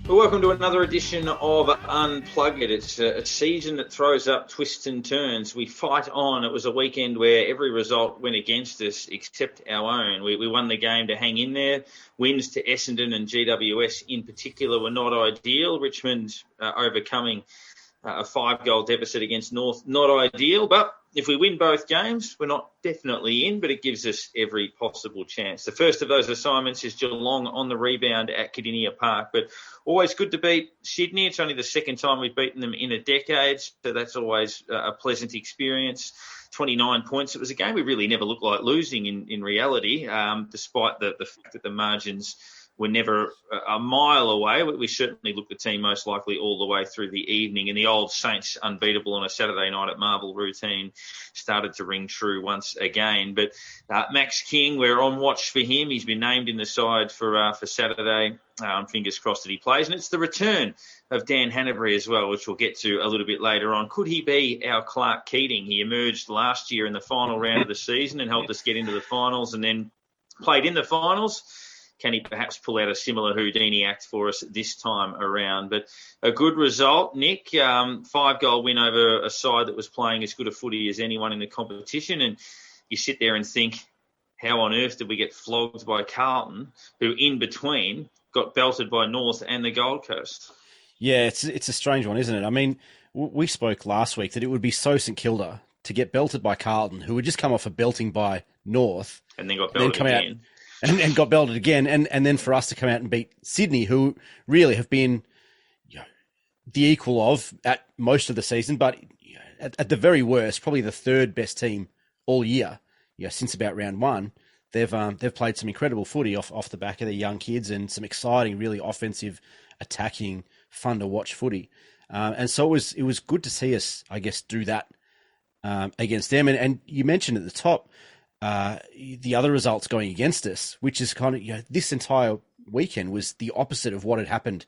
Well, welcome to another edition of Unplugged. It's a season that throws up twists and turns. We fight on. It was a weekend where every result went against us except our own. We won the game to hang in there. Wins to Essendon and GWS in particular were not ideal. Richmond overcoming a 5-goal deficit against North, not ideal. But if we win both games, we're not definitely in, but it gives us every possible chance. The first of those assignments is Geelong on the rebound at Kardinia Park, but always good to beat Sydney. It's only the second time we've beaten them in a decade, so that's always a pleasant experience. 29 points. It was a game we really never looked like losing in reality, despite the fact that the margins were never a mile away. We certainly looked the team most likely all the way through the evening, and the old Saints unbeatable on a Saturday night at Marvel routine started to ring true once again. But Max King, we're on watch for him. He's been named in the side for Saturday. Fingers crossed that he plays. And it's the return of Dan Hanbury as well, which we'll get to a little bit later on. Could he be our Clark Keating? He emerged last year in the final round of the season and helped us get into the finals and then played in the finals. Can he perhaps pull out a similar Houdini act for us this time around? But a good result, Nick. 5-goal win over a side that was playing as good a footy as anyone in the competition. And you sit there and think, how on earth did we get flogged by Carlton, who in between got belted by North and the Gold Coast? Yeah, it's a strange one, isn't it? I mean, we spoke last week that it would be so St Kilda to get belted by Carlton, who would just come off a belting by North. And then got belted again. And got belted again, and then for us to come out and beat Sydney, who really have been the equal of at most of the season, but at the very worst, probably the third best team all year. Since about round one, they've played some incredible footy off the back of their young kids and some exciting, really offensive, attacking, fun to watch footy. And so it was good to see us, I guess, do that against them. And you mentioned at the top. The other results going against us, which is kind of, this entire weekend was the opposite of what had happened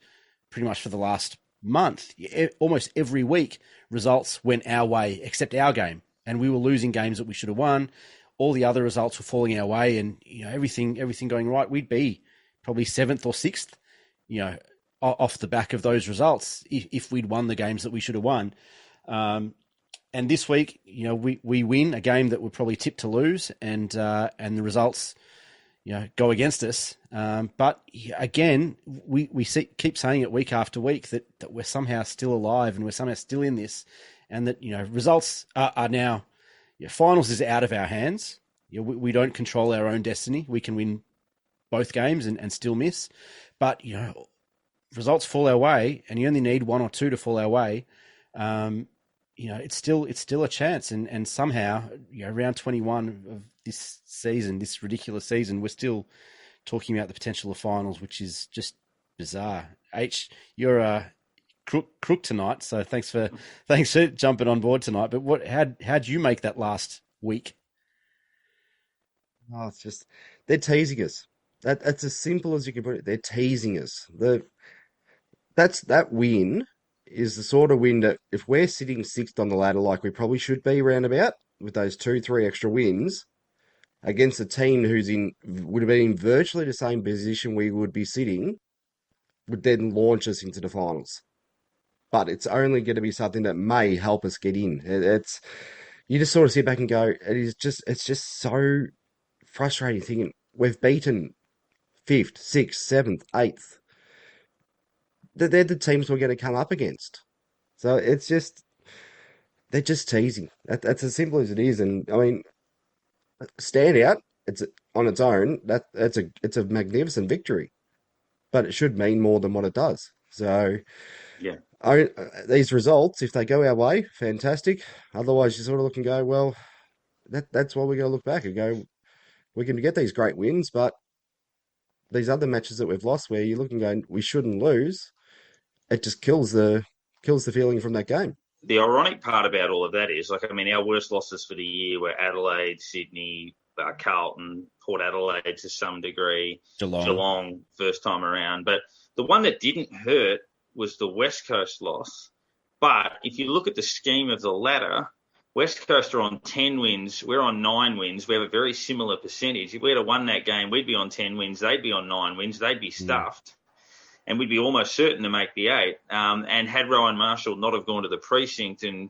pretty much for the last month. Almost every week, results went our way, except our game. And we were losing games that we should have won. All the other results were falling our way, and everything going right. We'd be probably 7th or 6th, off the back of those results if we'd won the games that we should have won. And this week, we win a game that we're probably tipped to lose, and the results, go against us. But again, we keep saying it week after week that we're somehow still alive and we're somehow still in this, and that results are now, finals is out of our hands. We don't control our own destiny. We can win both games and still miss, but results fall our way, and you only need one or two to fall our way. It's still a chance, and somehow, round 21 of this season, this ridiculous season, we're still talking about the potential of finals, which is just bizarre. H, you're a crook tonight, so thanks for jumping on board tonight. But how'd you make that last week? Oh, it's just they're teasing us. That's as simple as you can put it. They're teasing us. That win is the sort of win that if we're sitting 6th on the ladder like we probably should be roundabout with those 2-3 extra wins against a team would have been in virtually the same position we would be sitting, would then launch us into the finals. But it's only going to be something that may help us get in. You just sort of sit back and go, it's just so frustrating thinking we've beaten 5th, 6th, 7th, 8th. They're the teams we're going to come up against. So they're just teasing. That's as simple as it is. And I mean, stand out. It's on its own. It's a magnificent victory, but it should mean more than what it does. So yeah, these results, if they go our way, fantastic. Otherwise, you sort of look and go, well, that's why we're going to look back and go, we can get these great wins, but these other matches that we've lost, where you're looking going, we shouldn't lose. It just kills the feeling from that game. The ironic part about all of that is, our worst losses for the year were Adelaide, Sydney, Carlton, Port Adelaide to some degree, Geelong first time around. But the one that didn't hurt was the West Coast loss. But if you look at the scheme of the ladder, West Coast are on 10 wins. We're on 9 wins. We have a very similar percentage. If we had won that game, we'd be on 10 wins. They'd be on 9 wins. They'd be stuffed. and we'd be almost certain to make the 8. And had Rowan Marshall not have gone to the precinct and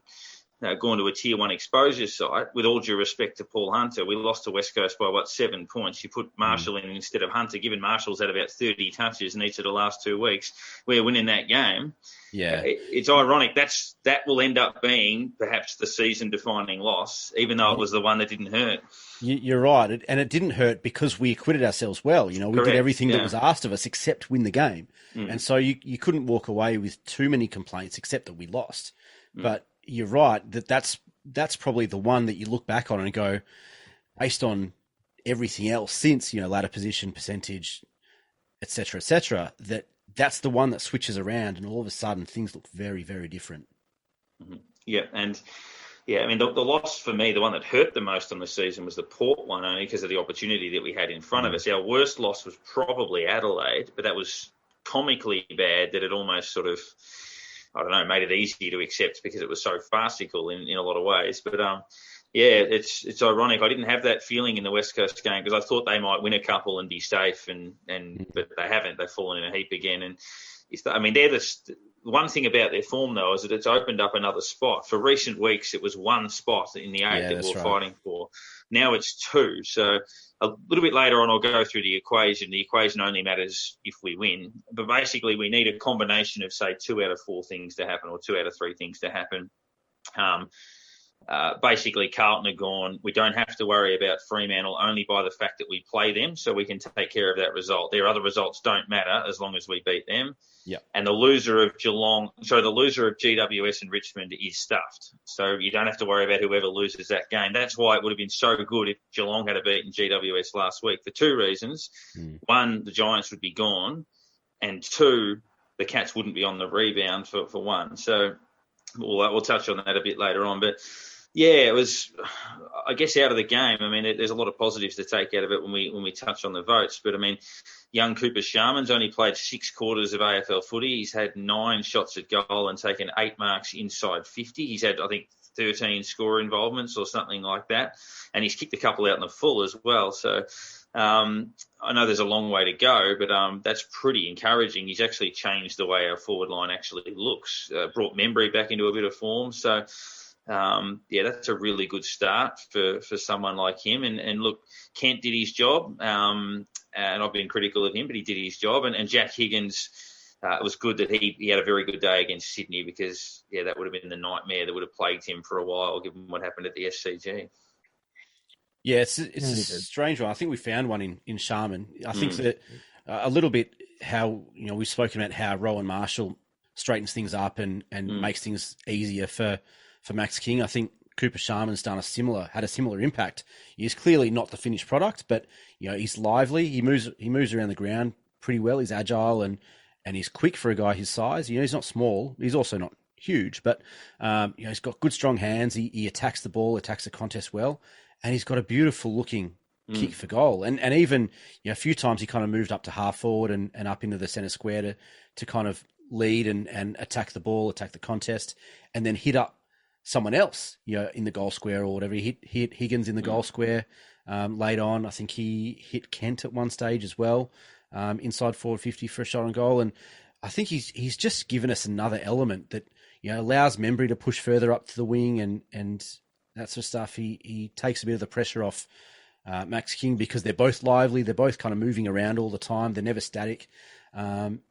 gone to a tier 1 exposure site, with all due respect to Paul Hunter, we lost to West Coast by 7 points. You put Marshall in instead of Hunter, given Marshall's had about 30 touches in each of the last 2 weeks. We're winning that game. Yeah, it's ironic. That will end up being perhaps the season-defining loss, even though it was the one that didn't hurt. You're right, and it didn't hurt because we acquitted ourselves well. We Correct, did everything that was asked of us except win the game, and so you couldn't walk away with too many complaints except that we lost. But you're right that's probably the one that you look back on and go, based on everything else since, ladder position, percentage, etc., that's the one that switches around, and all of a sudden things look very, very different. Yeah, and I mean, the loss for me, the one that hurt the most on the season was the Port one, only because of the opportunity that we had in front of us. Our worst loss was probably Adelaide, but that was comically bad that it almost sort of, I don't know, made it easy to accept because it was so farcical in a lot of ways. But it's ironic. I didn't have that feeling in the West Coast game because I thought they might win a couple and be safe, but they haven't. They've fallen in a heap again. And they're the one thing about their form though is that it's opened up another spot. For recent weeks, it was one spot in the 8 that we're fighting for. Now it's 2. So a little bit later on, I'll go through the equation. The equation only matters if we win. But basically, we need a combination of, say, 2 out of 4 things to happen or 2 out of 3 things to happen. Basically, Carlton are gone. We don't have to worry about Fremantle only by the fact that we play them, so we can take care of that result. Their other results don't matter as long as we beat them. Yeah. And the loser of GWS and Richmond is stuffed. So you don't have to worry about whoever loses that game. That's why it would have been so good if Geelong had beaten GWS last week for 2 reasons. 1, the Giants would be gone, and 2, the Cats wouldn't be on the rebound for 1. So we'll touch on that a bit later on. But yeah, it was, I guess, out of the game. I mean, there's a lot of positives to take out of it when we touch on the votes. But I mean, young Cooper Sharman's only played 6 quarters of AFL footy. He's had 9 shots at goal and taken 8 marks inside 50. He's had, I think, 13 score involvements or something like that. And he's kicked a couple out in the full as well. So I know there's a long way to go, but that's pretty encouraging. He's actually changed the way our forward line actually looks, brought Membry back into a bit of form. So, that's a really good start for someone like him. And look, Kent did his job, and I've been critical of him, but he did his job. And Jack Higgins, it was good that he had a very good day against Sydney because, that would have been the nightmare that would have plagued him for a while, given what happened at the SCG. Yeah, it's a strange one. I think we found one in Sharman. I think that a little bit how, we've spoken about how Rowan Marshall straightens things up and makes things easier for Max King. I think Cooper Sharman's had a similar impact. He's clearly not the finished product, but he's lively. He moves around the ground pretty well. He's agile and he's quick for a guy his size. He's not small. He's also not huge, but he's got good strong hands. He attacks the ball, attacks the contest well, and he's got a beautiful looking kick for goal. And even a few times he kind of moved up to half forward and up into the centre square to kind of lead and attack the ball, attack the contest, and then hit up someone else, in the goal square or whatever. He hit Higgins in the goal square late on. I think he hit Kent at one stage as well, inside forward 50 for a shot on goal. And I think he's just given us another element that allows Membry to push further up to the wing and that sort of stuff. He takes a bit of the pressure off Max King because they're both lively. They're both kind of moving around all the time. They're never static. And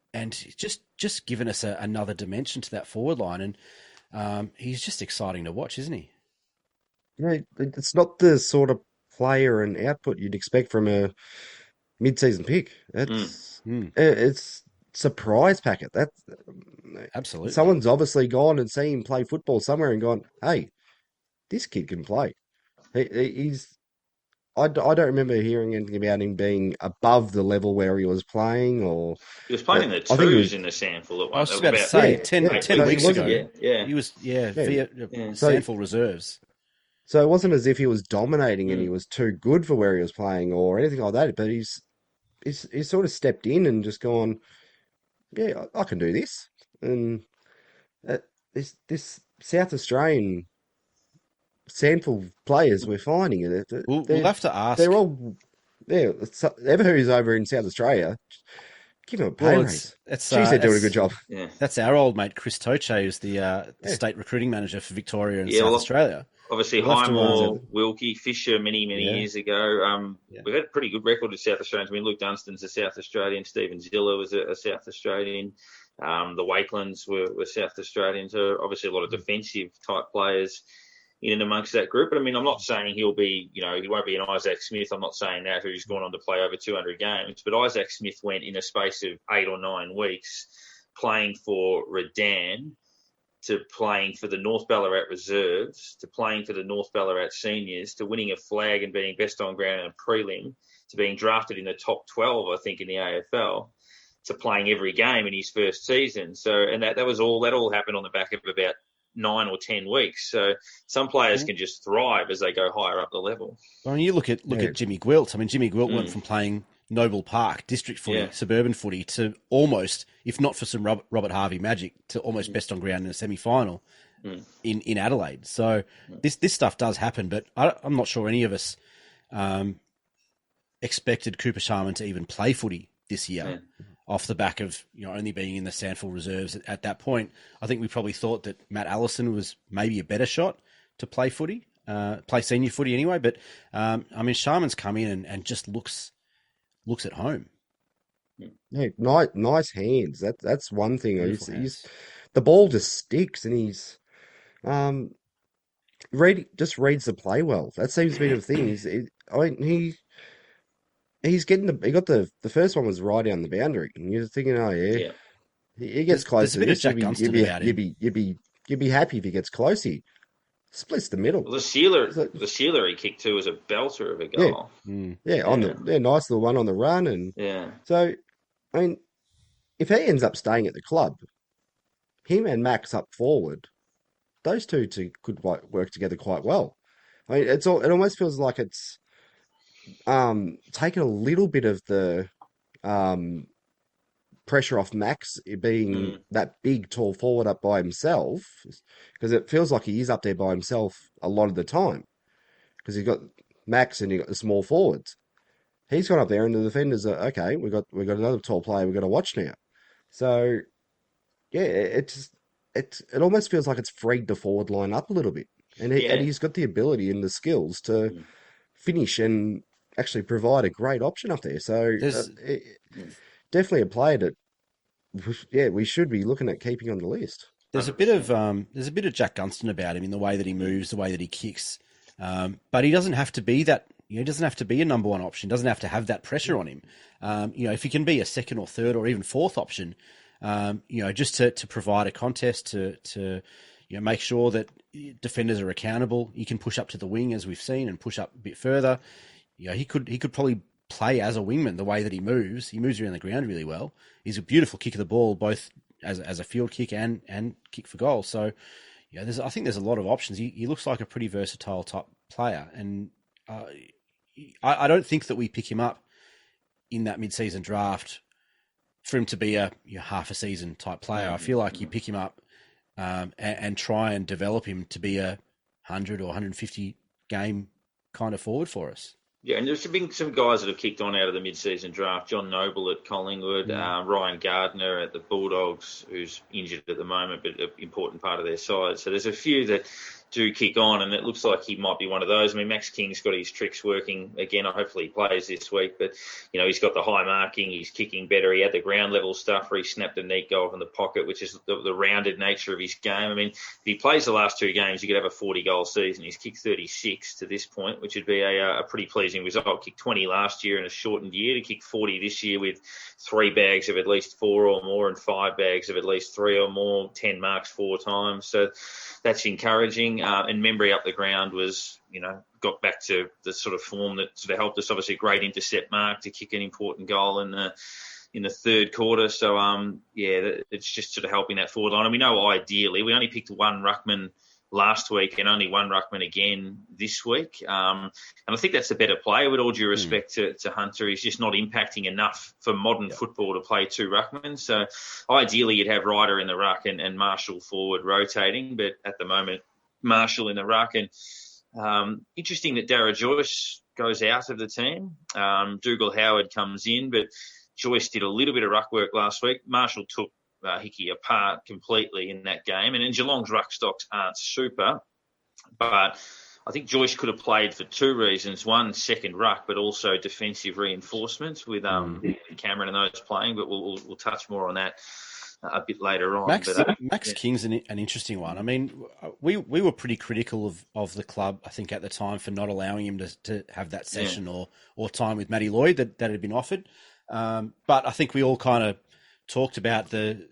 just given us another dimension to that forward line. And he's just exciting to watch, isn't he? It's not the sort of player and output you'd expect from a mid-season pick. It's surprise packet. That's absolutely. Someone's obviously gone and seen him play football somewhere and gone, hey, this kid can play. I don't remember hearing anything about him being above the level where he was playing, or he was playing in the twos in the Sandful at one. I was about to say 10 weeks ago. Yeah. He was via Sandful reserves. So it wasn't as if he was dominating and he was too good for where he was playing or anything like that. But he's sort of stepped in and just gone, yeah, I can do this. And this South Australian Sandful players we're finding it. We'll have to ask. They're all who's over in South Australia. Give him a pay Well, raise. it's Jeez, they're doing a good job. Yeah. that's our old mate Chris Toche, who's the Yeah. state recruiting manager for Victoria and Yeah, South well, Australia. obviously We'll have to Highmore, Wilkie, Fisher many yeah, years ago. yeah. We've had a pretty good record with South Australians. I mean, Luke Dunstan's a South Australian. Stephen Ziller was a South Australian. The Wakelands were South Australians. So obviously a lot of defensive type players in and amongst that group. But I mean, I'm not saying he'll be, he won't be an Isaac Smith. I'm not saying that, who's gone on to play over 200 games. But Isaac Smith went in a space of 8 or 9 weeks playing for Redan, to playing for the North Ballarat Reserves, to playing for the North Ballarat Seniors, to winning a flag and being best on ground in a prelim, to being drafted in the top 12, I think, in the AFL, to playing every game in his first season. So, and that all happened on the back of about 9 or 10 weeks. So some players can just thrive as they go higher up the level. Well, I mean, you look at Jimmy Gwilt. I mean, Jimmy Gwilt went from playing Noble Park, district footy, suburban footy, to almost, if not for some Robert Harvey magic, to almost best on ground in a semi-final in Adelaide. So this stuff does happen, but I'm not sure any of us expected Cooper Sharman to even play footy this year off the back of only being in the Sandford reserves at that point. I think we probably thought that Matt Allison was maybe a better shot to play footy, play senior footy anyway. But I mean, Sharman's come in and just looks at home. Yeah, nice hands. That's one thing. He's The ball just sticks, and he's just reads the play well. That seems to be the thing. He's getting he got the first one was right down the boundary, and you're thinking, oh yeah. He gets close to this. You'd be happy if he gets close. He splits the middle. Well, the sealer he kicked to was a belter of a goal. Nice little one on the run, and so I mean, if he ends up staying at the club, him and Max up forward, those two could work together quite well. I mean, it almost feels like it's taken a little bit of the pressure off Max being that big, tall forward up by himself, because it feels like he is up there by himself a lot of the time, because he's got Max and he got the small forwards. He's gone up there, and the defenders are okay. We got another tall player we've got to watch now. So yeah, it almost feels like it's freed the forward line up a little bit, and he's got the ability and the skills to finish and actually provide a great option up there. So definitely a player that we should be looking at keeping on the list. There's a bit of Jack Gunston about him in the way that he moves, the way that he kicks, but he doesn't have to be that. He doesn't have to be a number one option. Doesn't have to have that pressure on him. If he can be a second or third or even fourth option, just to provide a contest to make sure that defenders are accountable. He can push up to the wing, as we've seen, and push up a bit further. He could probably play as a wingman the way that he moves. He moves around the ground really well. He's a beautiful kick of the ball, both as a field kick and kick for goal. So, I think there's a lot of options. He looks like a pretty versatile type player, and I don't think that we pick him up in that mid-season draft for him to be a half a season type player. I feel like you pick him up and try and develop him to be a 100 or 150 game kind of forward for us. Yeah, and there's been some guys that have kicked on out of the mid-season draft. John Noble at Collingwood, Ryan Gardner at the Bulldogs, who's injured at the moment, but an important part of their side. So there's a few that do kick on, and it looks like he might be one of those. I mean, Max King's got his tricks working again. Hopefully he plays this week, but he's got the high marking, he's kicking better. He had the ground level stuff where he snapped a neat goal from the pocket, which is the rounded nature of his game. I mean, if he plays the last 2 games, he could have a 40-goal season. He's kicked 36 to this point, which would be a pretty pleasing result. Kicked 20 last year in a shortened year, to kick 40 this year with 3 bags of at least 4 or more and 5 bags of at least 3 or more, 10 marks 4 times. So that's encouraging. And Membry up the ground was, got back to the sort of form that sort of helped us. Obviously, a great intercept mark to kick an important goal in the third quarter. So, it's just sort of helping that forward line. And we know ideally, we only picked 1 ruckman last week and only 1 ruckman again this week. And I think that's a better play. With all due respect to Hunter, he's just not impacting enough for modern football to play 2 ruckmen. So ideally you'd have Ryder in the ruck and Marshall forward rotating, but at the moment Marshall in the ruck. And interesting that Dara Joyce goes out of the team. Dougal Howard comes in, but Joyce did a little bit of ruck work last week. Marshall took Hickey apart completely in that game. And then Geelong's ruck stocks aren't super, but I think Joyce could have played for two reasons. One, second ruck, but also defensive reinforcements with Cameron and those playing. But we'll touch more on that a bit later on. Max King's an interesting one. I mean, we were pretty critical of the club, I think, at the time for not allowing him to have that session or time with Matty Lloyd that had been offered. But I think we all kind of talked about the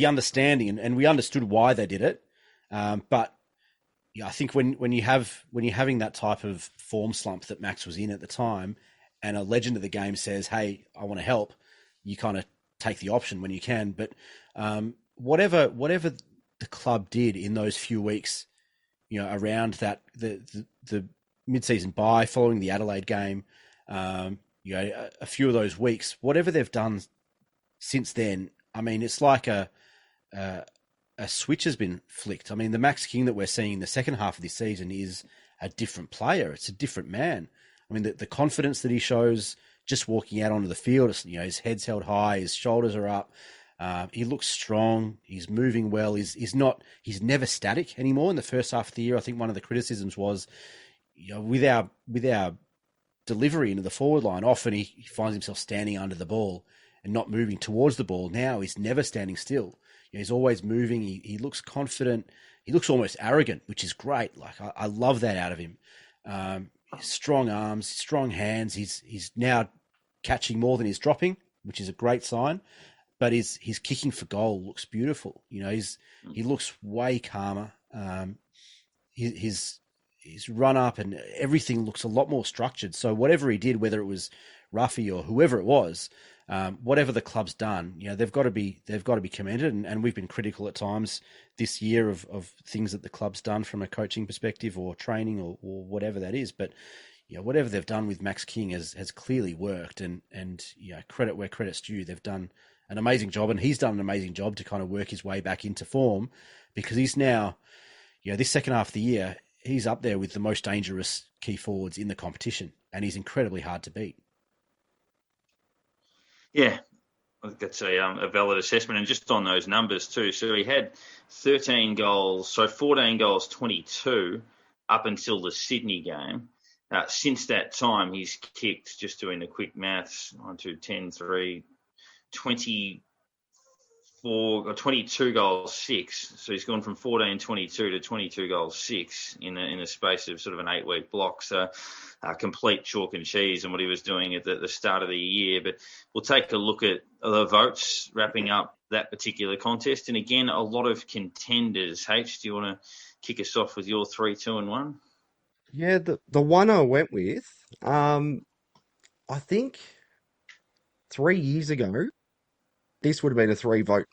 understanding and we understood why they did it. But yeah, I think when you're having that type of form slump that Max was in at the time, and a legend of the game says, "Hey, I want to help," you kind of take the option when you can. But whatever the club did in those few weeks, around that the mid-season bye following the Adelaide game, a few of those weeks, whatever they've done since then, I mean, it's like a switch has been flicked. I mean, the Max King that we're seeing in the second half of this season is a different player. It's a different man. I mean, the confidence that he shows just walking out onto the field, his head's held high, his shoulders are up. He looks strong. He's moving well. He's never static anymore. In the first half of the year, I think one of the criticisms was, with our delivery into the forward line, often he finds himself standing under the ball and not moving towards the ball. Now he's never standing still. He's always moving. He looks confident. He looks almost arrogant, which is great. Like I love that out of him. Strong arms, strong hands. He's now catching more than he's dropping, which is a great sign. But his kicking for goal looks beautiful. He looks way calmer. His run up and everything looks a lot more structured. So whatever he did, whether it was Ruffy or whoever it was, whatever the club's done, they've got to be commended. And we've been critical at times this year of things that the club's done from a coaching perspective or training or whatever that is. But whatever they've done with Max King has clearly worked. And credit where credit's due. They've done an amazing job, and he's done an amazing job to kind of work his way back into form, because he's now, this second half of the year, he's up there with the most dangerous key forwards in the competition, and he's incredibly hard to beat. Yeah, I think that's a valid assessment. And just on those numbers too, so he had 13 goals, so 14 goals, 22 up until the Sydney game. Since that time, he's kicked, just doing the quick maths, 1, 2, 10, 3, 24 or 22 goals, 6. So he's gone from 14-22 to 22 goals, 6 in a space of sort of an 8-week block. So complete chalk and cheese on what he was doing at the start of the year. But we'll take a look at the votes wrapping up that particular contest. And again, a lot of contenders. H, do you want to kick us off with your 3, 2, and 1? Yeah, the one I went with, I think 3 years ago, this would have been a 3-vote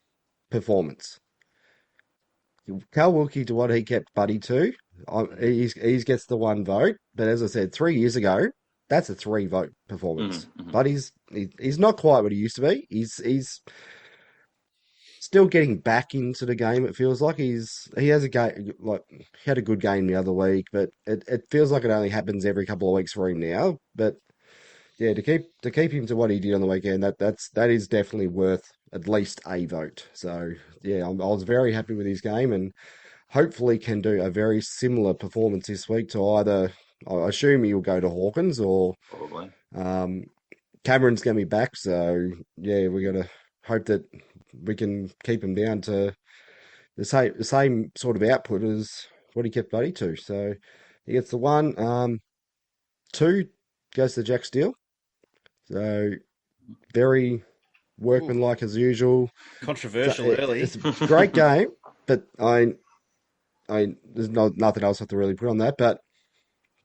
performance. Cal Wilkie, to what he kept Buddy to, he gets the 1 vote. But as I said, 3 years ago, that's a 3-vote performance. Mm-hmm. Buddy's he's not quite what he used to be. He's still getting back into the game. It feels like he has a game, like he had a good game the other week, but it feels like it only happens every couple of weeks for him now. But yeah, to keep him to what he did on the weekend, that is definitely worth at least a vote. So yeah, I was very happy with his game, and hopefully can do a very similar performance this week to either. I assume he'll go to Hawkins or Probably. Cameron's going to be back. So yeah, we got to hope that we can keep him down to the same sort of output as what he kept Buddy to. So he gets the 1. 2 goes to Jack Steele. So very workmanlike as usual. Controversial early. It's a great game, but there's nothing else I have to really put on that. But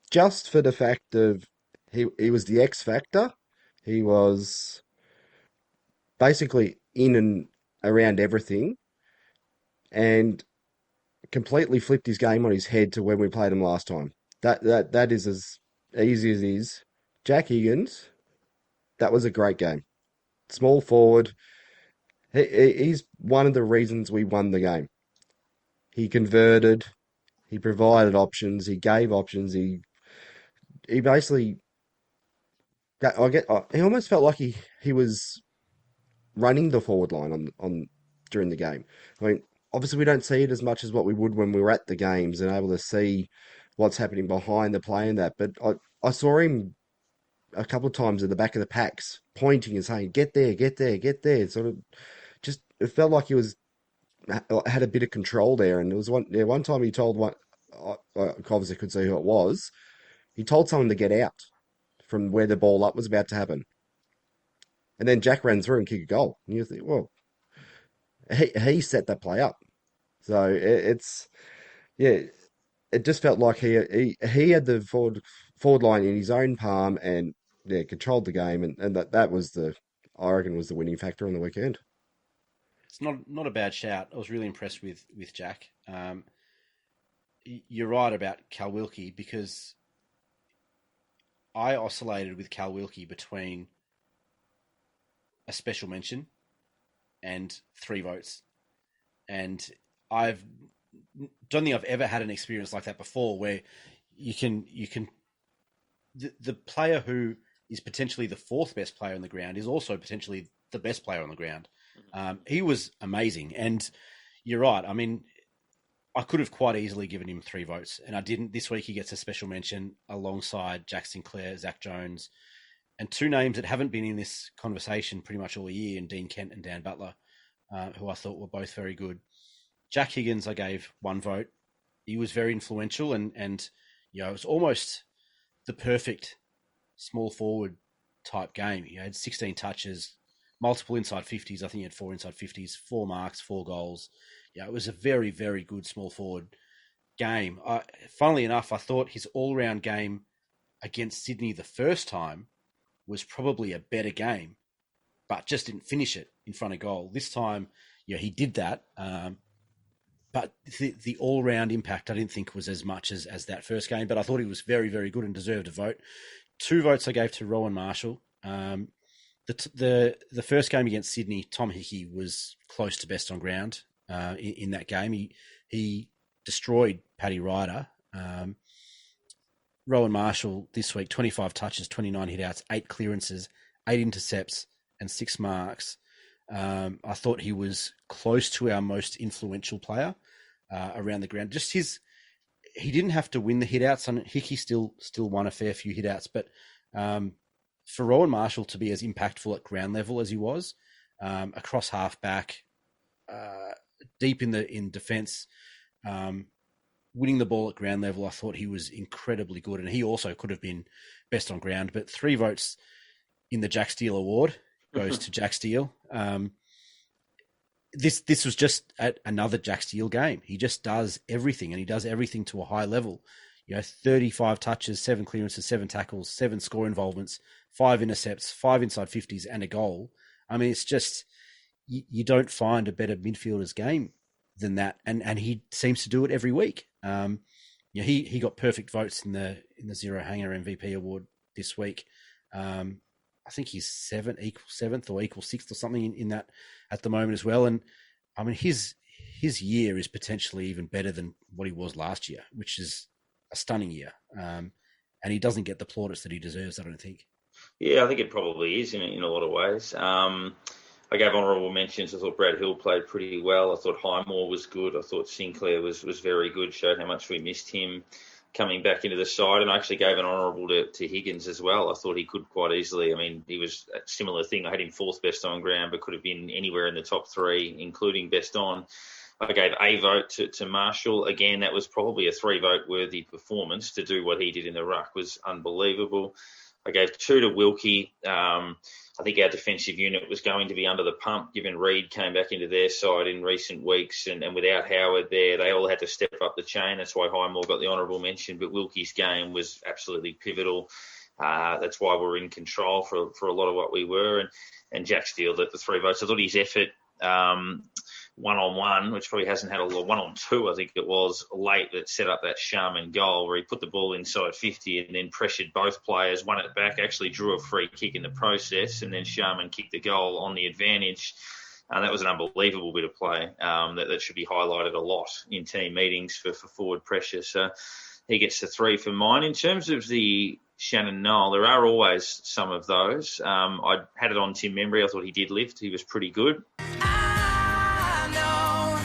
just for the fact of he was the X factor, he was basically in and around everything, and completely flipped his game on his head to when we played him last time. That is as easy as it is. Jack Higgins, that was a great game. Small forward. He's one of the reasons we won the game. He converted. He provided options. He gave options. He basically. He almost felt like he was running the forward line on during the game. I mean, obviously we don't see it as much as what we would when we were at the games and able to see what's happening behind the play and that. But I saw him a couple of times in the back of the packs pointing and saying, "Get there, get there, get there." Sort of just it felt like he was had a bit of control there. And there was one time he told one, I obviously could see who it was. He told someone to get out from where the ball up was about to happen, and then Jack ran through and kicked a goal. And you think, well, he set that play up. So it's yeah, it just felt like he had the forward line in his own palm and yeah, controlled the game, and that was the I reckon was the winning factor on the weekend. It's not a bad shout. I was really impressed with Jack. You're right about Cal Wilkie because I oscillated with Cal Wilkie between a special mention and 3 votes, and I've don't think I've ever had an experience like that before, where you can the player who is potentially the 4th best player on the ground is also potentially the best player on the ground. He was amazing, and you're right. I mean, I could have quite easily given him 3 votes, and I didn't. This week he gets a special mention alongside Jack Sinclair, Zach Jones, and 2 names that haven't been in this conversation pretty much all year, and Dean Kent and Dan Butler, who I thought were both very good. Jack Higgins, I gave 1 vote. He was very influential, and it was almost the perfect small forward type game. He had 16 touches, multiple inside 50s. I think he had 4 inside 50s, 4 marks, 4 goals. It was a very, very good small forward game. Funnily enough, I thought his all-round game against Sydney the first time was probably a better game, but just didn't finish it in front of goal. This time, he did that, but the all-round impact I didn't think was as much as that first game, but I thought he was very, very good and deserved a vote. 2 votes I gave to Rowan Marshall. The first game against Sydney, Tom Hickey was close to best on ground in that game. He destroyed Paddy Ryder. Rowan Marshall this week, 25 touches, 29 hitouts, 8 clearances, 8 intercepts, and 6 marks. I thought he was close to our most influential player around the ground. Just he didn't have to win the hitouts, and Hickey still won a fair few hitouts. But for Rowan Marshall to be as impactful at ground level as he was, across halfback, deep in defence, winning the ball at ground level, I thought he was incredibly good, and he also could have been best on ground. But 3 votes in the Jack Steele Award goes to Jack Steele. This was just another Jack Steele game. He just does everything, and he does everything to a high level. 35 touches, 7 clearances, 7 tackles, 7 score involvements, 5 intercepts, 5 inside 50s, and a goal. I mean, it's just you don't find a better midfielder's game than that, and he seems to do it every week. He got perfect votes in the Zero Hanger MVP award this week. I think he's 7th or equal 6th or something in that at the moment as well. And I mean, his year is potentially even better than what he was last year, which is a stunning year. And he doesn't get the plaudits that he deserves, I don't think. Yeah, I think it probably is in a lot of ways. I gave honourable mentions. I thought Brad Hill played pretty well. I thought Highmore was good. I thought Sinclair was very good, showed how much we missed him coming back into the side. And I actually gave an honourable to Higgins as well. I thought he could quite easily. I mean, he was a similar thing. I had him 4th best on ground, but could have been anywhere in the top 3, including best on. I gave a vote to Marshall. Again, that was probably a 3-vote worthy performance. To do what he did in the ruck was unbelievable. I gave 2 to Wilkie. I think our defensive unit was going to be under the pump, given Reid came back into their side in recent weeks, and without Howard there, they all had to step up the chain. That's why Highmore got the honourable mention, but Wilkie's game was absolutely pivotal. That's why we're in control for a lot of what we were, and Jack Steele at the 3 votes. I thought his effort, 1-on-1, which probably hasn't had a lot, 1-on-2, I think it was, late, that set up that Sharman goal where he put the ball inside 50 and then pressured both players, won it back, actually drew a free kick in the process, and then Sharman kicked the goal on the advantage. That was an unbelievable bit of play that should be highlighted a lot in team meetings for forward pressure. So he gets the 3 for mine. In terms of the Shannon Noel. There are always some of those. I had it on Tim Membry. I thought he did lift. He was pretty good. I know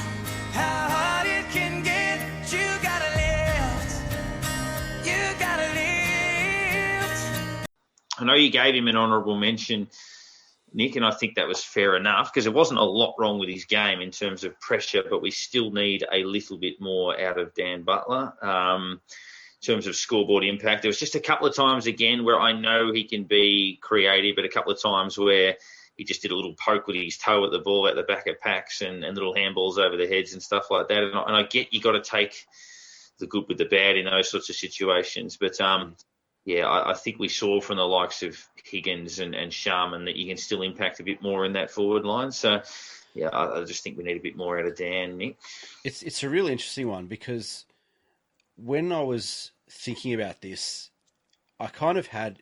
how hard it can get. You gotta lift. You gotta lift. I know you gave him an honourable mention, Nick, and I think that was fair enough because there wasn't a lot wrong with his game in terms of pressure, but we still need a little bit more out of Dan Butler. In terms of scoreboard impact, there was just a couple of times again where I know he can be creative, but a couple of times where he just did a little poke with his toe at the ball at the back of packs and little handballs over the heads and stuff like that. And I get you got to take the good with the bad in those sorts of situations, but I think we saw from the likes of Higgins and Sharman that you can still impact a bit more in that forward line. So, yeah, I just think we need a bit more out of Dan, Nick. It's a really interesting one because when I was thinking about this, I kind of had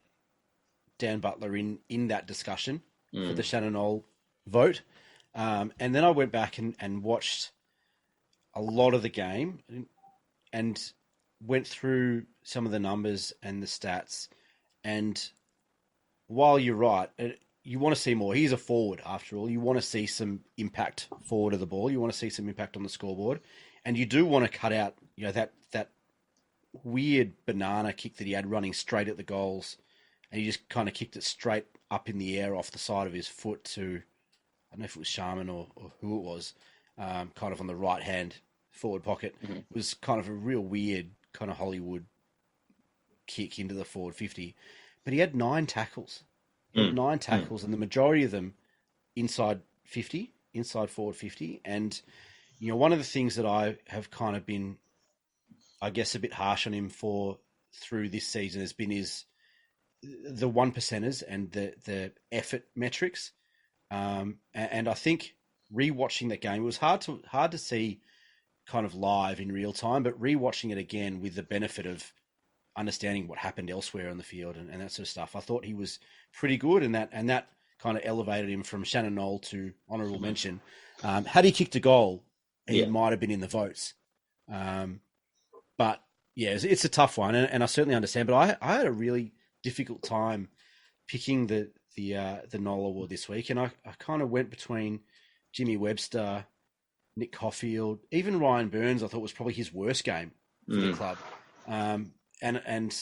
Dan Butler in that discussion for the Shannon Knoll vote. And then I went back and watched a lot of the game and went through some of the numbers and the stats. And while you're right, you want to see more. He's a forward, after all. You want to see some impact forward of the ball. You want to see some impact on the scoreboard. And you do want to cut out, that weird banana kick that he had running straight at the goals, and he just kind of kicked it straight up in the air off the side of his foot to, I don't know if it was Sharman or who it was, kind of on the right hand forward pocket. Mm-hmm. It was kind of a real weird kind of Hollywood kick into the forward 50, but he had 9 tackles. And the majority of them inside forward 50. And one of the things that I have kind of been, I guess, a bit harsh on him for through this season has been the 1%ers and the effort metrics. And I think rewatching that game, it was hard to see kind of live in real time, but rewatching it again with the benefit of understanding what happened elsewhere on the field and that sort of stuff, I thought he was pretty good, and that kind of elevated him from Shannon Knoll to honourable mention. Had he kicked a goal, he might have been in the votes. But yeah, it's a tough one, and I certainly understand. But I had a really difficult time picking the Knoll Award this week, and I kind of went between Jimmy Webster, Nick Coffield, even Ryan Burns. I thought was probably his worst game for the club, and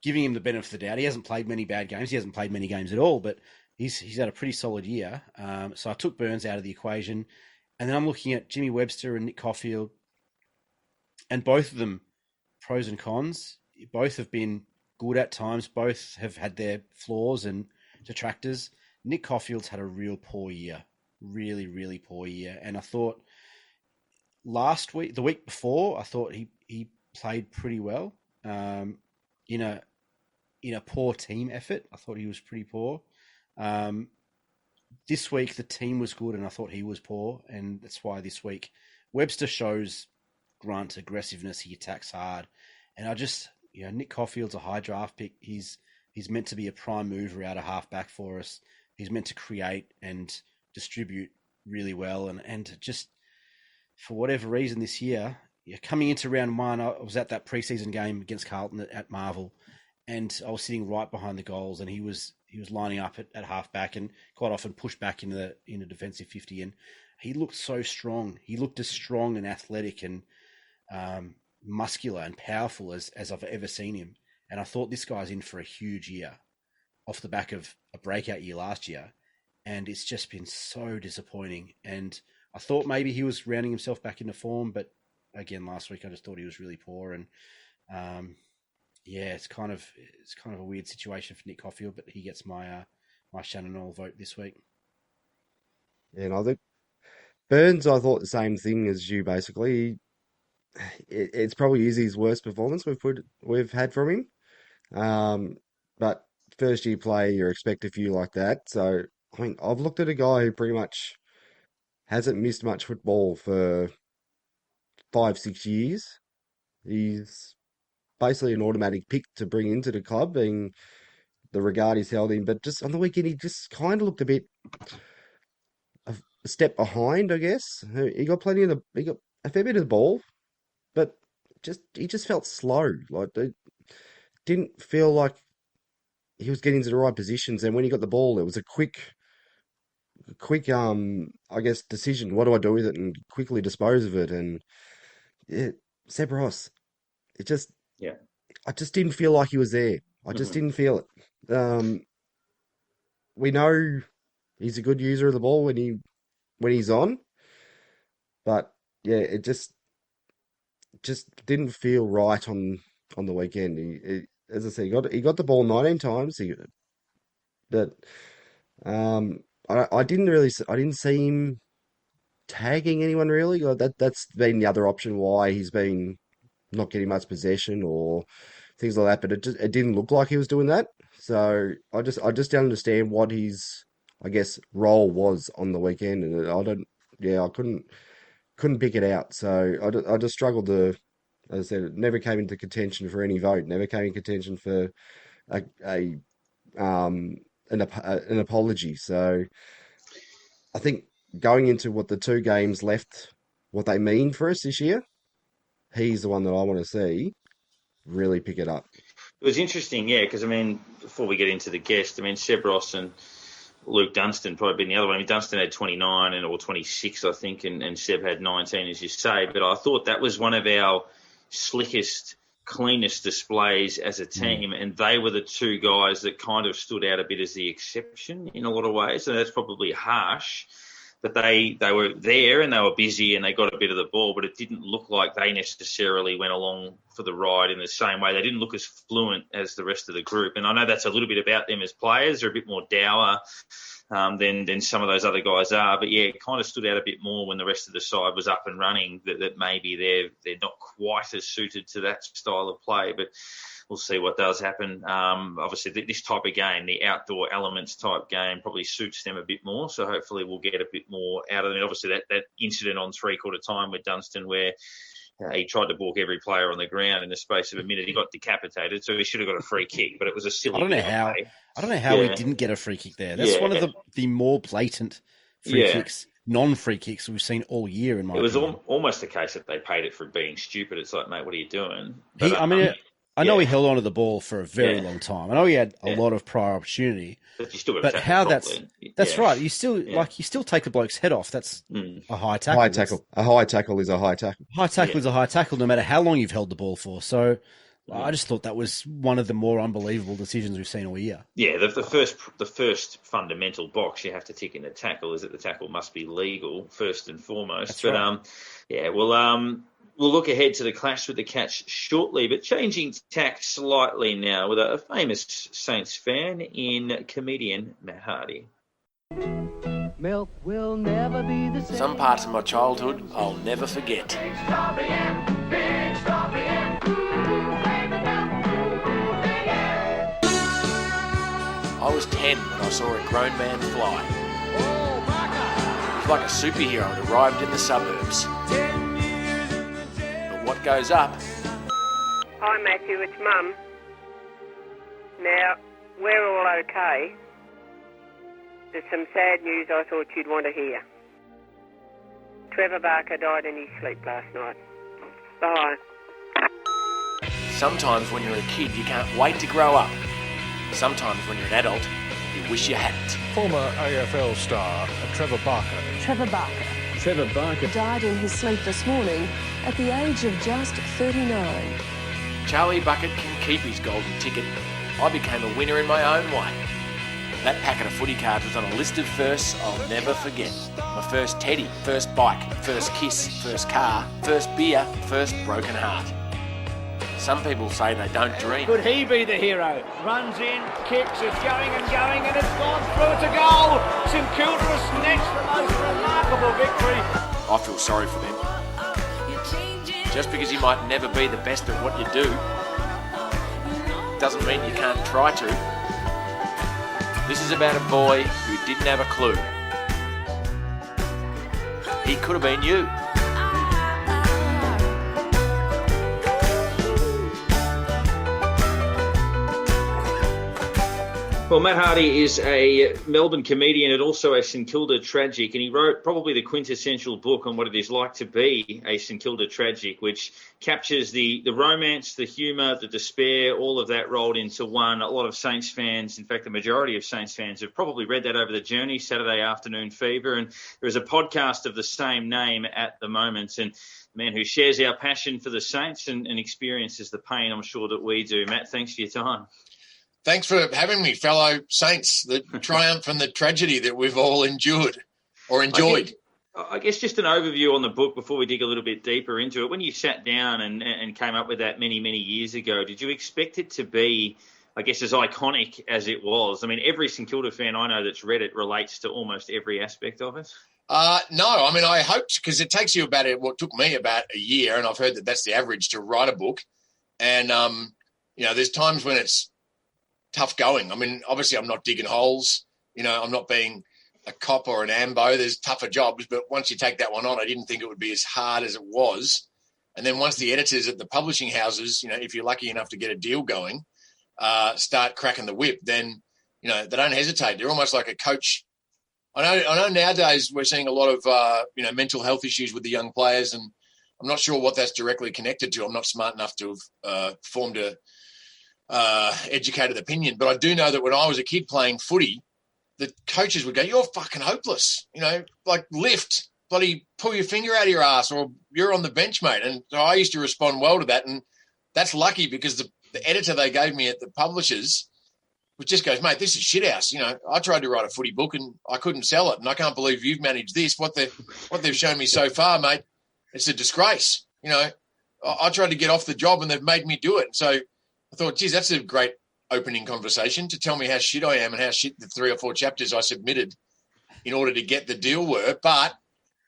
giving him the benefit of the doubt. He hasn't played many bad games. He hasn't played many games at all, but he's had a pretty solid year. So I took Burns out of the equation, and then I'm looking at Jimmy Webster and Nick Coffield. And both of them, pros and cons, both have been good at times. Both have had their flaws and detractors. Nick Coffield's had a real poor year, really, really poor year. And I thought the week before, I thought he played pretty well. In a poor team effort, I thought he was pretty poor. This week, the team was good, and I thought he was poor. And that's why this week, Webster shows grunt aggressiveness. He attacks hard, and I just Nick Coffield's a high draft pick. He's meant to be a prime mover out of half back for us. He's meant to create and distribute really well, and just for whatever reason this year, coming into round 1, I was at that preseason game against Carlton at Marvel, and I was sitting right behind the goals, and he was lining up at half back and quite often pushed back in a defensive 50, and he looked so strong. He looked as strong and athletic and muscular and powerful as I've ever seen him. And I thought this guy's in for a huge year off the back of a breakout year last year. And it's just been so disappointing. And I thought maybe he was rounding himself back into form, but again, last week I just thought he was really poor. And it's kind of a weird situation for Nick Coffield, but he gets my Shannon Knoll vote this week. Yeah, and I think Burns, I thought the same thing as you. Basically, it's probably his worst performance we've had from him. But first year play, you expect a few like that. So I mean, I've looked at a guy who pretty much hasn't missed much football for 5-6 years. He's basically an automatic pick to bring into the club, being the regard he's held in. But just on the weekend, he just kind of looked a step behind, I guess. He got he got a fair bit of the ball, but he just felt slow. Like didn't feel like he was getting into the right positions. And when he got the ball, it was a quick, I guess, decision. What do I do with it? And quickly dispose of it. And Seb Ross, it just, Yeah. I just didn't feel like he was there. I just didn't feel it. We know he's a good user of the ball when he's on, but yeah, it just didn't feel right on the weekend. As I said, he got the ball 19 times. But I didn't see him tagging anyone really. That's been the other option why he's been not getting much possession or things like that. But it didn't look like he was doing that. So I just don't understand what his, I guess, role was on the weekend, and I couldn't pick it out. So I just struggled to, as I said, it never came into contention for any vote. Never came in contention for a an apology. So I think going into what the 2 games left, what they mean for us this year, he's the one that I want to see really pick it up. It was interesting, yeah, because, I mean, before we get into the guest, I mean, Seb Ross and Luke Dunstan probably been the other one. I mean, Dunstan had 29 or 26, I think, and Seb had 19, as you say. But I thought that was one of our slickest, cleanest displays as a team, and they were the 2 guys that kind of stood out a bit as the exception in a lot of ways. And that's probably harsh, but they were there and they were busy and they got a bit of the ball, but it didn't look like they necessarily went along for the ride in the same way. They didn't look as fluent as the rest of the group. And I know that's a little bit about them as players. They're a bit more dour than some of those other guys are. But, yeah, it kind of stood out a bit more when the rest of the side was up and running, that maybe they're not quite as suited to that style of play. But we'll see what does happen. Obviously, this type of game, the outdoor elements type game, probably suits them a bit more. So hopefully we'll get a bit more out of them. Obviously, that incident on 3/4 time with Dunstan where he tried to balk every player on the ground in the space of a minute. He got decapitated, so he should have got a free kick, but it was a silly I don't know how he didn't get a free kick there. That's one of the more blatant free kicks, non-free kicks we've seen all year, in my opinion. It was almost a case that they paid it for being stupid. It's like, mate, what are you doing? But, I know he held onto the ball for a very long time. I know he had a lot of prior opportunity. But you still got to how that's right. You still take the bloke's head off. That's a high tackle. High tackle. A high tackle is a high tackle. High tackle is a high tackle, no matter how long you've held the ball for. So I just thought that was one of the more unbelievable decisions we've seen all year. Yeah, the first fundamental box you have to tick in a tackle is that the tackle must be legal first and foremost. We'll look ahead to the clash with the Cats shortly, but changing tack slightly now with a famous Saints fan in comedian Matt Hardy. Milk will never be the same. Some parts of my childhood I'll never forget. I was 10 when I saw a grown man fly. He was like a superhero and arrived in the suburbs. But what goes up? Hi Matthew, it's Mum. Now, we're all okay. There's some sad news I thought you'd want to hear. Trevor Barker died in his sleep last night. Bye. Sometimes when you're a kid, you can't wait to grow up. Sometimes when you're an adult, you wish you hadn't. Former AFL star Trevor Barker. Trevor Barker. Trevor Barker died in his sleep this morning at the age of just 39. Charlie Bucket can keep his golden ticket. I became a winner in my own way. That packet of footy cards was on a list of firsts I'll never forget. My first teddy, first bike, first kiss, first car, first beer, first broken heart. Some people say they don't dream. Could he be the hero? Runs in, kicks, it's going, and it's gone through. It's a goal. St Kilda has snatched the most remarkable victory. I feel sorry for them. Just because you might never be the best at what you do, doesn't mean you can't try to. This is about a boy who didn't have a clue. He could have been you. Well, Matt Hardy is a Melbourne comedian and also a St Kilda tragic, and he wrote probably the quintessential book on what it is like to be a St Kilda tragic, which captures the romance, the humour, the despair, all of that rolled into one. A lot of Saints fans, in fact, the majority of Saints fans have probably read that over the journey, Saturday Afternoon Fever, and there is a podcast of the same name at the moment, and the man who shares our passion for the Saints and experiences the pain I'm sure that we do. Matt, thanks for your time. Thanks for having me, fellow Saints. The triumph and the tragedy that we've all endured or enjoyed. I guess just an overview on the book before we dig a little bit deeper into it. When you sat down and came up with that many, many years ago, did you expect it to be, I guess, as iconic as it was? I mean, every St Kilda fan I know that's read it relates to almost every aspect of it. No, I mean, I hoped, because it takes you about what took me about a year, and I've heard that that's the average to write a book. And, there's times when it's tough going. I mean, obviously I'm not digging holes. I'm not being a cop or an ambo. There's tougher jobs, but once you take that one on, I didn't think it would be as hard as it was. And then once the editors at the publishing houses, if you're lucky enough to get a deal going, start cracking the whip, then, they don't hesitate. They're almost like a coach. I know nowadays we're seeing a lot of, mental health issues with the young players, and I'm not sure what that's directly connected to. I'm not smart enough to have formed a educated opinion, but I do know that when I was a kid playing footy, the coaches would go, "You're fucking hopeless, like lift, bloody pull your finger out of your ass, or you're on the bench, mate." And so I used to respond well to that, and that's lucky because the editor they gave me at the publishers just goes, "Mate, this is shithouse. I tried to write a footy book and I couldn't sell it, and I can't believe you've managed this. What they've shown me so far, mate, it's a disgrace. I tried to get off the job and they've made me do it." So I thought, geez, that's a great opening conversation to tell me how shit I am and how shit the 3 or 4 chapters I submitted in order to get the deal were. But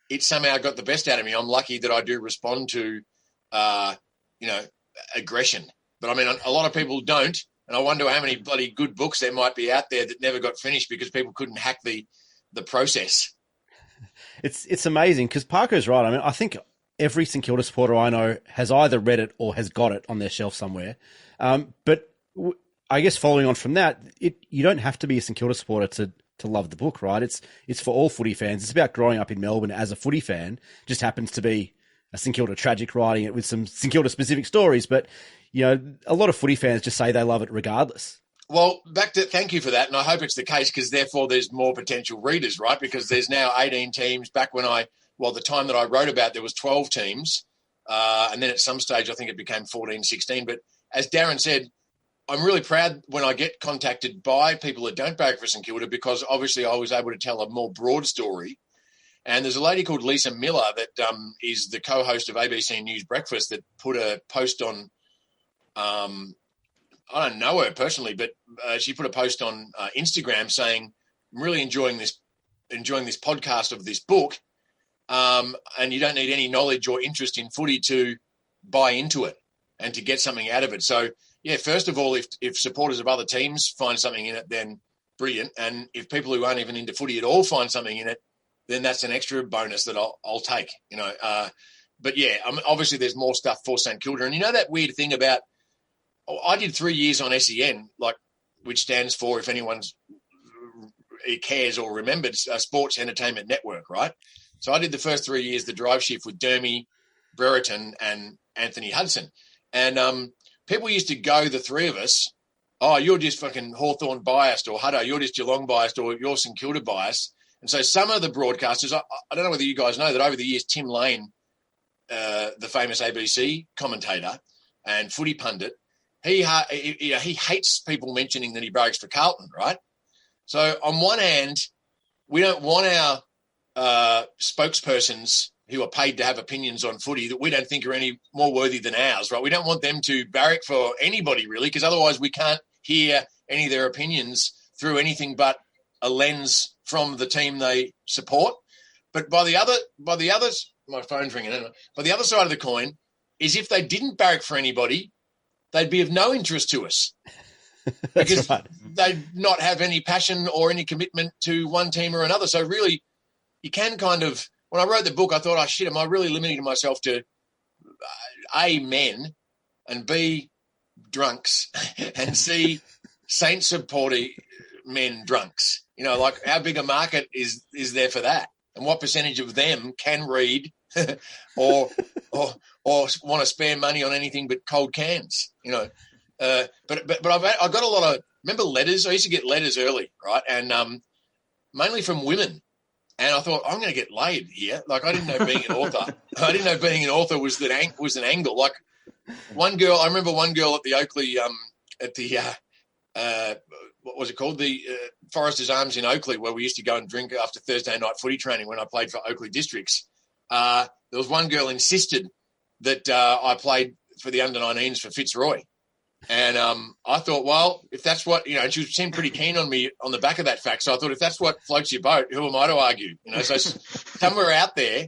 it somehow got the best out of me. I'm lucky that I do respond to, aggression. But, I mean, a lot of people don't. And I wonder how many bloody good books there might be out there that never got finished because people couldn't hack the process. It's amazing because Parker's right. I mean, I think every St Kilda supporter I know has either read it or has got it on their shelf somewhere. But I guess following on from that, you don't have to be a St Kilda supporter to love the book, right? It's for all footy fans. It's about growing up in Melbourne as a footy fan. Just happens to be a St Kilda tragic, writing it with some St Kilda specific stories. But a lot of footy fans just say they love it regardless. Well, thank you for that, and I hope it's the case because therefore there's more potential readers, right? Because there's now 18 teams. Back when the time that I wrote about, there was 12 teams, and then at some stage I think it became 14, 16. But as Darren said, I'm really proud when I get contacted by people that don't barrack for St Kilda because obviously I was able to tell a more broad story. And there's a lady called Lisa Miller that is the co-host of ABC News Breakfast that put a post on, I don't know her personally, but she put a post on Instagram saying, "I'm really enjoying this podcast of this book, and you don't need any knowledge or interest in footy to buy into it and to get something out of it." So, yeah, first of all, if supporters of other teams find something in it, then brilliant. And if people who aren't even into footy at all find something in it, then that's an extra bonus that I'll take, But, yeah, obviously there's more stuff for St Kilda. And that weird thing about I did 3 years on SEN, which stands for, if anyone cares or remembers, Sports Entertainment Network, right? So I did the first 3 years, the drive shift with Dermy, Brereton and Anthony Hudson. And people used to go, the three of us, "Oh, you're just fucking Hawthorn biased," or "Hutto, you're just Geelong biased," or "you're St Kilda biased." And so some of the broadcasters, I don't know whether you guys know that over the years, Tim Lane, the famous ABC commentator and footy pundit, he hates people mentioning that he barracks for Carlton, right? So on one hand, we don't want our spokespersons who are paid to have opinions on footy that we don't think are any more worthy than ours, right? We don't want them to barrack for anybody really, because otherwise we can't hear any of their opinions through anything but a lens from the team they support. But by the other, my phone's ringing. Anyway. By the other side of the coin is if they didn't barrack for anybody, they'd be of no interest to us because they'd not have any passion or any commitment to one team or another. So really, you can kind of. When I wrote the book, I thought, "Oh shit, am I really limiting myself to A, men, and B, drunks, and C, Saints men drunks? You know, like how big a market is there for that? And what percentage of them can read or want to spend money on anything but cold cans? You know, but I've got a lot of, remember letters? I used to get letters early, right? And mainly from women. And I thought, I'm going to get laid here. Like, I didn't know being an author. I didn't know being an author was an angle. Like, I remember one girl at the Oakley, what was it called? The Foresters Arms in Oakley, where we used to go and drink after Thursday night footy training when I played for Oakley Districts. There was one girl insisted that I played for the under-19s for Fitzroy. And I thought, well, if that's what, you know, and she seemed pretty keen on me on the back of that fact. So I thought, if that's what floats your boat, who am I to argue? You know, so somewhere out there,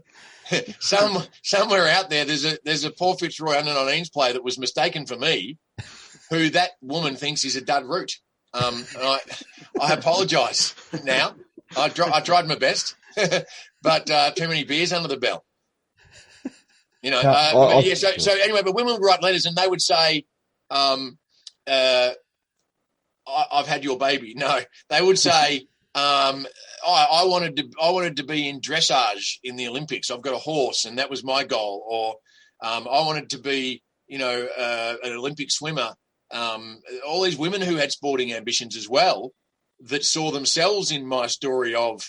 there's a poor Fitzroy under-19s player that was mistaken for me, who that woman thinks is a dud root. And I apologise now. I tried my best, but too many beers under the belt. You know, So anyway, but women would write letters and they would say, I've had your baby. No, they would say, I wanted to be in dressage in the Olympics. I've got a horse and that was my goal. Or I wanted to be, you know, an Olympic swimmer. All these women who had sporting ambitions as well that saw themselves in my story of,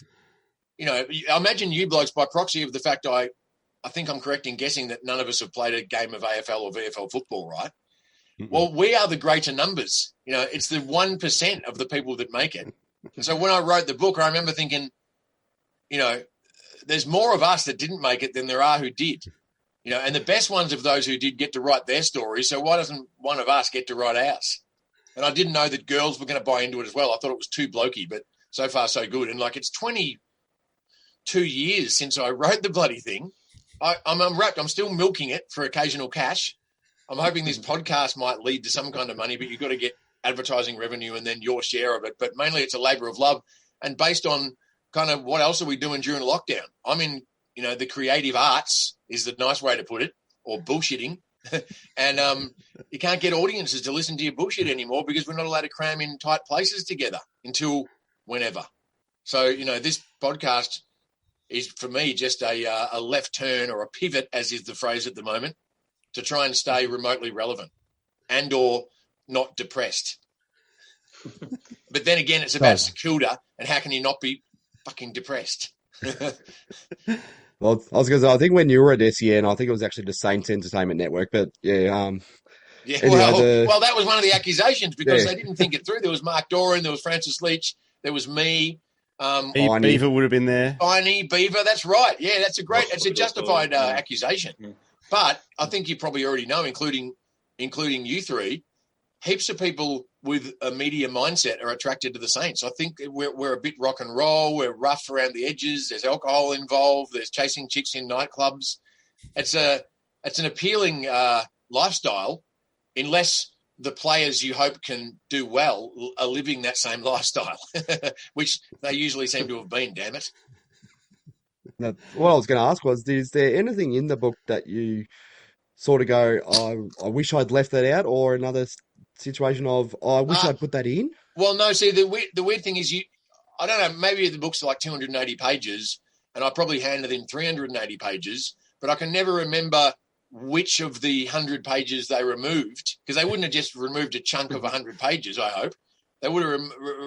you know, I imagine you blokes by proxy of the fact I think I'm correct in guessing that none of us have played a game of AFL or VFL football, right? Well, we are the greater numbers. You know, it's the 1% of the people that make it. And so when I wrote the book, I remember thinking, you know, there's more of us that didn't make it than there are who did. You know, and the best ones of those who did get to write their story. So why doesn't one of us get to write ours? And I didn't know that girls were going to buy into it as well. I thought it was too blokey, but so far so good. And like, it's 22 years since I wrote the bloody thing. I'm unwrapped. I'm still milking it for occasional cash. I'm hoping this podcast might lead to some kind of money, but you've got to get advertising revenue and then your share of it. But mainly it's a labour of love. And based on kind of what else are we doing during lockdown? I'm in, you know, the creative arts is the nice way to put it, or bullshitting. And you can't get audiences to listen to your bullshit anymore because we're not allowed to cram in tight places together until whenever. So, you know, this podcast is for me just a left turn or a pivot, as is the phrase at the moment, to try and stay remotely relevant and or not depressed. But then again, it's about St Kilda, and how can you not be fucking depressed? Well, I was going to say, I think when you were at SEN, I think it was actually the Saints Entertainment Network, but yeah. Anyway, well, that was one of the accusations because they didn't think it through. There was Mark Doran, there was Francis Leach, there was me. Beaver would have been there. Tiny Beaver, that's right. Yeah, it's a justified accusation. Yeah. But I think you probably already know, including you three, heaps of people with a media mindset are attracted to the Saints. I think we're a bit rock and roll. We're rough around the edges. There's alcohol involved. There's chasing chicks in nightclubs. It's an appealing lifestyle, unless the players you hope can do well are living that same lifestyle, which they usually seem to have been, damn it. Now, what I was going to ask was, is there anything in the book that you sort of go, I wish I'd left that out, or another situation of, I wish I'd put that in? Well, no, see, the weird thing is I don't know, maybe the books are like 280 pages, and I probably handed in 380 pages, but I can never remember which of the 100 pages they removed, because they wouldn't have just removed a chunk of 100 pages, I hope. They would have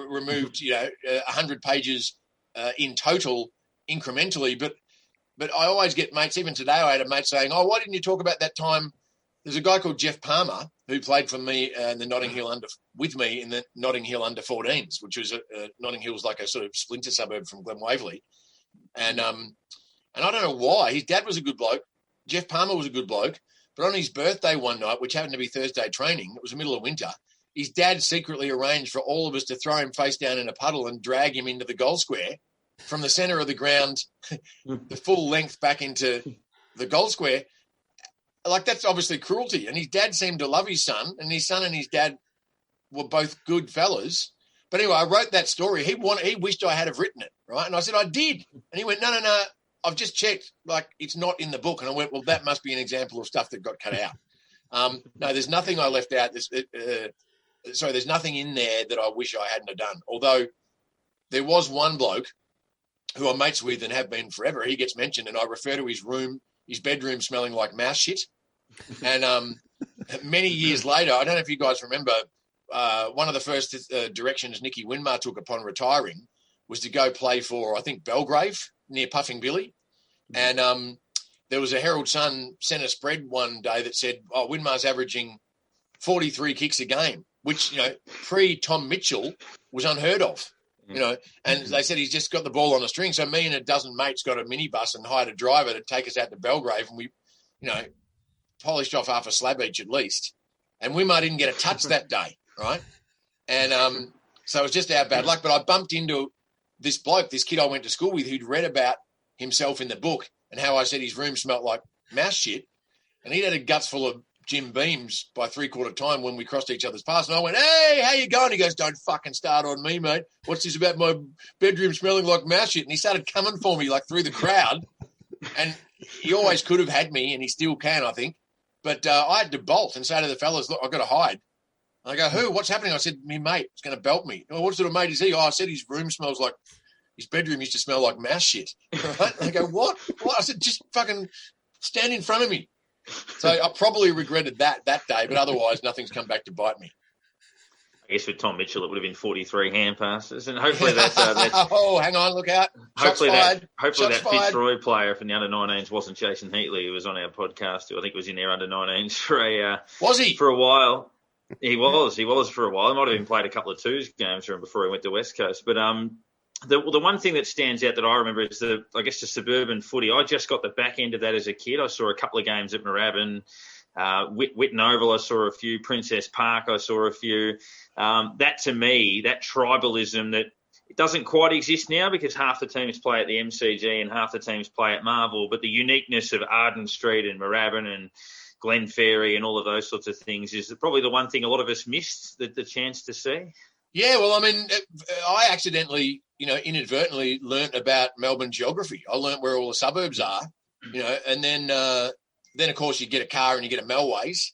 removed, 100 pages in total incrementally. But I always get mates, even today I had a mate saying, why didn't you talk about that time? There's a guy called Jeff Palmer who played for me in the Notting Hill under 14s, which was Notting Hill's like a sort of splinter suburb from Glen Waverley. And I don't know why. His dad was a good bloke. Jeff Palmer was a good bloke, but on his birthday one night, which happened to be Thursday training, it was the middle of winter, his dad secretly arranged for all of us to throw him face down in a puddle and drag him into the goal square from the centre of the ground, the full length back into the goal square. Like, that's obviously cruelty. And his dad seemed to love his son and his dad were both good fellas. But anyway, I wrote that story. He wished I had have written it, right? And I said, I did. And he went, no, I've just checked, like, it's not in the book. And I went, well, that must be an example of stuff that got cut out. No, there's nothing I left out. there's nothing in there that I wish I hadn't have done. Although there was one bloke who I'm mates with and have been forever. He gets mentioned, and I refer to his bedroom smelling like mouse shit. And many years later, I don't know if you guys remember, one of the first directions Nicky Winmar took upon retiring was to go play for, I think, Belgrave near Puffing Billy. And there was a Herald Sun sent a spread one day that said, Winmar's averaging 43 kicks a game, which, pre-Tom Mitchell was unheard of. And they said he's just got the ball on the string. So me and a dozen mates got a minibus and hired a driver to take us out to Belgrave, and we, polished off half a slab each at least. And Wimar didn't get a touch that day, right? And so it was just our bad luck. But I bumped into this bloke, this kid I went to school with, who'd read about himself in the book and how I said his room smelt like mouse shit. And he'd had a guts full of Jim Beams by 3/4 time when we crossed each other's paths. And I went, "Hey, how you going?" He goes, "Don't fucking start on me, mate. What's this about my bedroom smelling like mouse shit?" And he started coming for me like through the crowd. And he always could have had me, and he still can, I think. But I had to bolt and say to the fellas, "Look, I've got to hide." And I go, "Who? What's happening?" I said, "Me mate, it's going to belt me." "Oh, what sort of mate is he?" "Oh, I said his room smells like, his bedroom used to smell like mouse shit." Right? And I go, "What?" I said, "Just fucking stand in front of me." So I probably regretted that day, but otherwise nothing's come back to bite me. I guess with Tom Mitchell, it would have been 43 hand passes, and hopefully that's oh, hang on, look out! Hopefully Shots that fired. Fitzroy player from the under-19s wasn't Jason Heatley, who was on our podcast, who I think was in their under-19s was he for a while. He was for a while. He might have even played a couple of twos games for him before he went to West Coast, but the one thing that stands out that I remember is the suburban footy. I just got the back end of that as a kid. I saw a couple of games at Moorabbin, Whitten Oval. I saw a few. Princess Park. I saw a few. That to me, that tribalism that it doesn't quite exist now because half the teams play at the MCG and half the teams play at Marvel. But the uniqueness of Arden Street and Moorabbin and Glenferrie and all of those sorts of things is probably the one thing a lot of us missed the chance to see. Yeah, well, I mean, I accidentally, inadvertently learnt about Melbourne geography. I learnt where all the suburbs are, and then of course you get a car and you get a Melways.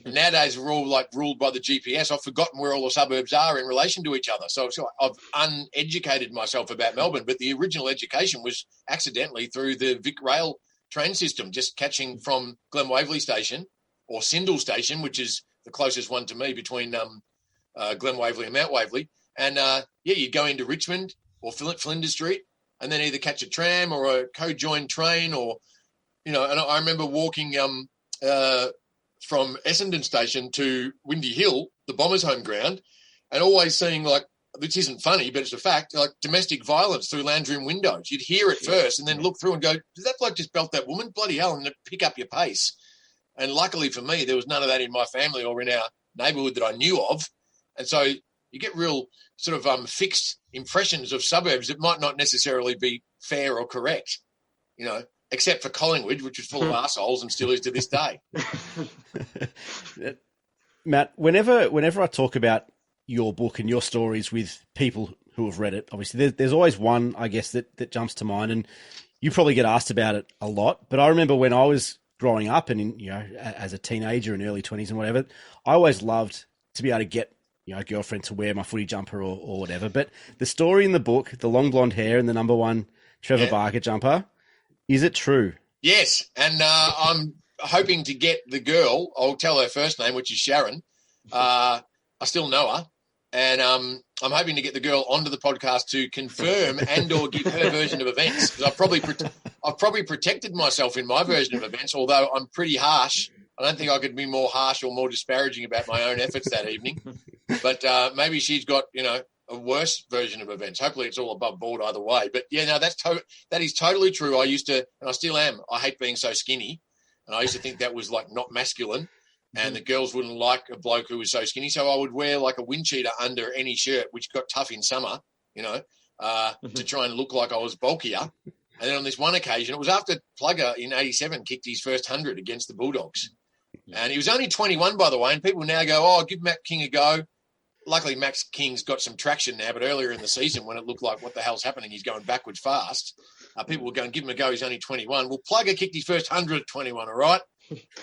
And nowadays we're all ruled by the GPS. I've forgotten where all the suburbs are in relation to each other. So I've uneducated myself about Melbourne, but the original education was accidentally through the Vic Rail train system, just catching from Glen Waverley Station or Sindel Station, which is the closest one to me between Glen Waverley and Mount Waverley. And, you go into Richmond or Flinders Street and then either catch a tram or a co-joined train or, and I remember walking from Essendon Station to Windy Hill, the Bombers' home ground, and always seeing, which isn't funny, but it's a fact, domestic violence through lounge room windows. You'd hear it first and then look through and go, "Did that bloke just belt that woman? Bloody hell," and pick up your pace. And luckily for me, there was none of that in my family or in our neighbourhood that I knew of. And so you get real sort of fixed impressions of suburbs that might not necessarily be fair or correct, except for Collingwood, which was full of arseholes and still is to this day. Matt, whenever I talk about your book and your stories with people who have read it, obviously there's always one, I guess, that jumps to mind, and you probably get asked about it a lot. But I remember when I was growing up and as a teenager in early 20s and whatever, I always loved to be able to get a girlfriend to wear my footy jumper or whatever. But the story in the book, the long blonde hair and the number 1 Trevor Barker jumper, is it true? Yes, and I'm hoping to get the girl. I'll tell her first name, which is Sharon. I still know her, and I'm hoping to get the girl onto the podcast to confirm and/or give her version of events. Because I've probably protected myself in my version of events, although I'm pretty harsh. I don't think I could be more harsh or more disparaging about my own efforts that evening. But maybe she's got, a worse version of events. Hopefully it's all above board either way. But, that is totally true. I used to, and I still am, I hate being so skinny. And I used to think that was, not masculine. And the girls wouldn't like a bloke who was so skinny. So I would wear, a wind cheater under any shirt, which got tough in summer, to try and look like I was bulkier. And then on this one occasion, it was after Plugger in 87 kicked his first 100 against the Bulldogs. And he was only 21, by the way, and people now go, "Oh, give Matt King a go." Luckily, Max King's got some traction now, but earlier in the season when it looked like what the hell's happening, he's going backwards fast, people were going, "Give him a go, he's only 21. Well, Plugger kicked his first 100 at 21, all right?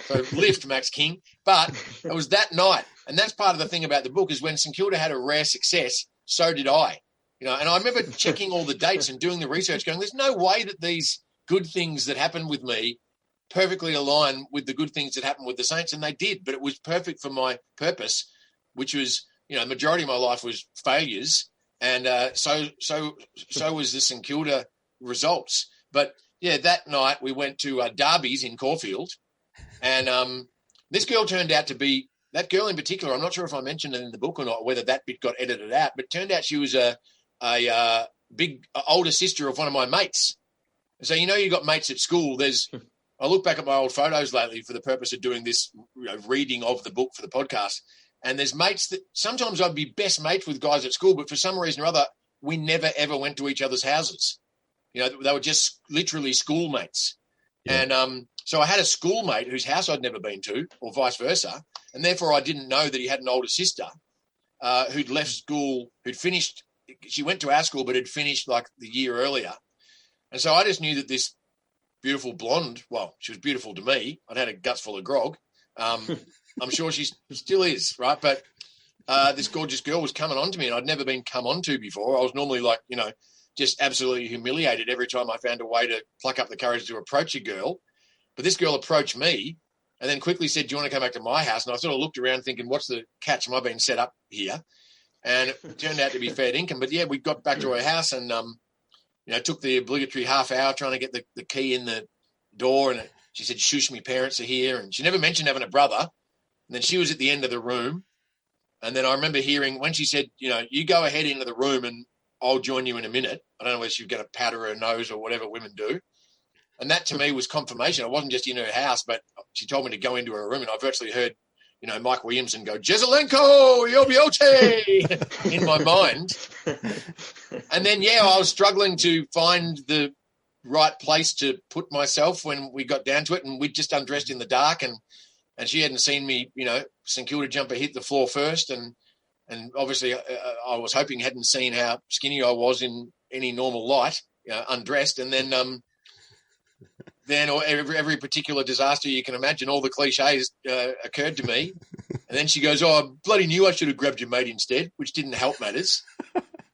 So lift, Max King. But it was that night. And that's part of the thing about the book is when St Kilda had a rare success, so did I. And I remember checking all the dates and doing the research going, there's no way that these good things that happened with me perfectly align with the good things that happened with the Saints. And they did, but it was perfect for my purpose, which was, the majority of my life was failures. And so was the St Kilda results. But, yeah, that night we went to Derby's in Caulfield. And this girl turned out to be, that girl in particular, I'm not sure if I mentioned it in the book or not, whether that bit got edited out, but it turned out she was a big older sister of one of my mates. So, you got mates at school. I look back at my old photos lately for the purpose of doing this reading of the book for the podcast. And there's mates that sometimes I'd be best mates with guys at school, but for some reason or other, we never, ever went to each other's houses. They were just literally schoolmates. Yeah. And so I had a schoolmate whose house I'd never been to, or vice versa, and therefore I didn't know that he had an older sister who'd left school, who'd finished. She went to our school, but had finished like the year earlier. And so I just knew that this beautiful blonde, well, she was beautiful to me. I'd had a guts full of grog. I'm sure she still is, right? But this gorgeous girl was coming on to me, and I'd never been come on to before. I was normally like, just absolutely humiliated every time I found a way to pluck up the courage to approach a girl. But this girl approached me and then quickly said, do you want to come back to my house? And I sort of looked around thinking, what's the catch? Am I being set up here? And it turned out to be fair income. But, yeah, we got back to her house and, took the obligatory half hour trying to get the key in the door. And she said, shush, me parents are here. And she never mentioned having a brother. And then she was at the end of the room. And then I remember hearing when she said, you go ahead into the room and I'll join you in a minute. I don't know whether she was going to powder her nose or whatever women do. And that to me was confirmation. I wasn't just in her house, but she told me to go into her room. And I virtually heard, Mike Williamson go, Jezelenko, Yobiote, in my mind. And then, I was struggling to find the right place to put myself when we got down to it. And we just undressed in the dark and she hadn't seen me, St Kilda jumper hit the floor first. And obviously I was hoping hadn't seen how skinny I was in any normal light, undressed. And then every particular disaster you can imagine, all the cliches occurred to me. And then she goes, I bloody knew I should have grabbed your mate instead, which didn't help matters.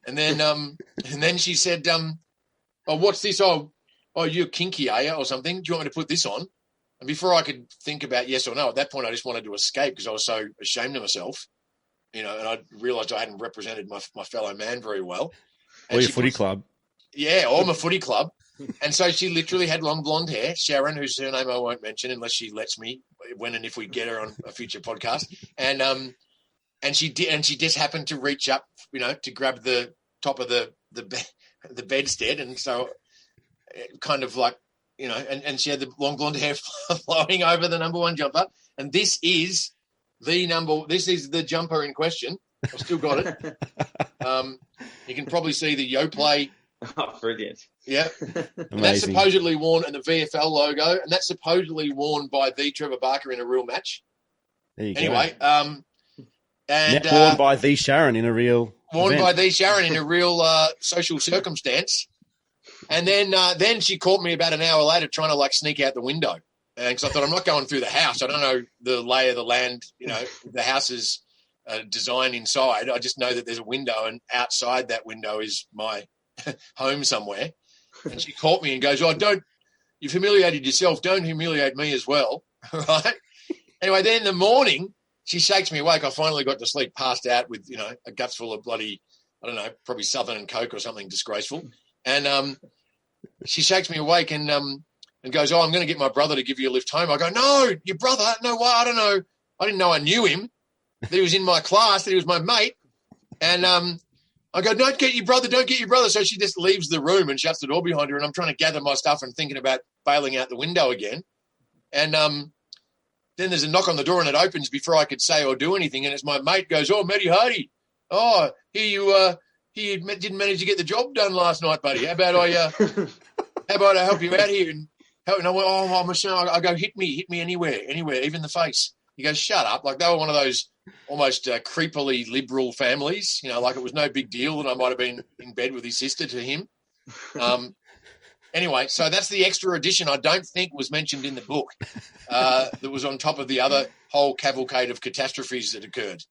And then she said, what's this? Oh, you're kinky, are you, or something? Do you want me to put this on? And before I could think about yes or no, at that point I just wanted to escape because I was so ashamed of myself. And I realised I hadn't represented my fellow man very well. Or your footy club. Yeah, or my footy club. And so she literally had long blonde hair, Sharon, whose surname I won't mention unless she lets me, when and if we get her on a future podcast. And she did, and she just happened to reach up, to grab the top of the bedstead. And so kind of like, and she had the long blonde hair flowing over the number one jumper. And this is the jumper in question. I've still got it. You can probably see the Yoplait. Oh, brilliant. Yeah. And that's supposedly worn, and the VFL logo, and that's supposedly worn by the Trevor Barker in a real match. There you anyway, go. And worn by the Sharon in a real by the Sharon in a real social circumstance. And then she caught me about an hour later trying to sneak out the window. Because I thought, I'm not going through the house. I don't know the lay of the land, the house's design inside. I just know that there's a window, and outside that window is my home somewhere. And she caught me and goes, you've humiliated yourself. Don't humiliate me as well. Right? Anyway, then in the morning, she shakes me awake. I finally got to sleep, passed out with, a guts full of bloody, I don't know, probably Southern and Coke or something disgraceful. And she shakes me awake and goes, I'm going to get my brother to give you a lift home. I go, no, your brother? No, why? I don't know. I didn't know I knew him. That he was in my class, that he was my mate. And I go, don't get your brother. So she just leaves the room and shuts the door behind her, and I'm trying to gather my stuff and thinking about bailing out the window again. And then there's a knock on the door, and it opens before I could say or do anything, and it's my mate goes, Matty Hardy. Oh, here you didn't manage to get the job done last night, buddy. How about I help you out here? And I went, I go, hit me anywhere, even the face. He goes, shut up. Like they were one of those almost creepily liberal families, like it was no big deal that I might have been in bed with his sister to him. Anyway, so that's the extra addition I don't think was mentioned in the book that was on top of the other whole cavalcade of catastrophes that occurred.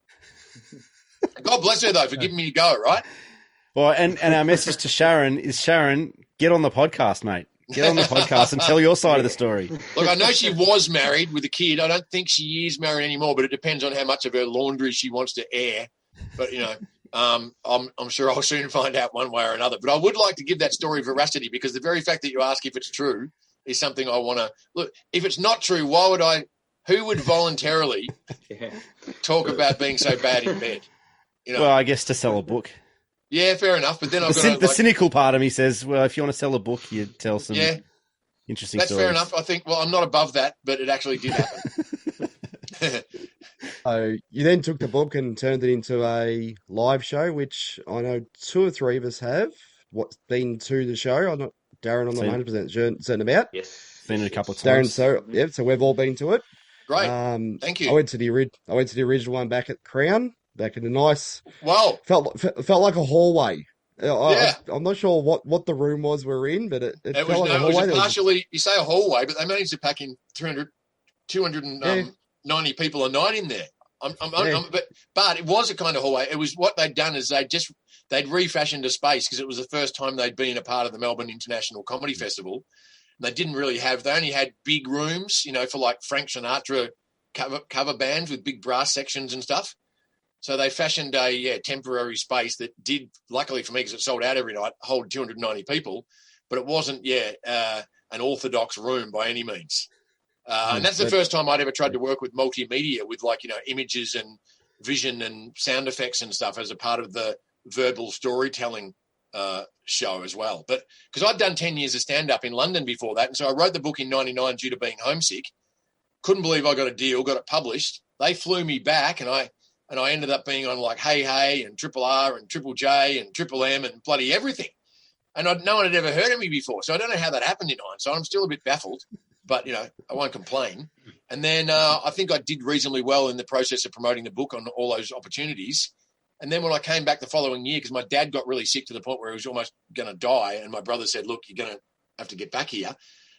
God bless her, though, for giving me a go, right? Well, and our message to Sharon is, Sharon, get on the podcast, mate. Get on the podcast and tell your side of the story. Look, I know she was married with a kid. I don't think she is married anymore, but it depends on how much of her laundry she wants to air. But, I'm sure I'll soon find out one way or another. But I would like to give that story veracity, because the very fact that you ask if it's true is something I want to look. If it's not true, who would voluntarily talk about being so bad in bed? Well, I guess to sell a book. Yeah, fair enough. But then the cynical part of me says, well, if you want to sell a book, you tell some interesting that's stories. Fair enough. I think, well, I'm not above that, but it actually did happen. So you then took the book and turned it into a live show, which I know 2 or 3 of us have been to the show. I'm not 100% certain about. Yes. Seen it a couple of times. Darren, so we've all been to it. Great. Thank you. I went to the original one back at Crown, back in the nice. Wow. Felt like a hallway. Yeah. I'm not sure what the room was we're in, but it felt like a hallway. It was partially, you say a hallway, but they managed to pack in 290 people a night in there. But it was a kind of hallway. It was what they'd done is they'd refashioned a space, because it was the first time they'd been a part of the Melbourne International Comedy Festival. They only had big rooms, for like Frank Sinatra cover bands with big brass sections and stuff. So they fashioned a temporary space that did, luckily for me, because it sold out every night, hold 290 people, but it wasn't an orthodox room by any means. And that's the first time I'd ever tried to work with multimedia, with images and vision and sound effects and stuff as a part of the verbal storytelling show as well. But because I'd done 10 years of stand-up in London before that, and so I wrote the book in 99 due to being homesick. Couldn't believe I got a deal, got it published. They flew me back, and I ended up being on like Hey Hey and Triple R and Triple J and Triple M and bloody everything. And no one had ever heard of me before, so I don't know how that happened in hindsight. I'm still a bit baffled, but, I won't complain. And then I think I did reasonably well in the process of promoting the book on all those opportunities. And then when I came back the following year, because my dad got really sick to the point where he was almost going to die, and my brother said, look, you're going to have to get back here.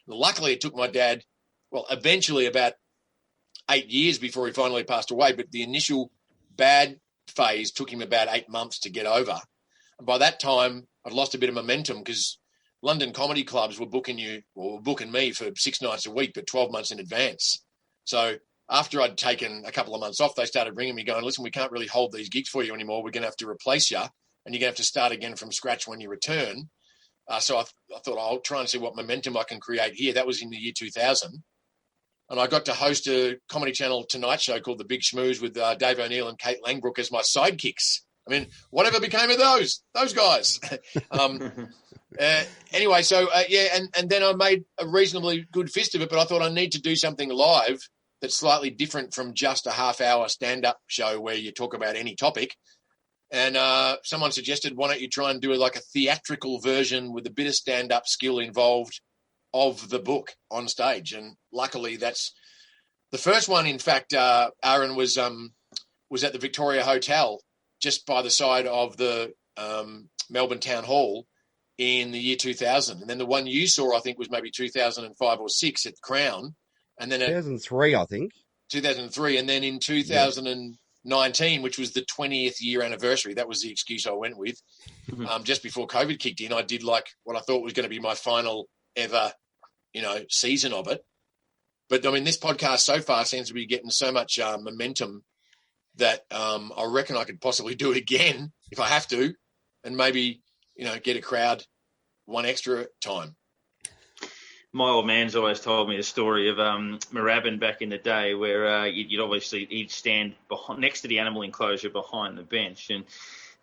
And luckily, it took my dad, eventually about 8 years before he finally passed away, but the initial bad phase took him about 8 months to get over. And by that time, I'd lost a bit of momentum, because London comedy clubs were booking me for 6 nights a week, but 12 months in advance. So after I'd taken a couple of months off, they started ringing me going, listen, we can't really hold these gigs for you anymore. We're going to have to replace you, and you're going to have to start again from scratch when you return. So I thought I'll try and see what momentum I can create here. That was in the year 2000. And I got to host a Comedy Channel Tonight show called The Big Schmooze with Dave O'Neill and Kate Langbrook as my sidekicks. I mean, whatever became of those guys? Anyway, so, and then I made a reasonably good fist of it, but I thought I need to do something live that's slightly different from just a half-hour stand-up show where you talk about any topic. And someone suggested, why don't you try and do like a theatrical version with a bit of stand-up skill involved of the book on stage. And luckily that's the first one. In fact, Aaron was at the Victoria Hotel just by the side of the Melbourne Town Hall in the year 2000. And then the one you saw, I think, was maybe 2005 or 6 at Crown. And then 2003, I think. 2003. And then in 2019, which was the 20th year anniversary, that was the excuse I went with. Just before COVID kicked in, I did like what I thought was going to be my final ever, season of it. But I mean, this podcast so far seems to be getting so much momentum that I reckon I could possibly do it again if I have to, and maybe, get a crowd one extra time. My old man's always told me the story of Moorabbin back in the day, where he'd stand next to the animal enclosure behind the bench, and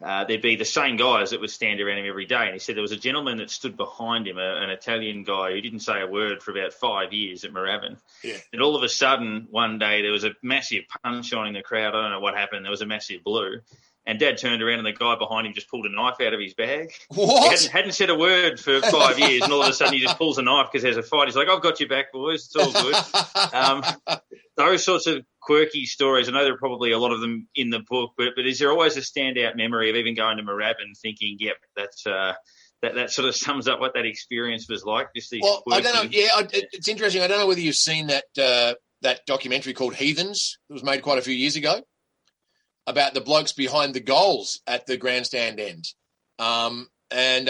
there'd be the same guys that would stand around him every day. And he said there was a gentleman that stood behind him, an Italian guy who didn't say a word for about 5 years at Moorabbin. Yeah. And all of a sudden, one day, there was a massive punch on in the crowd. I don't know what happened. There was a massive blue. And Dad turned around and the guy behind him just pulled a knife out of his bag. What? He hadn't said a word for 5 years, and all of a sudden he just pulls a knife because there's a fight. He's like, I've got your back, boys. It's all good. Those sorts of quirky stories, I know there are probably a lot of them in the book, but is there always a standout memory of even going to Moorabbin thinking, yep, that's that sort of sums up what that experience was like. Just these. Well, I don't know. quirky- Yeah, it's interesting. I don't know whether you've seen that documentary called Heathens. It was made quite a few years ago about the blokes behind the goals at the grandstand end, and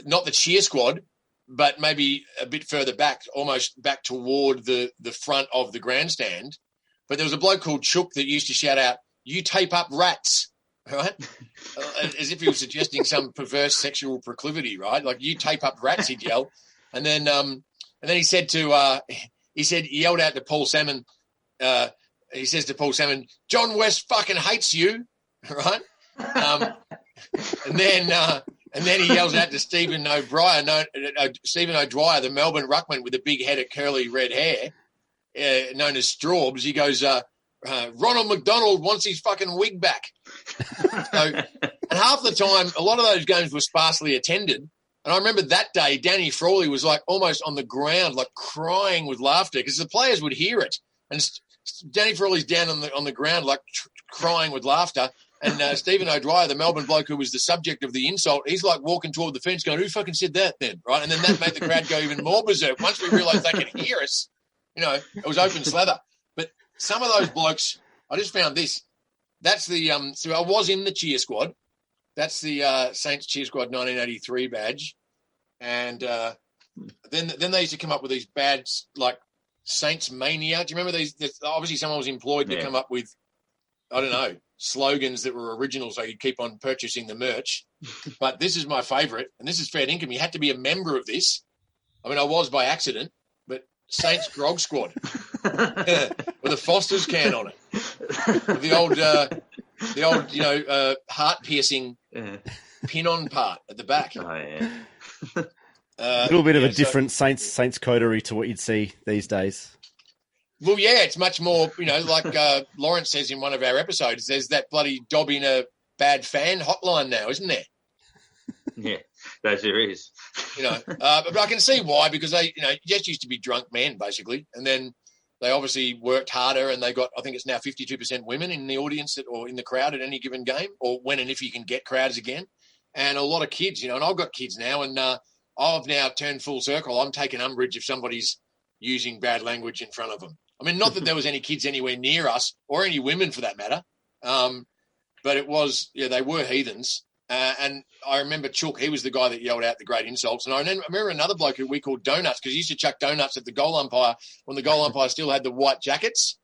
not the cheer squad, but maybe a bit further back, almost back toward the front of the grandstand. But there was a bloke called Chook that used to shout out, "You tape up rats," right? As if he was suggesting some perverse sexual proclivity, right? Like, "You tape up rats," he'd yell. And then he said he yelled out to Paul Salmon, he says to Paul Salmon, "John West fucking hates you," right? And then he yells out to Stephen O'Dwyer, the Melbourne ruckman with the big head of curly red hair, known as Straubs. He goes, "Ronald McDonald wants his fucking wig back." And half the time, a lot of those games were sparsely attended. And I remember that day, Danny Frawley was like almost on the ground, like crying with laughter because the players would hear it. And Danny Frawley's down on the ground, like crying with laughter. And Stephen O'Dwyer, the Melbourne bloke who was the subject of the insult, he's like walking toward the fence going, "Who fucking said that then?" Right? And then that made the crowd go even more berserk. Once we realised they could hear us, it was open slather. But some of those blokes, I just found this. That's the so I was in the cheer squad. That's the Saints cheer squad 1983 badge. And then they used to come up with these badges like Saints Mania. Do you remember these? Obviously, someone was employed to come up with, I don't know, slogans that were original so you'd keep on purchasing the merch. But this is my favourite, and this is fair income. You had to be a member of this. I mean, I was by accident, but Saints Grog Squad with a Foster's can on it. With the old heart-piercing pin-on part at the back. Oh, yeah. A little bit of a different Saints coterie to what you'd see these days. Well, yeah, it's much more, like Lawrence says in one of our episodes, there's that bloody Dob in a bad fan hotline now, isn't there? Yeah, there is. But I can see why, because they, just used to be drunk men, basically. And then they obviously worked harder and they got, I think it's now 52% women in the audience or in the crowd at any given game, or when and if you can get crowds again. And a lot of kids, and I've got kids now, and I've now turned full circle. I'm taking umbrage if somebody's using bad language in front of them. I mean, not that there was any kids anywhere near us or any women for that matter, but it was, they were heathens. And I remember Chook, he was the guy that yelled out the great insults. And I remember another bloke who we called Donuts because he used to chuck donuts at the goal umpire when the goal umpire still had the white jackets.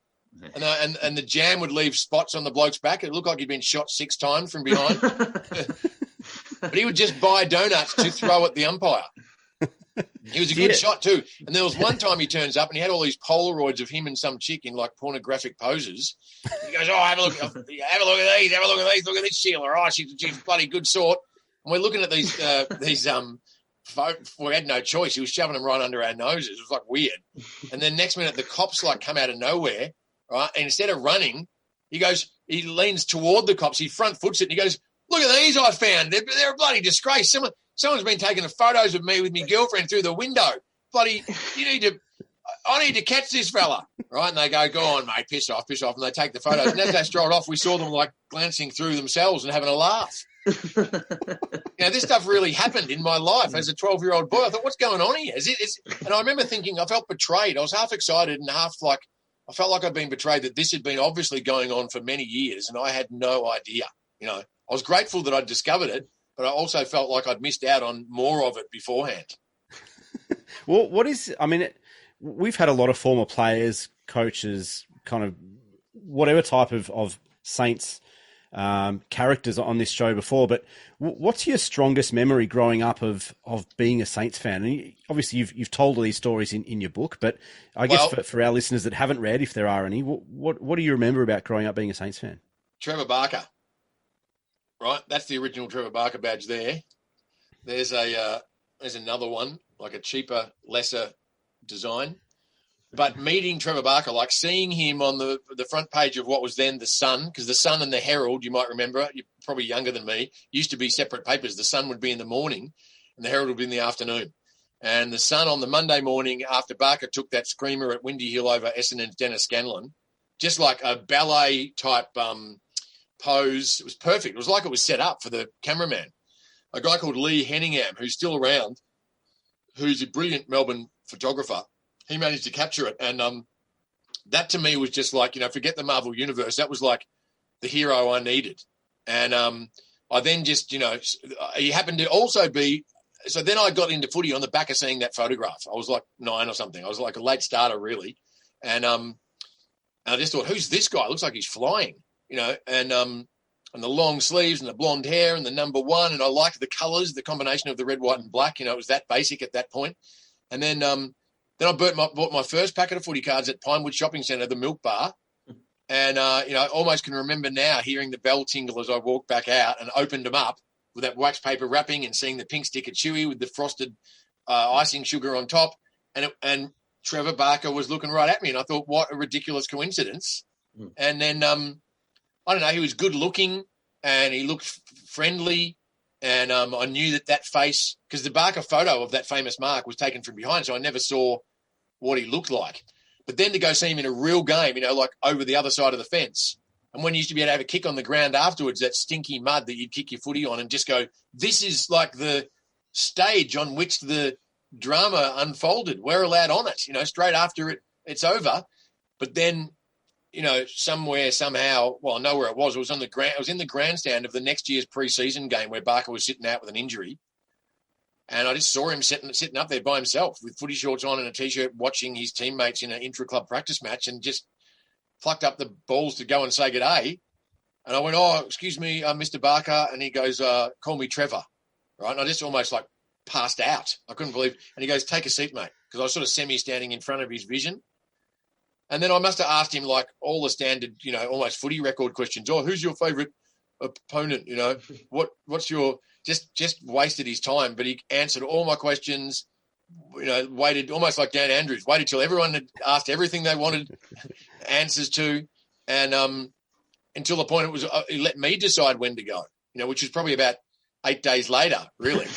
And the jam would leave spots on the bloke's back. It looked like he'd been shot 6 times from behind. But he would just buy donuts to throw at the umpire. He was a good shot too. And there was one time he turns up and he had all these Polaroids of him and some chick in like pornographic poses. He goes, "Oh, have a look at these. Have a look at this Sheila. Oh, she's a bloody good sort." And we're looking at these we had no choice. He was shoving them right under our noses. It was like weird. And then next minute the cops like come out of nowhere, right? And instead of running, he leans toward the cops. He front foots it and he goes, "Look at these I found. They're a bloody disgrace. Someone's been taking photos of me with my girlfriend through the window. Bloody, I need to catch this fella." Right? And they go on, mate, piss off. And they take the photos. And as they strolled off, we saw them like glancing through themselves and having a laugh. This stuff really happened in my life as a 12-year-old boy. I thought, what's going on here? And I remember thinking, I felt betrayed. I was half excited and half like, I felt like I'd been betrayed that this had been obviously going on for many years and I had no idea. I was grateful that I'd discovered it, but I also felt like I'd missed out on more of it beforehand. Well, we've had a lot of former players, coaches, kind of whatever type of Saints characters on this show before, but what's your strongest memory growing up of being a Saints fan? And obviously you've told all these stories in your book, but I guess for our listeners that haven't read, if there are any, what do you remember about growing up being a Saints fan? Trevor Barker. Right, that's the original Trevor Barker badge there. There's another one, like a cheaper, lesser design. But meeting Trevor Barker, like seeing him on the front page of what was then The Sun, because The Sun and The Herald, you might remember, you're probably younger than me, used to be separate papers. The Sun would be in the morning and The Herald would be in the afternoon. And The Sun on the Monday morning after Barker took that screamer at Windy Hill over Essendon's Dennis Scanlon, just like a ballet-type pose. It was perfect. It was like it was set up for the cameraman. a guy called Lee Henningham, who's still around, who's a brilliant Melbourne photographer. He managed to capture it. And that to me was just like, forget the Marvel Universe. That was like the hero I needed. And I then just, he happened to also be, so then I got into footy on the back of seeing that photograph. I was like 9 or something. I was like a late starter, really. And I just thought, who's this guy? Looks like he's flying, and the long sleeves and the blonde hair and the number 1. And I liked the colours, the combination of the red, white and black. It was that basic at that point. And then I bought my first packet of footy cards at Pinewood Shopping Centre, the Milk Bar. And, I almost can remember now hearing the bell tingle as I walked back out and opened them up with that wax paper wrapping and seeing the pink sticker Chewy with the frosted icing sugar on top. And Trevor Barker was looking right at me. And I thought, what a ridiculous coincidence. Mm. And then, I don't know, he was good looking and he looked friendly. And I knew that face, because the Barker photo of that famous mark was taken from behind, so I never saw what he looked like. But then to go see him in a real game, like over the other side of the fence, and when you used to be able to have a kick on the ground afterwards, that stinky mud that you'd kick your footy on and just go, this is like the stage on which the drama unfolded. We're allowed on it, straight after it's over. But then, somewhere, somehow, well, I know where it was. It was on the it was in the grandstand of the next year's pre-season game where Barker was sitting out with an injury. And I just saw him sitting up there by himself with footy shorts on and a T-shirt watching his teammates in an intra-club practice match and just plucked up the balls to go and say good day. And I went, oh, excuse me, Mr. Barker. And he goes, call me Trevor. Right? And I just almost like passed out. I couldn't believe. And he goes, take a seat, mate. Because I was sort of semi-standing in front of his vision. And then I must have asked him like all the standard, almost footy record questions. Oh, who's your favourite opponent? What's your... Just wasted his time, but he answered all my questions, waited almost like Dan Andrews, waited till everyone had asked everything they wanted answers to. And until the point it was, he let me decide when to go, which was probably about 8 days later, really.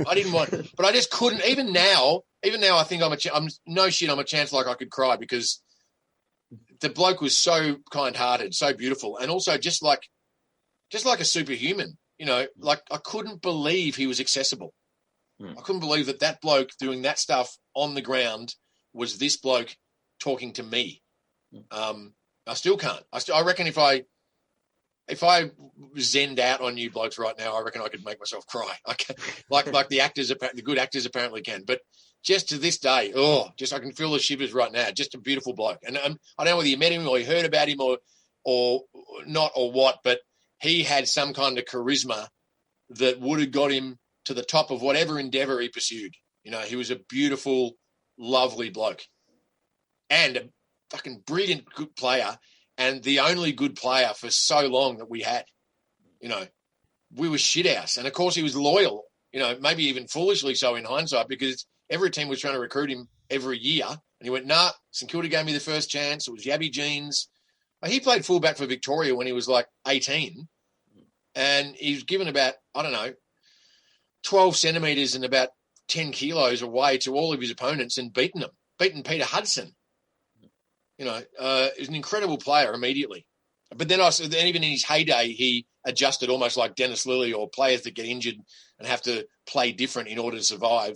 I didn't want, but I just couldn't, even now, I think I'm no shit, I'm a chance like I could cry because the bloke was so kind-hearted, so beautiful. And also just like a superhuman. Like I couldn't believe he was accessible. I couldn't believe that bloke doing that stuff on the ground was this bloke talking to me. I still can't. I reckon if I zenned out on you blokes right now, I reckon I could make myself cry. Like the actors, the good actors apparently can. But just to this day, I can feel the shivers right now. Just a beautiful bloke. And I don't know whether you met him or you heard about him or not or what, but he had some kind of charisma that would have got him to the top of whatever endeavour he pursued. He was a beautiful, lovely bloke and a fucking brilliant, good player and the only good player for so long that we had. We were shit house. And, of course, he was loyal, maybe even foolishly so in hindsight because every team was trying to recruit him every year. And he went, nah, St Kilda gave me the first chance. It was Yabby Jeans. He played fullback for Victoria when he was like 18 and he was given about, 12 centimetres and about 10 kilos away to all of his opponents and beaten Peter Hudson. He was an incredible player immediately. But then even in his heyday, he adjusted almost like Dennis Lilly or players that get injured and have to play different in order to survive,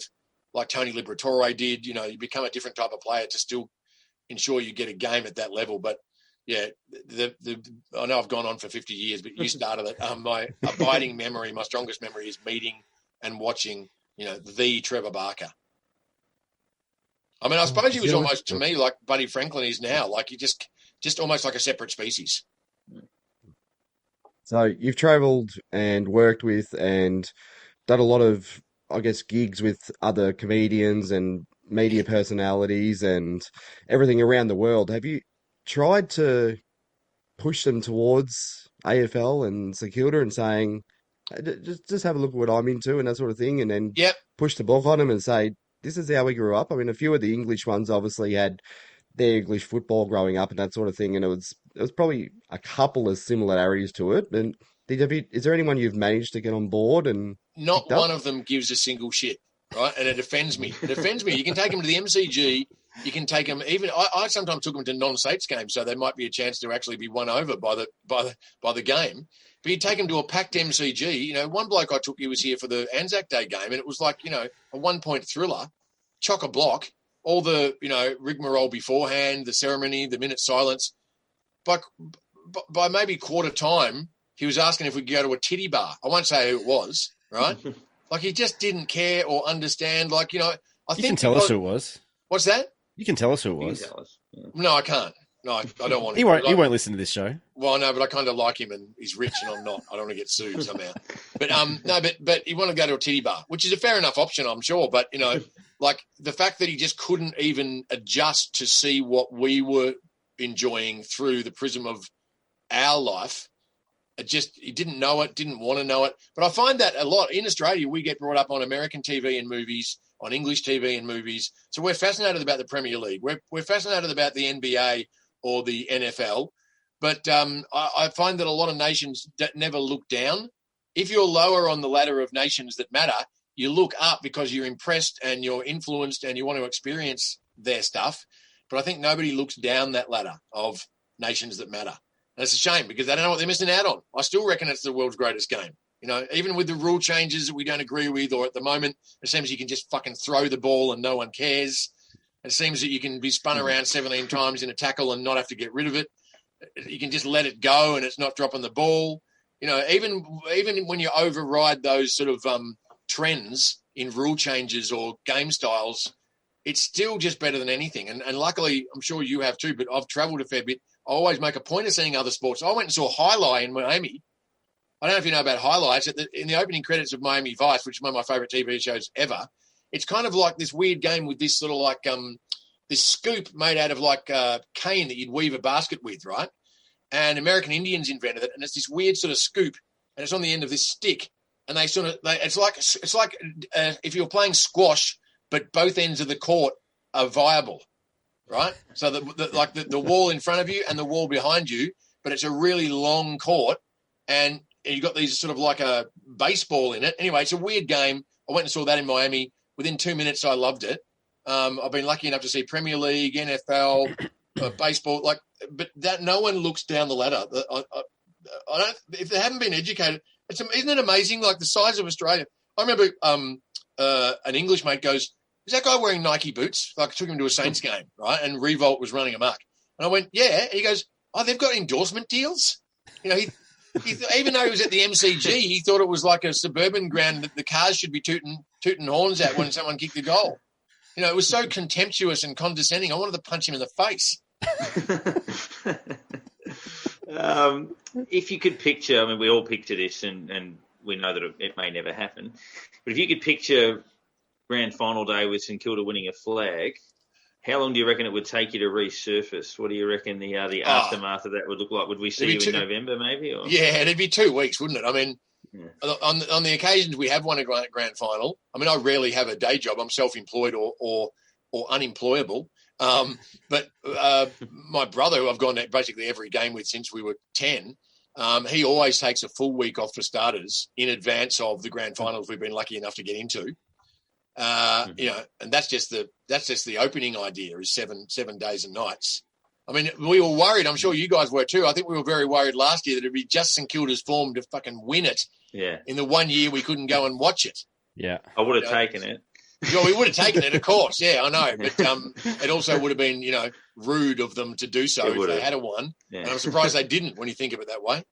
like Tony Liberatore did. You become a different type of player to still ensure you get a game at that level. But yeah, I know I've gone on for 50 years, but you started it. My abiding memory, my strongest memory is meeting and watching, the Trevor Barker. I mean, I suppose he was almost to me like Buddy Franklin is now, like he just almost like a separate species. So you've travelled and worked with and done a lot of, I guess, gigs with other comedians and media personalities and everything around the world. Have you tried to push them towards AFL and St Kilda and saying, just have a look at what I'm into and that sort of thing, and then push the block on them and say, this is how we grew up? I mean, a few of the English ones obviously had their English football growing up and that sort of thing, and it was probably a couple of similarities to it. And is there anyone you've managed to get on board? And not one of them gives a single shit, right? And it offends me. You can take them to the MCG. You can take them even. I sometimes took them to non-states games, so there might be a chance to actually be won over by the game. But you take them to a packed MCG. One bloke I took, he was here for the Anzac Day game, and it was like, a 1-point thriller, chock-a-block, all the, rigmarole beforehand, the ceremony, the minute silence. But by maybe quarter time, he was asking if we could go to a titty bar. I won't say who it was, right? Like, he just didn't care or understand. Like, I think... You can tell us who it was. What's that? You can tell us who it was. You can tell us. Yeah. No, I can't. No, I don't want to. He won't listen to this show. Well, no, but I kind of like him, and he's rich, and I'm not. I don't want to get sued somehow. But but he wanted to go to a titty bar, which is a fair enough option, I'm sure. But like the fact that he just couldn't even adjust to see what we were enjoying through the prism of our life. He didn't know it, didn't want to know it. But I find that a lot in Australia. We get brought up on American TV and movies, on English TV and movies. So we're fascinated about the Premier League. We're fascinated about the NBA or the NFL. But I find that a lot of nations never look down. If you're lower on the ladder of nations that matter, you look up because you're impressed and you're influenced and you want to experience their stuff. But I think nobody looks down that ladder of nations that matter. And it's a shame because they don't know what they're missing out on. I still reckon it's the world's greatest game. Even with the rule changes that we don't agree with, or at the moment, it seems you can just fucking throw the ball and no one cares. It seems that you can be spun around 17 times in a tackle and not have to get rid of it. You can just let it go and it's not dropping the ball. Even when you override those sort of trends in rule changes or game styles, it's still just better than anything. And luckily, I'm sure you have too, but I've travelled a fair bit. I always make a point of seeing other sports. I went and saw Highlight in Miami. I don't know if you know about Highlights. In the opening credits of Miami Vice, which is one of my favourite TV shows ever, it's kind of like this weird game with this sort of like this scoop made out of like cane that you'd weave a basket with, right? And American Indians invented it, and it's this weird sort of scoop, and it's on the end of this stick. And it's like if you're playing squash, but both ends of the court are viable, right? So the wall in front of you and the wall behind you, but it's a really long court, and you've got these sort of like a baseball in it. Anyway, it's a weird game. I went and saw that in Miami. Within 2 minutes, I loved it. I've been lucky enough to see Premier League, NFL, baseball, but that no one looks down the ladder. I don't. If they haven't been educated, isn't it amazing? Like the size of Australia. I remember an English mate goes, "Is that guy wearing Nike boots?" Like I took him to a Saints game, right? And Revolt was running amok, and I went, "Yeah." And he goes, "Oh, they've got endorsement deals." He even though he was at the MCG, he thought it was like a suburban ground that the cars should be tooting horns at when someone kicked the goal. It was so contemptuous and condescending. I wanted to punch him in the face. If you could picture, we all picture this, and we know that it may never happen, but if you could picture grand final day with St Kilda winning a flag, how long do you reckon it would take you to resurface? What do you reckon the aftermath of that would look like? Would we see you in November maybe? Or? Yeah, it'd be 2 weeks, wouldn't it? On the occasions we have won a grand final, I rarely have a day job. I'm self-employed or unemployable. But my brother, who I've gone to basically every game with since we were 10, he always takes a full week off for starters in advance of the grand finals we've been lucky enough to get into. And that's just the opening idea is seven days and nights. We were worried. I'm sure you guys were too. I think we were very worried last year that it'd be just St Kilda's form to fucking win it. Yeah. In the 1 year we couldn't go and watch it. Yeah. I would have taken it. Yeah, we would have taken it, of course. Yeah, I know. But it also would have been, rude of them to do so if they had won. Yeah. And I'm surprised they didn't when you think of it that way.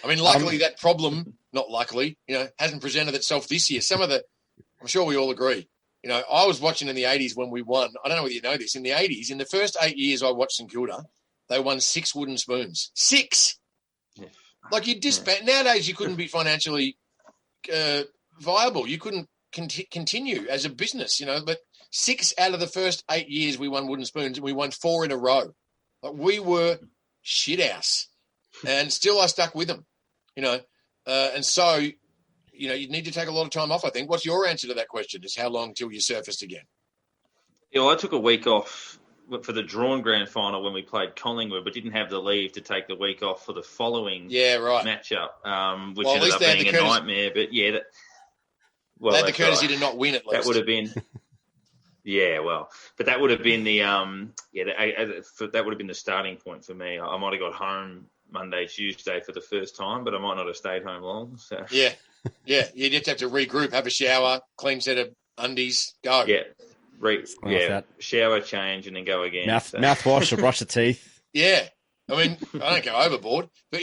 Luckily that problem, not luckily, hasn't presented itself this year. I'm sure we all agree. I was watching in the 80s when we won. I don't know whether you know this. In the 80s, in the first 8 years I watched St Kilda, they won 6 wooden spoons. 6! Yeah. Like you disband. Nowadays you couldn't be financially viable. You couldn't continue as a business, but 6 out of the first 8 years we won wooden spoons, and we won 4 in a row. Like we were shit house, and still I stuck with them, and so you need to take a lot of time off. I think. What's your answer to that question? Is how long till you surfaced again? Yeah, well, I took a week off for the drawn grand final when we played Collingwood, but didn't have the leave to take the week off for the following matchup, which ended up being a nightmare. But yeah, they had the courtesy to not win at least. That would have been, but that would have been the that would have been the starting point for me. I might have got home Monday, Tuesday for the first time, but I might not have stayed home long. So Yeah. You'd just have to regroup, have a shower, clean set of undies, go. Yeah, shower, change, and then go again. Mouthwash or brush the teeth. Yeah. I mean, I don't go overboard. But,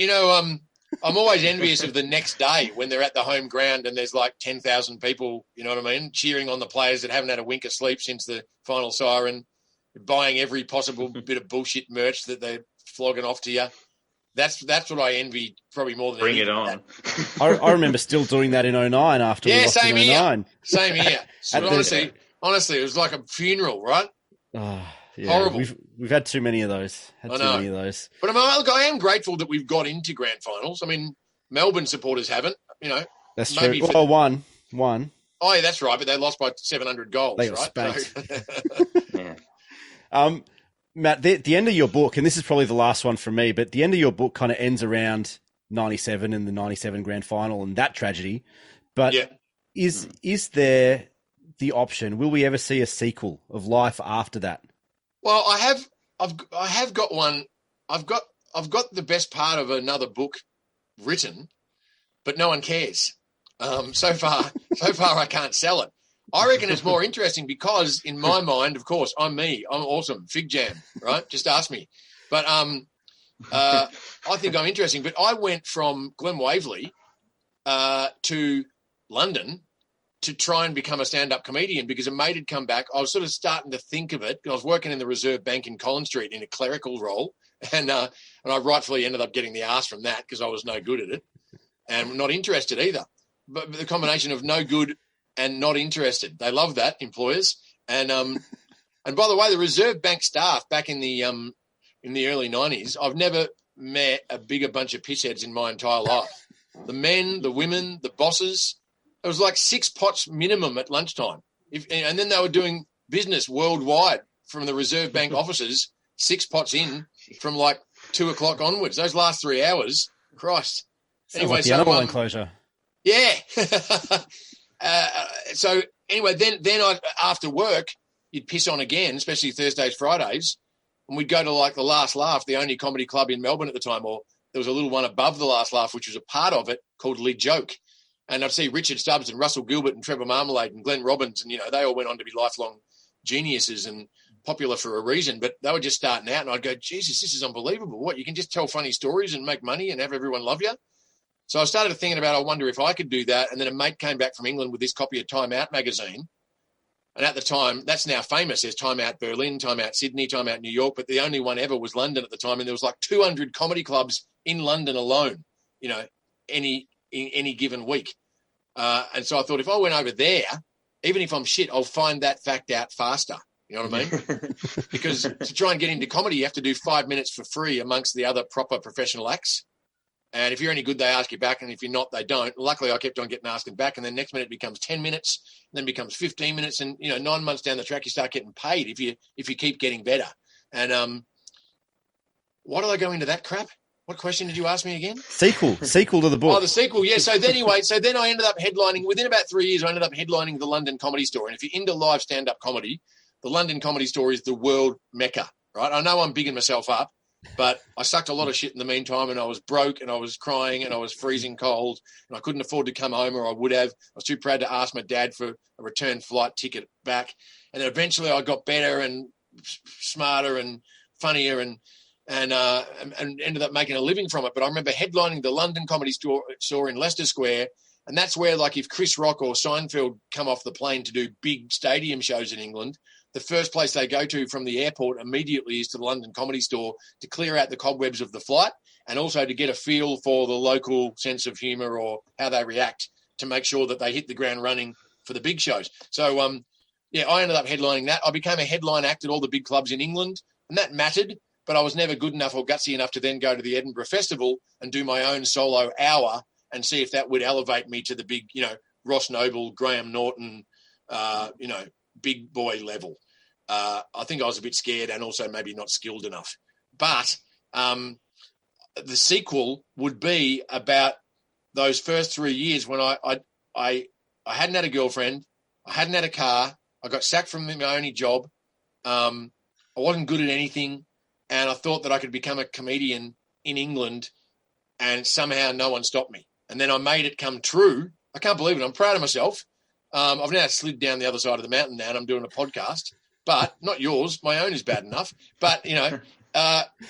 I'm always envious of the next day when they're at the home ground and there's like 10,000 people, you know what I mean, cheering on the players that haven't had a wink of sleep since the final siren, buying every possible bit of bullshit merch that they're flogging off to you. That's what I envy probably more than Bring anything. it on. I remember still doing that in 09 after we lost in 09. Same here. So honestly, it was like a funeral, right? Yeah, horrible. We've had too many of those. But I am grateful that we've got into grand finals. I mean, Melbourne supporters haven't, That's maybe true. One. Oh, yeah, that's right. But they lost by 700 goals, they got right? spanked. Yeah. Matt, the end of your book, and this is probably the last one from me, but the end of your book kind of ends around 97 and the 97 grand final and that tragedy. But is there the option? Will we ever see a sequel of life after that? Well, I have got one. I've got the best part of another book written, but no one cares. So far I can't sell it. I reckon it's more interesting because in my mind, of course, I'm me. I'm awesome. Fig jam, right? Just ask me. But I think I'm interesting. But I went from Glen Waverley to London to try and become a stand-up comedian because a mate had come back. I was sort of starting to think of it. I was working in the Reserve Bank in Collins Street in a clerical role, and I rightfully ended up getting the arse from that because I was no good at it and not interested either. But the combination of no good and not interested, they love that, employers. And by the way, the Reserve Bank staff back in the early 90s, I've never met a bigger bunch of pissheads in my entire life. The men, the women, the bosses. It was like 6 pots minimum at lunchtime. And then they were doing business worldwide from the Reserve Bank offices, 6 pots in from like 2 o'clock onwards. Those last 3 hours, Christ. Sounds like the animal enclosure. Yeah. So anyway, then I, after work, you'd piss on again, especially Thursdays, Fridays, and we'd go to like the Last Laugh, the only comedy club in Melbourne at the time, or there was a little one above the Last Laugh, which was a part of it called Lee Joke. And I'd see Richard Stubbs and Russell Gilbert and Trevor Marmalade and Glenn Robbins, and, they all went on to be lifelong geniuses and popular for a reason, but they were just starting out, and I'd go, Jesus, this is unbelievable. What, you can just tell funny stories and make money and have everyone love you? So I started thinking about, I wonder if I could do that, and then a mate came back from England with this copy of Time Out magazine, and at the time, that's now famous. There's Time Out Berlin, Time Out Sydney, Time Out New York, but the only one ever was London at the time, and there was like 200 comedy clubs in London alone, any given week. And so I thought if I went over there, even if I'm shit, I'll find that fact out faster. You know what I mean? Because to try and get into comedy, you have to do 5 minutes for free amongst the other proper professional acts. And if you're any good, they ask you back. And if you're not, they don't. Luckily, I kept on getting asked back. And then next minute becomes 10 minutes, then becomes 15 minutes. And, 9 months down the track, you start getting paid if you keep getting better. And why did I go into that crap? What question did you ask me again? Sequel to the book. Oh, the sequel, yeah. So then I ended up headlining, within about 3 years, I ended up headlining the London Comedy Store. And if you're into live stand-up comedy, the London Comedy Store is the world mecca, right? I know I'm bigging myself up, but I sucked a lot of shit in the meantime, and I was broke, and I was crying, and I was freezing cold, and I couldn't afford to come home, or I would have. I was too proud to ask my dad for a return flight ticket back. And then eventually I got better and smarter and funnier and ended up making a living from it. But I remember headlining the London Comedy Store in Leicester Square, and that's where, like, if Chris Rock or Seinfeld come off the plane to do big stadium shows in England, the first place they go to from the airport immediately is to the London Comedy Store to clear out the cobwebs of the flight and also to get a feel for the local sense of humour or how they react to make sure that they hit the ground running for the big shows. So, I ended up headlining that. I became a headline act at all the big clubs in England, and that mattered. But I was never good enough or gutsy enough to then go to the Edinburgh Festival and do my own solo hour and see if that would elevate me to the big, Ross Noble, Graham Norton, big boy level. I think I was a bit scared and also maybe not skilled enough. But the sequel would be about those first 3 years when I hadn't had a girlfriend, I hadn't had a car, I got sacked from my only job, I wasn't good at anything. And I thought that I could become a comedian in England and somehow no one stopped me. And then I made it come true. I can't believe it. I'm proud of myself. I've now slid down the other side of the mountain now and I'm doing a podcast, but not yours. My own is bad enough. But, you know,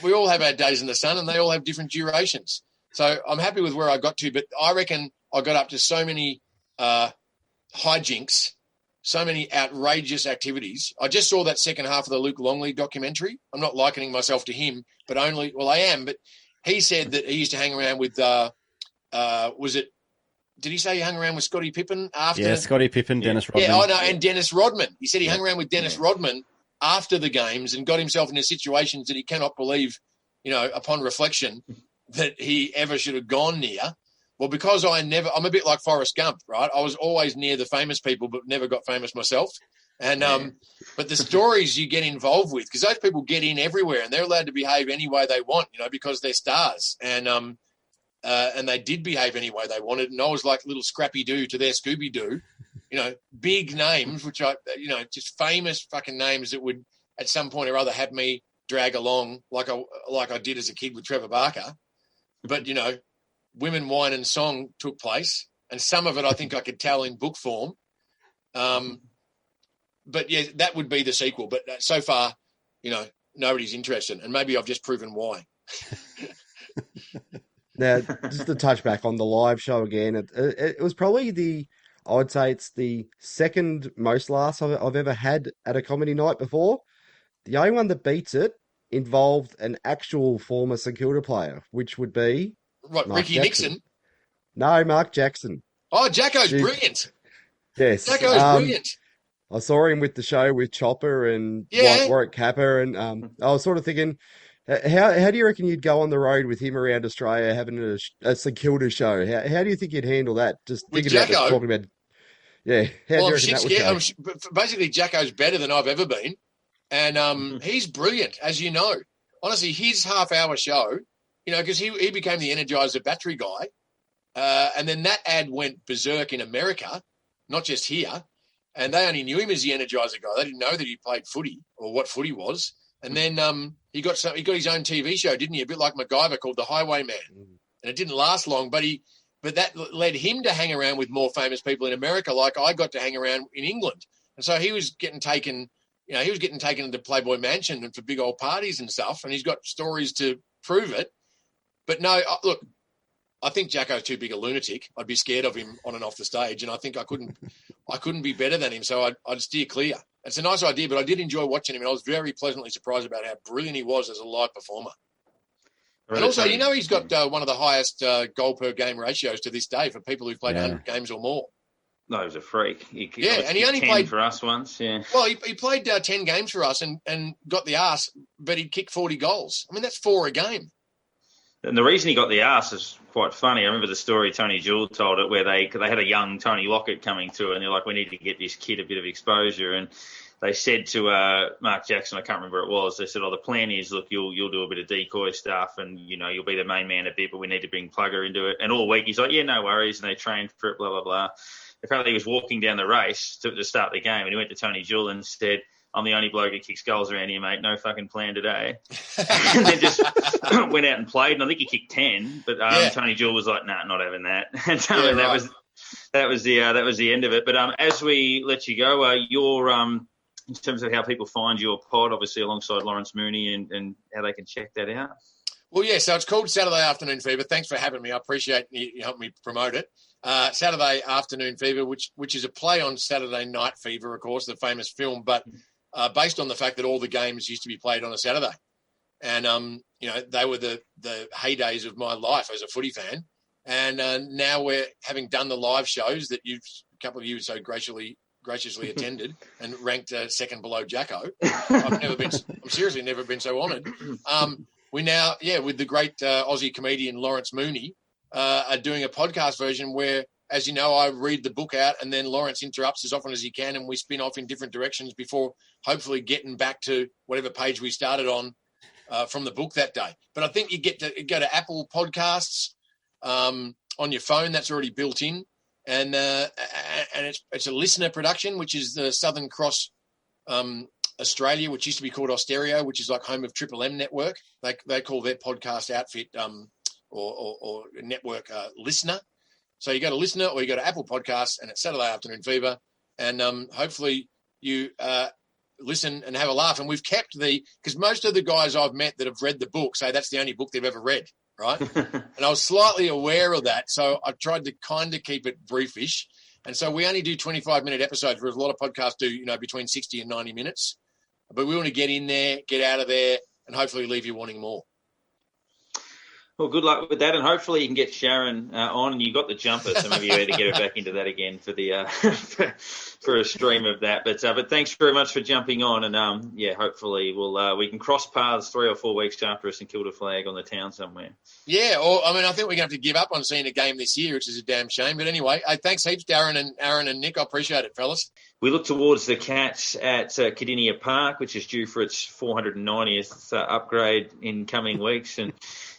we all have our days in the sun and they all have different durations. So I'm happy with where I got to, but I reckon I got up to so many hijinks, so many outrageous activities. I just saw that second half of the Luke Longley documentary. I'm not likening myself to him, but I am. But he said that he used to hang around with, did he say he hung around with Scottie Pippen after? Yeah, Scottie Pippen, Dennis Rodman. Yeah, I know, and Dennis Rodman. He said he hung around with Dennis Rodman after the games and got himself into situations that he cannot believe, you know, upon reflection, that he ever should have gone near. Well, because I'm a bit like Forrest Gump, right? I was always near the famous people, but never got famous myself. And but the stories you get involved with, because those people get in everywhere and they're allowed to behave any way they want, you know, because they're stars. And they did behave any way they wanted. And I was like little Scrappy-Doo to their Scooby-Doo, you know, big names, which just famous fucking names that would at some point or other have me drag along like I did as a kid with Trevor Barker. But, you know, Women, Wine and Song took place. And some of it I think I could tell in book form. But, yeah, that would be the sequel. But so far, you know, nobody's interested. And maybe I've just proven why. Now, just to touch back on the live show again, it was probably I'd say it's the second most laughs I've ever had at a comedy night before. The only one that beats it involved an actual former St Kilda player, which would be What, Mark Ricky Jackson. Nixon? No, Mark Jackson. Oh, Jacko's brilliant. Yes. Jacko's brilliant. I saw him with the show with Chopper and Warwick Capper, and I was sort of thinking, how do you reckon you'd go on the road with him around Australia having a St Kilda show? How do you think you'd handle that? Just with thinking Jacko? about talking about, yeah. How do you reckon that would go? Basically, Jacko's better than I've ever been, and he's brilliant, as you know. Honestly, his half-hour show, you know, because he became the Energizer battery guy, and then that ad went berserk in America, not just here, and they only knew him as the Energizer guy. They didn't know that he played footy or what footy was. And then he got his own TV show, didn't he? A bit like MacGyver, called The Highwayman. And it didn't last long, but that led him to hang around with more famous people in America, like I got to hang around in England. And so he was getting taken, you know, into Playboy Mansion and for big old parties and stuff. And he's got stories to prove it. But no, look, I think Jacko's too big a lunatic. I'd be scared of him on and off the stage, and I think I couldn't be better than him. So I'd steer clear. It's a nice idea, but I did enjoy watching him, and I was very pleasantly surprised about how brilliant he was as a live performer. And also, you know, he's got one of the highest goal per game ratios to this day for people who've played 100 games or more. No, he was a freak. And he only 10 played for us once. Yeah. Well, he played 10 games for us and got the arse, but he'd kicked 40 goals. I mean, that's 4 a game. And the reason he got the arse is quite funny. I remember the story Tony Jewell told it, where they had a young Tony Lockett coming through, and they're like, we need to get this kid a bit of exposure. And they said to Mark Jackson, I can't remember who it was, they said, the plan is, look, you'll do a bit of decoy stuff, and, you know, you'll be the main man a bit, but we need to bring Plugger into it. And all week he's like, yeah, no worries. And they trained for it, blah, blah, blah. Apparently he was walking down the race to start the game, and he went to Tony Jewell and said, I'm the only bloke who kicks goals around here, mate. No fucking plan today. And then just went out and played. And I think he kicked 10, but Tony Jewell was like, nah, not having that. And that was the end of it. But as we let you go, in terms of how people find your pod, obviously alongside Lawrence Mooney, and how they can check that out. Well, yeah, so it's called Saturday Afternoon Fever. Thanks for having me. I appreciate you helping me promote it. Saturday Afternoon Fever, which is a play on Saturday Night Fever, of course, the famous film, but based on the fact that all the games used to be played on a Saturday. And, you know, they were the heydays of my life as a footy fan. And now we're having done the live shows that a couple of you so graciously attended and ranked second below Jacko. I'm seriously never been so honoured. We now, with the great Aussie comedian Lawrence Mooney, are doing a podcast version where, as you know, I read the book out and then Lawrence interrupts as often as he can, and we spin off in different directions before hopefully getting back to whatever page we started on from the book that day. But I think you get to go to Apple Podcasts on your phone. That's already built in. And it's a listener production, which is the Southern Cross Australia, which used to be called Austereo, which is like home of Triple M Network. They call their podcast outfit or network Listener. So you go to Listener or you go to Apple Podcasts, and it's Saturday Afternoon Fever. And hopefully you listen and have a laugh. And we've kept because most of the guys I've met that have read the book say that's the only book they've ever read, right? And I was slightly aware of that, so I tried to kind of keep it briefish. And so we only do 25-minute episodes, whereas a lot of podcasts do, between 60 and 90 minutes. But we want to get in there, get out of there, and hopefully leave you wanting more. Well, good luck with that, and hopefully you can get Sharon on. You got the jumper, so maybe you better get her back into that again for the for a stream of that. But thanks very much for jumping on, and hopefully we can cross paths 3 or 4 weeks after a St Kilda flag on the town somewhere. Yeah, I think we're going to have to give up on seeing a game this year, which is a damn shame. But anyway, thanks heaps, Darren and Aaron and Nick. I appreciate it, fellas. We look towards the Cats at Cardinia Park, which is due for its 490th upgrade in coming weeks, and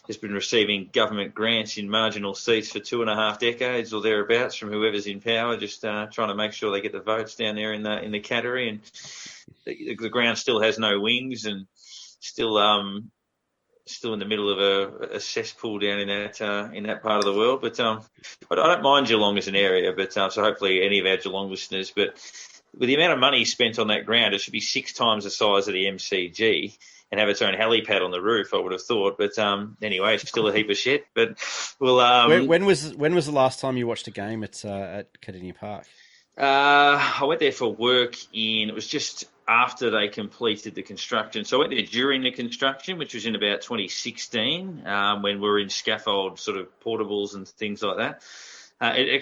has been receiving government grants in marginal seats for 2.5 decades or thereabouts from whoever's in power, just trying to make sure they get the votes down there in the Cattery. And the ground still has no wings and still in the middle of a cesspool down in that part of the world. But I don't mind Geelong as an area, but so hopefully any of our Geelong listeners. But with the amount of money spent on that ground, it should be 6 times the size of the MCG and have its own helipad on the roof, I would have thought. But anyway, it's still a heap of shit. But we'll. When was the last time you watched a game at Cardinia Park? I went there for work it was just after they completed the construction. So I went there during the construction, which was in about 2016, when we were in scaffold sort of portables and things like that.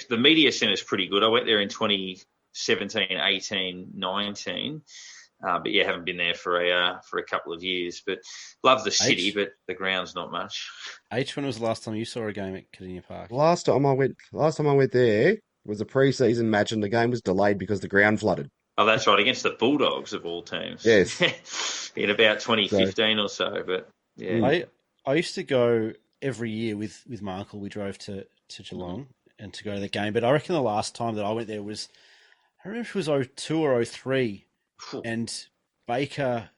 The media centre is pretty good. I went there in 2017, 18, 19. But yeah, haven't been there for a couple of years. But love the city, but the ground's not much. When was the last time you saw a game at Cardinia Park? Last time I went there was a pre-season match, and the game was delayed because the ground flooded. Oh, that's right, against the Bulldogs of all teams. Yes, in about 2015 or so. But yeah, I used to go every year with my uncle. We drove to Geelong and to go to the game. But I reckon the last time that I went there was, I don't remember if it was 02 or 03. And Baker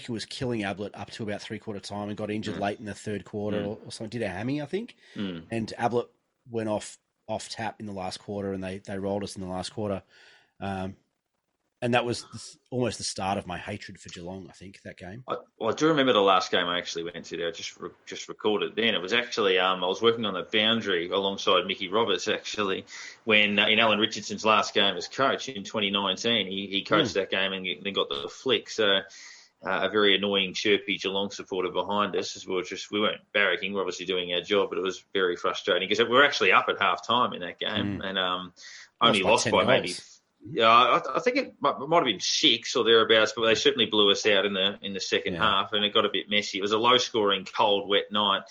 was killing Ablett up to about three-quarter time and got injured late in the third quarter or something. Did a hammy, I think. And Ablett went off tap in the last quarter, and they rolled us in the last quarter. And that was almost the start of my hatred for Geelong, I think, that game. I do remember the last game I actually went to there. I just recorded then. It was actually, I was working on the boundary alongside Mickey Roberts, actually, when in Alan Richardson's last game as coach in 2019. He coached that game and then got the flick. So a very annoying, chirpy Geelong supporter behind us as we weren't barracking. We're obviously doing our job, but it was very frustrating because we were actually up at half time in that game and only lost by maybe... Yeah, I think it might have been 6 or thereabouts, but they certainly blew us out in the second half, and it got a bit messy. It was a low-scoring, cold, wet night.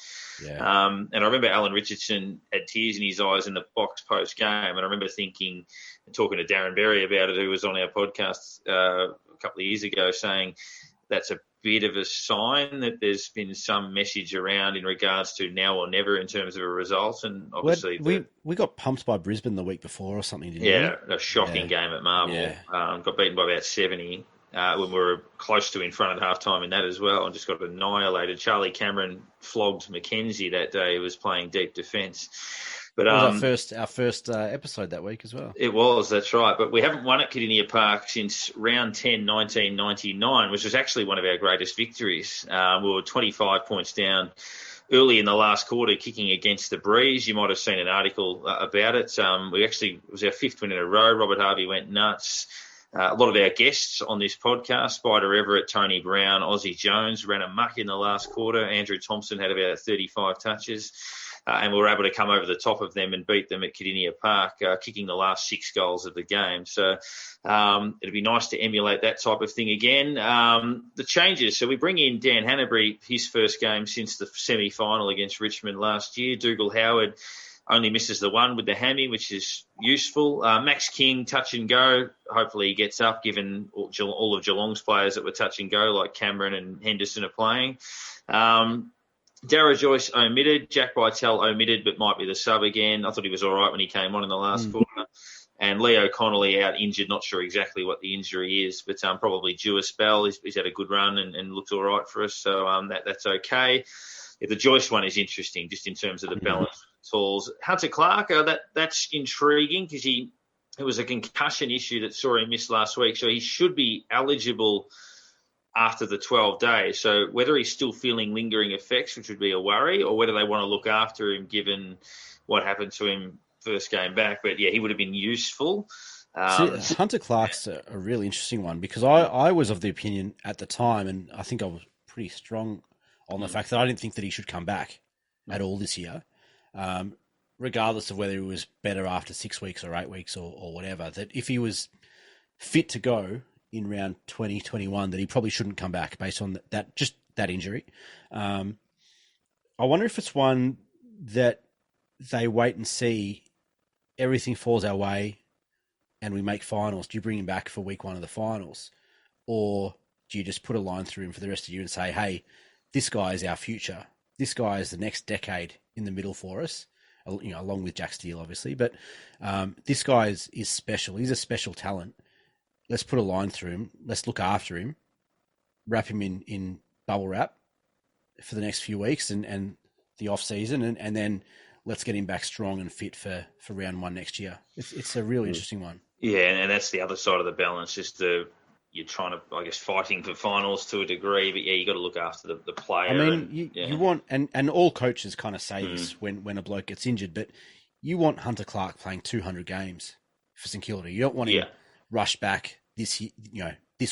Yeah. And I remember Alan Richardson had tears in his eyes in the box post-game, and I remember thinking, talking to Darren Berry about it, who was on our podcast a couple of years ago, saying that's a bit of a sign that there's been some message around in regards to now or never in terms of a result. And obviously we got pumped by Brisbane the week before or something, didn't we? Yeah, a shocking game at Marvel. Yeah. Got beaten by about 70 when we were close to in front at half-time in that as well, and just got annihilated. Charlie Cameron flogged Mackenzie that day, who was playing deep defence. But it was our first episode that week as well. It was, that's right. But we haven't won at Cardinia Park since round 10, 1999, which was actually one of our greatest victories. We were 25 points down early in the last quarter, kicking against the Breeze. You might have seen an article about it. It was our 5th win in a row. Robert Harvey went nuts. A lot of our guests on this podcast, Spider Everett, Tony Brown, Ozzie Jones, ran amok in the last quarter. Andrew Thompson had about 35 touches. And we were able to come over the top of them and beat them at Cardinia Park, kicking the last 6 goals of the game. So it'd be nice to emulate that type of thing again. The changes, so we bring in Dan Hanbury, his first game since the semi-final against Richmond last year. Dougal Howard only misses the one with the hammy, which is useful. Max King, touch and go. Hopefully he gets up, given all of Geelong's players that were touch and go, like Cameron and Henderson are playing. Darragh Joyce omitted. Jack Bytel omitted, but might be the sub again. I thought he was all right when he came on in the last quarter. And Leo Connolly out injured, not sure exactly what the injury is, but probably due a spell. He's had a good run and looked all right for us, so that's okay. Yeah, the Joyce one is interesting, just in terms of the balance tools. Hunter Clark, that's intriguing because it was a concussion issue that saw him miss last week, so he should be eligible after the 12 days. So whether he's still feeling lingering effects, which would be a worry, or whether they want to look after him given what happened to him first game back. But yeah, he would have been useful. Hunter Clark's a really interesting one because I was of the opinion at the time, and I think I was pretty strong on the fact that I didn't think that he should come back at all this year, regardless of whether he was better after 6 weeks or 8 weeks or whatever, that if he was fit to go in round 2021, that he probably shouldn't come back based on that injury. I wonder if it's one that they wait and see, everything falls our way and we make finals. Do you bring him back for week 1 of the finals? Or do you just put a line through him for the rest of the year and say, hey, this guy is our future. This guy is the next decade in the middle for us, along with Jack Steele, obviously. But this guy is special. He's a special talent. Let's put a line through him. Let's look after him, wrap him in bubble wrap for the next few weeks and the off season, and then let's get him back strong and fit for round 1 next year. It's a really interesting one. Yeah, and that's the other side of the balance, just you're trying to, I guess, fighting for finals to a degree, but yeah, you got to look after the player. I mean, you want, and all coaches kind of say this when a bloke gets injured, but you want Hunter Clark playing 200 games for St Kilda. You don't want him rushed back this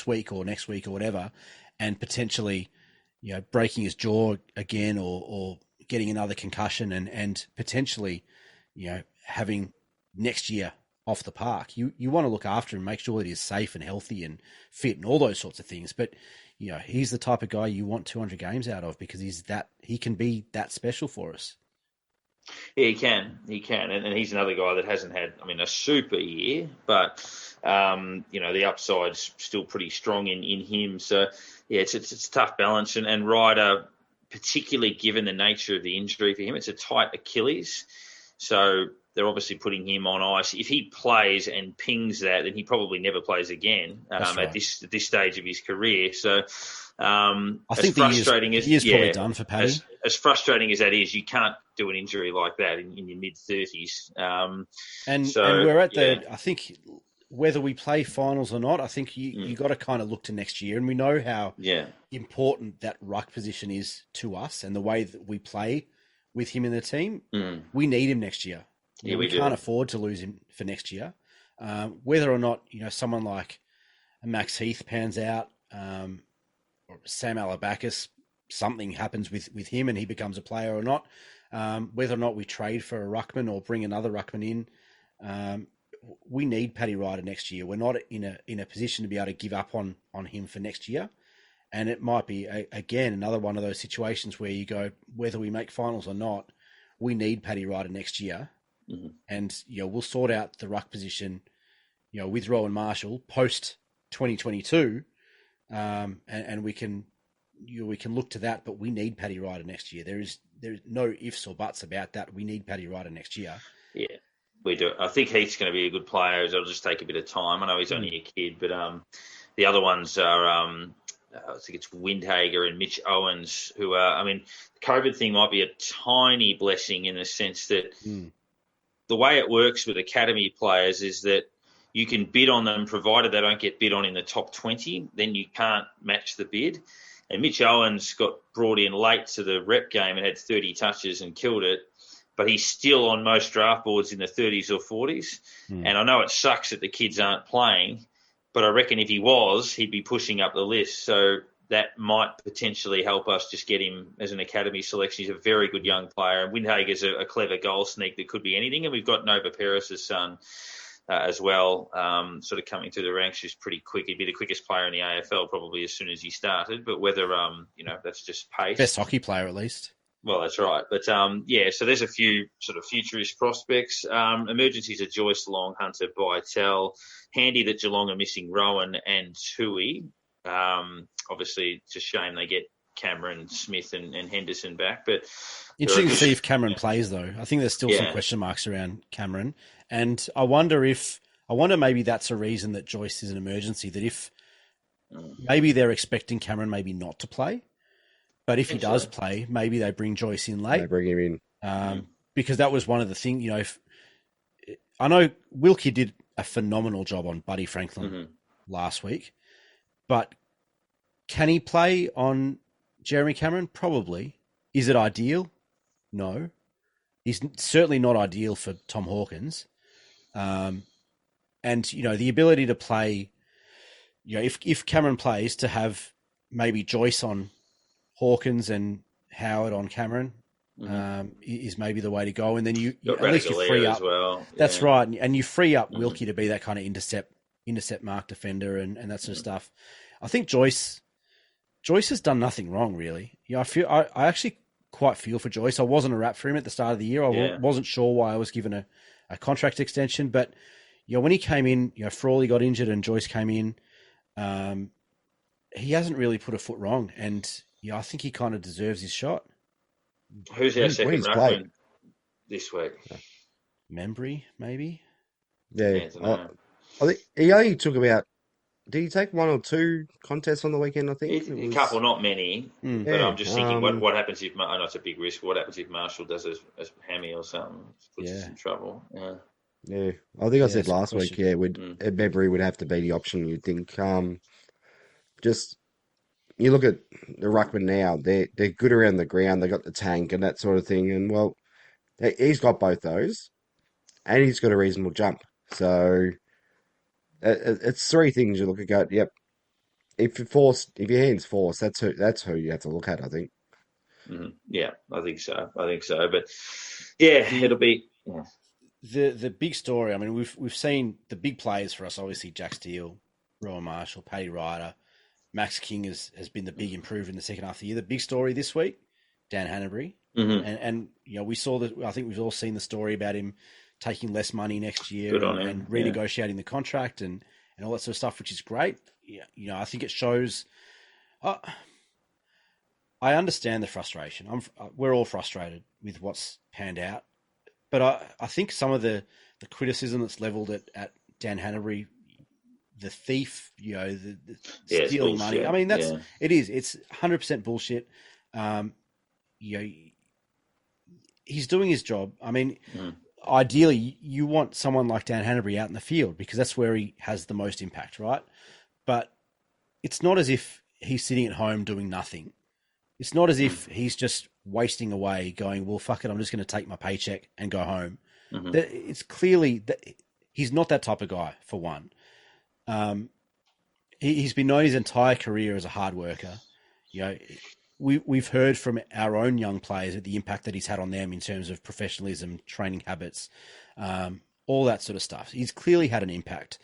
week or next week or whatever, and potentially, breaking his jaw again or getting another concussion and potentially, having next year off the park. You want to look after him, make sure that he's safe and healthy and fit and all those sorts of things. But, he's the type of guy you want 200 games out of because he can be that special for us. Yeah, he can. And he's another guy that hasn't had, a super year, but, the upside's still pretty strong in him. So, yeah, it's a tough balance. And Ryder, particularly given the nature of the injury for him, it's a tight Achilles. So they're obviously putting him on ice. If he plays and pings that, then he probably never plays again at this stage of his career. So I think frustrating the year's probably done for Paddy. As frustrating as that is, you can't do an injury like that in your mid-30s. And we're at I think whether we play finals or not, I think you got to kind of look to next year. And we know how important that ruck position is to us and the way that we play with him in the team. We need him next year. We can't afford to lose him for next year. Whether or not, someone like Max Heath pans out, or Sam Alabakis, something happens with him and he becomes a player or not, whether or not we trade for a ruckman or bring another ruckman in, we need Paddy Ryder next year. We're not in a position to be able to give up on him for next year. And it might be, again, another one of those situations where you go, whether we make finals or not, we need Paddy Ryder next year. Mm-hmm. And, we'll sort out the ruck position, with Rowan Marshall post 2022. And we can look to that, but we need Paddy Ryder next year. There's no ifs or buts about that. We need Paddy Ryder next year. Yeah, we do. I think Heath's going to be a good player. It'll just take a bit of time. I know he's only a kid, but the other ones are, I think it's Windhager and Mitch Owens, who are, the COVID thing might be a tiny blessing in the sense that the way it works with academy players is that you can bid on them provided they don't get bid on in the top 20, then you can't match the bid. And Mitch Owens got brought in late to the rep game and had 30 touches and killed it, but he's still on most draft boards in the 30s or 40s. And I know it sucks that the kids aren't playing, but I reckon if he was, he'd be pushing up the list. So that might potentially help us just get him as an academy selection. He's a very good young player. And Windhager's a clever goal sneak that could be anything. And we've got Nova Peres' son as well, sort of coming through the ranks. He's pretty quick. He'd be the quickest player in the AFL probably as soon as he started. But whether, that's just pace. Best hockey player at least. Well, that's right. But, so there's a few sort of futurist prospects. Emergencies are Joyce, Long, Hunter, Bytel. Handy that Geelong are missing Rowan and Tui. Obviously, it's a shame they get Cameron, Smith and Henderson back. But interesting to see if Cameron plays, though. I think there's still some question marks around Cameron. And I wonder if I wonder maybe that's a reason that Joyce is an emergency, that if maybe they're expecting Cameron maybe not to play, but if he does play, maybe they bring Joyce in late. They bring him in. Because that was one of the things, I know Wilkie did a phenomenal job on Buddy Franklin last week, but can he play on Jeremy Cameron? Probably. Is it ideal? No. He's certainly not ideal for Tom Hawkins. And, the ability to play, if Cameron plays, to have maybe Joyce on Hawkins and Howard on Cameron is maybe the way to go. And then you at least you free up. As well. That's right. And you free up Wilkie to be that kind of intercept mark defender and that sort of stuff. I think Joyce has done nothing wrong, really. I actually quite feel for Joyce. I wasn't a wrap for him at the start of the year. I wasn't sure why I was given a contract extension, but when he came in, Frawley got injured and Joyce came in, he hasn't really put a foot wrong, and I think he kind of deserves his shot. Who's our second ruckman this week? Membry, maybe. Yeah, I think he only took about. Did he take one or two contests on the weekend? I think a couple, not many. But I'm just thinking, what happens if? I know it's a big risk. What happens if Marshall does a hammy or something? Puts us in trouble. Yeah, I think I said last week. Yeah, Membry would have to be the option. You'd think. Just you look at the ruckman now. They're good around the ground. They got the tank and that sort of thing. And well, he's got both those, and he's got a reasonable jump. So. It's three things you look at. Go, yep. If your hand's forced, that's who you have to look at. I think. Yeah, I think so. But it'll be the big story. I mean, we've seen the big players for us. Obviously, Jack Steele, Rowan Marshall, Paddy Ryder, Max King has been the big improver in the second half of the year. The big story this week, Dan Hanbury, and we saw that. I think we've all seen the story about him taking less money next year and renegotiating the contract and all that sort of stuff, which is great. I think it shows. I understand the frustration. We're all frustrated with what's panned out, but I think some of the criticism that's leveled at Dan Hanbury, the thief, the stealing money. I mean, it is. It's 100% bullshit. He's doing his job. I mean. Ideally, you want someone like Dan Hanbury out in the field because that's where he has the most impact, right? But it's not as if he's sitting at home doing nothing. It's not as if he's just wasting away going, well, fuck it, I'm just going to take my paycheck and go home. It's clearly that he's not that type of guy, for one. He's been known his entire career as a hard worker. We've heard from our own young players the impact that he's had on them in terms of professionalism, training habits, all that sort of stuff. He's clearly had an impact.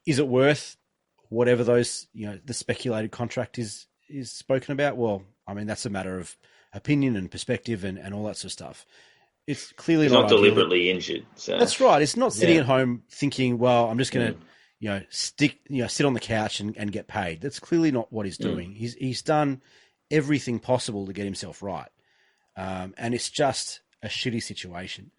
Is it worth whatever those, the speculated contract is spoken about? Well, I mean, that's a matter of opinion and perspective and all that sort of stuff. It's clearly not deliberately injured. So. That's right. It's not sitting at home thinking, well, I'm just going to, sit on the couch and get paid. That's clearly not what he's doing. He's done everything possible to get himself right. And it's just a shitty situation.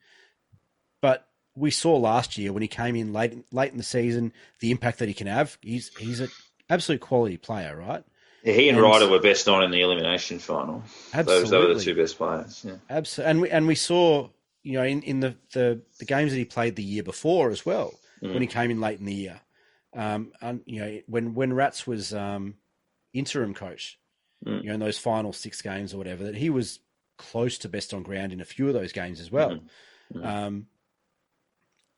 But we saw last year when he came in late in the season, the impact that he can have. He's an absolute quality player, right? Yeah, he and Ryder were best on in the elimination final. Absolutely. Those were the two best players. Yeah. Absolutely. And we saw, in the games that he played the year before as well, when he came in late in the year. When Rats was interim coach, in those final 6 games or whatever, that he was close to best on ground in a few of those games as well.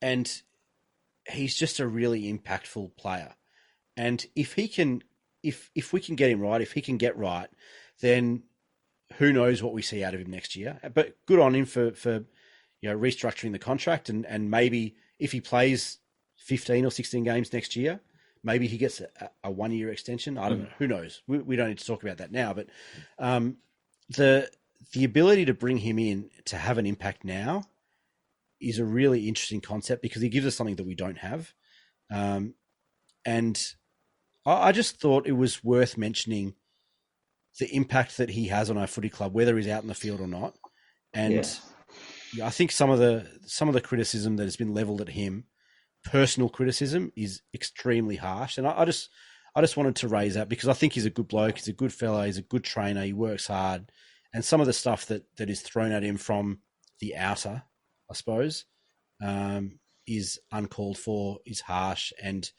And he's just a really impactful player. And if we can get him right, if he can get right, then who knows what we see out of him next year. But good on him for restructuring the contract and maybe if he plays 15 or 16 games next year, maybe he gets a 1-year extension. I don't know. Who knows? We don't need to talk about that now. But the ability to bring him in to have an impact now is a really interesting concept because he gives us something that we don't have. And I just thought it was worth mentioning the impact that he has on our footy club, whether he's out in the field or not. And I think some of the criticism that has been leveled at him personal criticism is extremely harsh. And I just wanted to raise that because I think he's a good bloke. He's a good fellow. He's a good trainer. He works hard. And some of the stuff that is thrown at him from the outer, I suppose, is uncalled for, is harsh. And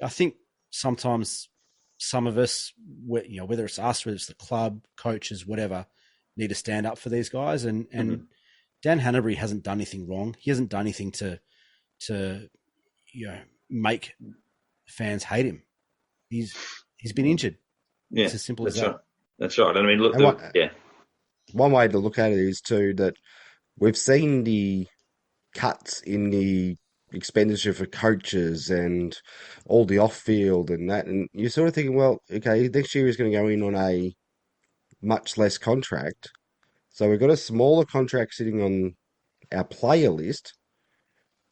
I think sometimes some of us, whether it's us, whether it's the club, coaches, whatever, need to stand up for these guys. And Dan Hanbury hasn't done anything wrong. He hasn't done anything to make fans hate him. He's been injured. Yeah, it's as simple as that. Right. That's right. I mean, look, one way to look at it is too that we've seen the cuts in the expenditure for coaches and all the off-field and that, and you're sort of thinking, well, okay, next year he's going to go in on a much less contract, so we've got a smaller contract sitting on our player list,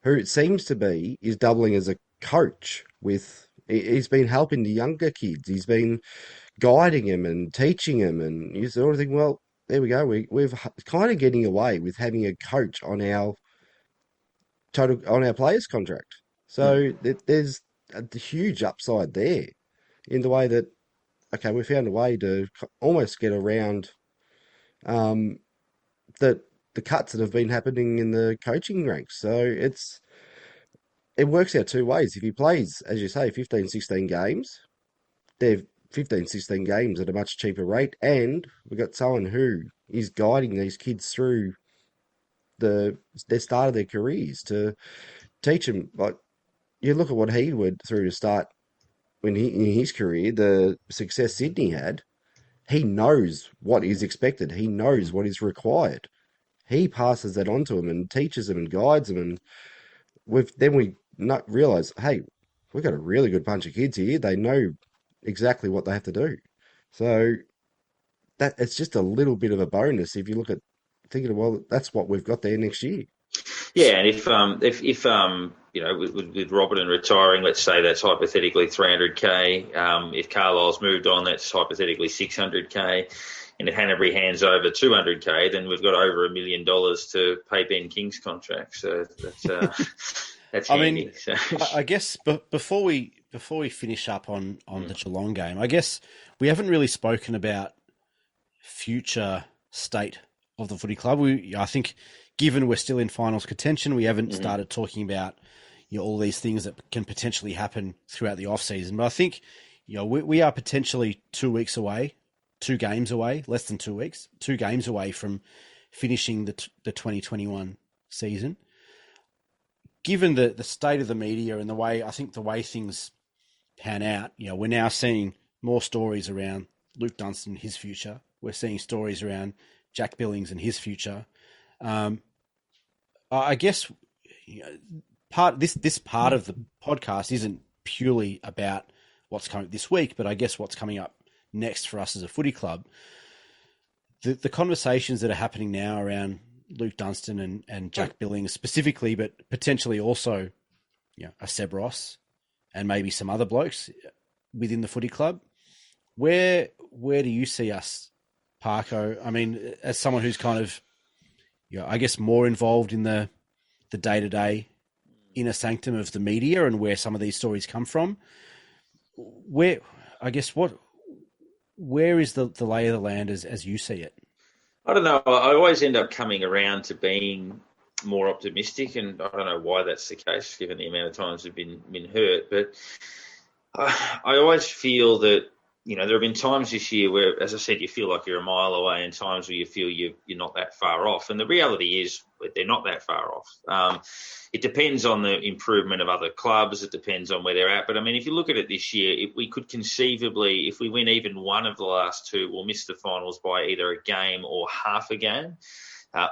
who it seems to be is doubling as a coach. He's been helping the younger kids, he's been guiding them and teaching them, and you sort of think, well, there we go, we're kind of getting away with having a coach on our players' contract. So there's a huge upside there in the way that, okay, we found a way to almost get around the cuts that have been happening in the coaching ranks. So it works out two ways. If he plays, as you say, 15, 16 games, they're 15, 16 games at a much cheaper rate, and we've got someone who is guiding these kids through their start of their careers to teach them. Like, you look at what he went through to start in his career, the success Sydney had. He knows what is expected. He knows what is required. He passes that on to them and teaches them and guides them. And we realise, hey, we've got a really good bunch of kids here. They know exactly what they have to do. So that it's just a little bit of a bonus if you look at thinking, well, that's what we've got there next year. Yeah, and if with Robert retiring, let's say that's hypothetically 300k. If Carlisle's moved on, that's hypothetically 600k. And if Hanbury hands over 200k, then we've got over $1 million to pay Ben King's contract. So that's handy. I guess before we finish up on the Geelong game, I guess we haven't really spoken about future state of the footy club. I think, given we're still in finals contention, we haven't started talking about all these things that can potentially happen throughout the off season. But I think we are potentially 2 weeks away. 2 games away, less than 2 weeks, 2 games away from finishing the 2021 season. Given the state of the media and the way things pan out, we're now seeing more stories around Luke Dunstan and his future. We're seeing stories around Jack Billings and his future. I guess this part of the podcast isn't purely about what's coming this week, but I guess what's coming up next for us as a footy club. The conversations that are happening now around Luke Dunstan and Jack Billings specifically, but potentially also a Seb Ross and maybe some other blokes within the footy club. Where do you see us, Parko? I mean, as someone who's kind of I guess more involved in the day-to-day inner sanctum of the media and where some of these stories come from, where is the lay of the land as you see it? I don't know. I always end up coming around to being more optimistic, and I don't know why that's the case, given the amount of times we've been hurt. But I always feel that there have been times this year where, as I said, you feel like you're a mile away, and times where you feel you're not that far off. And the reality is they're not that far off. It depends on the improvement of other clubs. It depends on where they're at. But, I mean, if you look at it this year, we could conceivably, if we win even one of the last 2, we'll miss the finals by either a game or half a game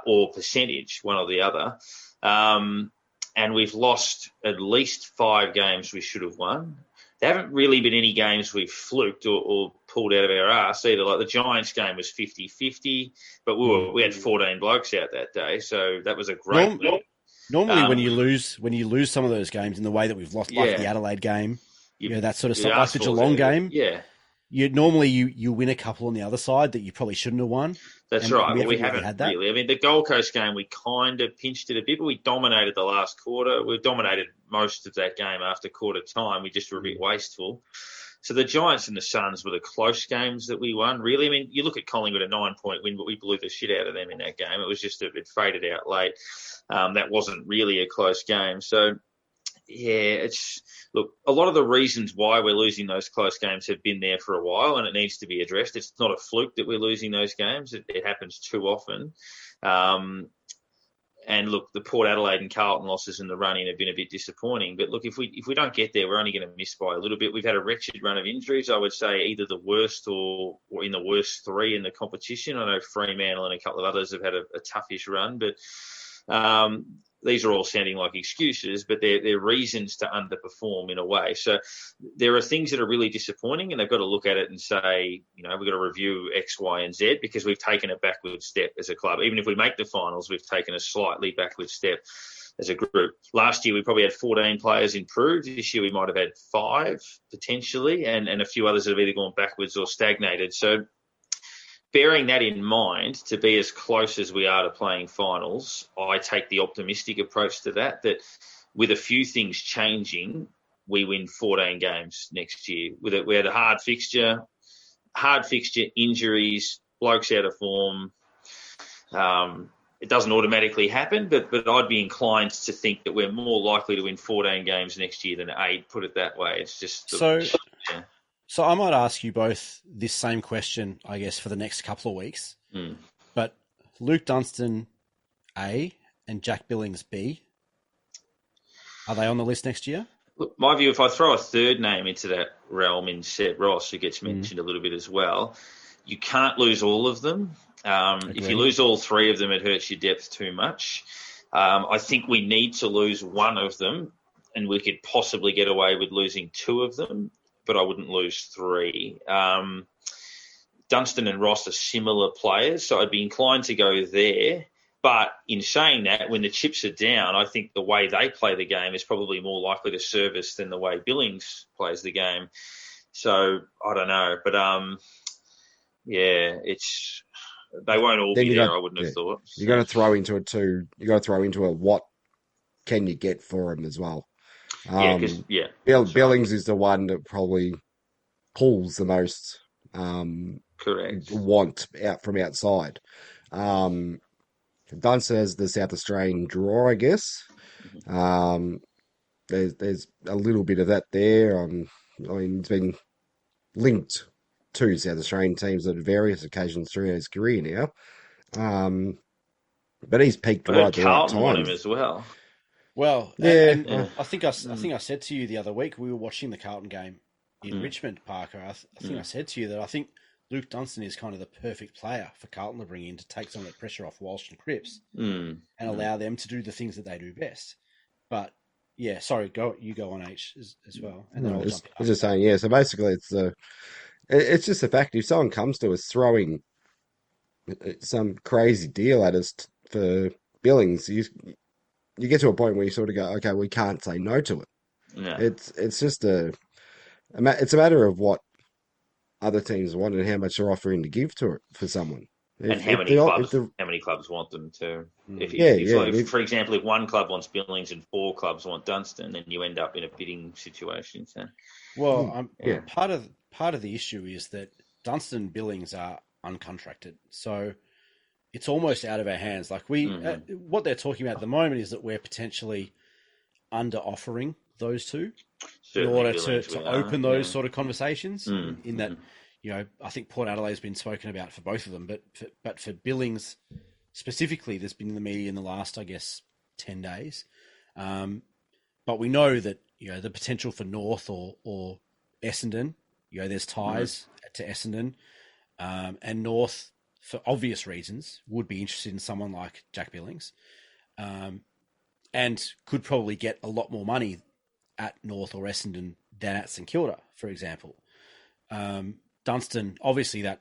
or percentage, one or the other. And we've lost at least 5 games we should have won. There haven't really been any games we've fluked or pulled out of our arse either. Like the Giants game was 50-50, but we had 14 blokes out that day, so that was a great. Normally, when you lose some of those games in the way that we've lost, like the Adelaide game, that sort of stuff, like the Geelong game, you win a couple on the other side that you probably shouldn't have won. That's And right. We really haven't really. I mean, the Gold Coast game, we kind of pinched it a bit, but we dominated the last quarter. We dominated most of that game after quarter time. We just were a bit wasteful. So the Giants and the Suns were the close games that we won, really. I mean, you look at Collingwood, a 9-point win, but we blew the shit out of them in that game. It was just it faded out late. That wasn't really a close game. So, yeah, look, a lot of the reasons why we're losing those close games have been there for a while, and it needs to be addressed. It's not a fluke that we're losing those games. It happens too often. And look, the Port Adelaide and Carlton losses in the run-in have been a bit disappointing. But look, if we don't get there, we're only going to miss by a little bit. We've had a wretched run of injuries. I would say either the worst or in the worst three in the competition. I know Fremantle and a couple of others have had a toughish run, but these are all sounding like excuses, but they're reasons to underperform in a way. So there are things that are really disappointing, and they've got to look at it and say, we've got to review X, Y, and Z because we've taken a backward step as a club. Even if we make the finals, we've taken a slightly backward step as a group. Last year, we probably had 14 players improved. This year, we might have had 5 potentially, and a few others that have either gone backwards or stagnated. So bearing that in mind, to be as close as we are to playing finals, I take the optimistic approach to that with a few things changing, we win 14 games next year. We had a hard fixture, injuries, blokes out of form. It doesn't automatically happen, but I'd be inclined to think that we're more likely to win 14 games next year than 8, put it that way. It's just... So I might ask you both this same question, I guess, for the next couple of weeks. But Luke Dunstan, A, and Jack Billings, B, are they on the list next year? Look, my view, if I throw a third name into that realm in Seth Ross, who gets mentioned a little bit as well, you can't lose all of them. If you lose all 3 of them, it hurts your depth too much. I think we need to lose one of them, and we could possibly get away with losing 2 of them, but I wouldn't lose 3. Dunstan and Ross are similar players, so I'd be inclined to go there. But in saying that, when the chips are down, I think the way they play the game is probably more likely to serve us than the way Billings plays the game. So I don't know, but they won't all be there. I wouldn't have thought. You got to throw into it too. You got to throw into it what can you get for him as well. Billings is the one that probably pulls the most correct want out from outside. Dunstan has the South Australian draw, I guess. There's a little bit of that there. It's been linked to South Australian teams at various occasions throughout his career now. But he's peaked right at the right time. Want him as well. Well, yeah. I think I said to you the other week we were watching the Carlton game in Richmond, Parker. I think I said to you that I think Luke Dunstan is kind of the perfect player for Carlton to bring in to take some of the pressure off Walsh and Cripps and allow them to do the things that they do best. But yeah, sorry, go on H as well, and then I'll jump in. I was just saying, yeah. So basically, it's just the fact if someone comes to us throwing some crazy deal at us for Billings, you get to a point where you sort of go, okay, we can't say no to it. Yeah. It's just it's a matter of what other teams want and how much they're offering to give to it for someone. How many clubs want them to? For example, if one club wants Billings and 4 clubs want Dunstan, then you end up in a bidding situation. So. Well, part of the issue is that Dunstan and Billings are uncontracted, so it's almost out of our hands. Like what they're talking about at the moment is that we're potentially under offering those 2 in order to open those sort of conversations. In that, I think Port Adelaide's been spoken about for both of them, but for Billings specifically, there's been in the media in the last, I guess, 10 days. But we know that the potential for North or Essendon, there's ties to Essendon, and North, for obvious reasons, would be interested in someone like Jack Billings, and could probably get a lot more money at North or Essendon than at St Kilda, for example. Dunstan, obviously that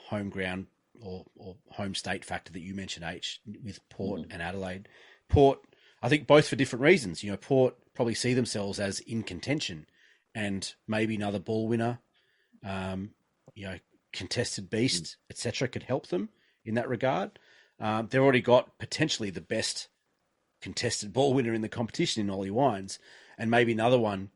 home ground or home state factor that you mentioned, H, with Port and Adelaide. Port, I think both for different reasons. Port probably see themselves as in contention and maybe another ball winner contested beast, etc., could help them in that regard. They've already got potentially the best contested ball winner in the competition in Ollie Wines, and maybe another one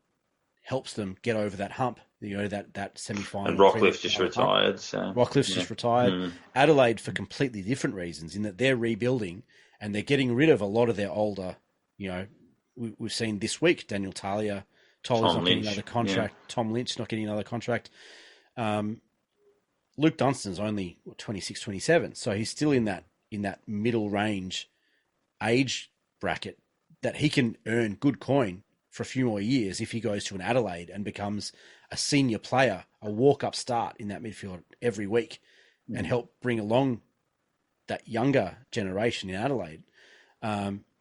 helps them get over that hump, that semi-final. And Rockcliffe just retired. So. Rockcliffe's just retired. Adelaide for completely different reasons, in that they're rebuilding and they're getting rid of a lot of their older, we've seen this week, Daniel Talia, Tolly's not getting another contract, Tom Lynch not getting another contract. Luke Dunstan's only 26, 27, so he's still in that middle range age bracket that he can earn good coin for a few more years if he goes to an Adelaide and becomes a senior player, a walk-up start in that midfield every week, and help bring along that younger generation in Adelaide.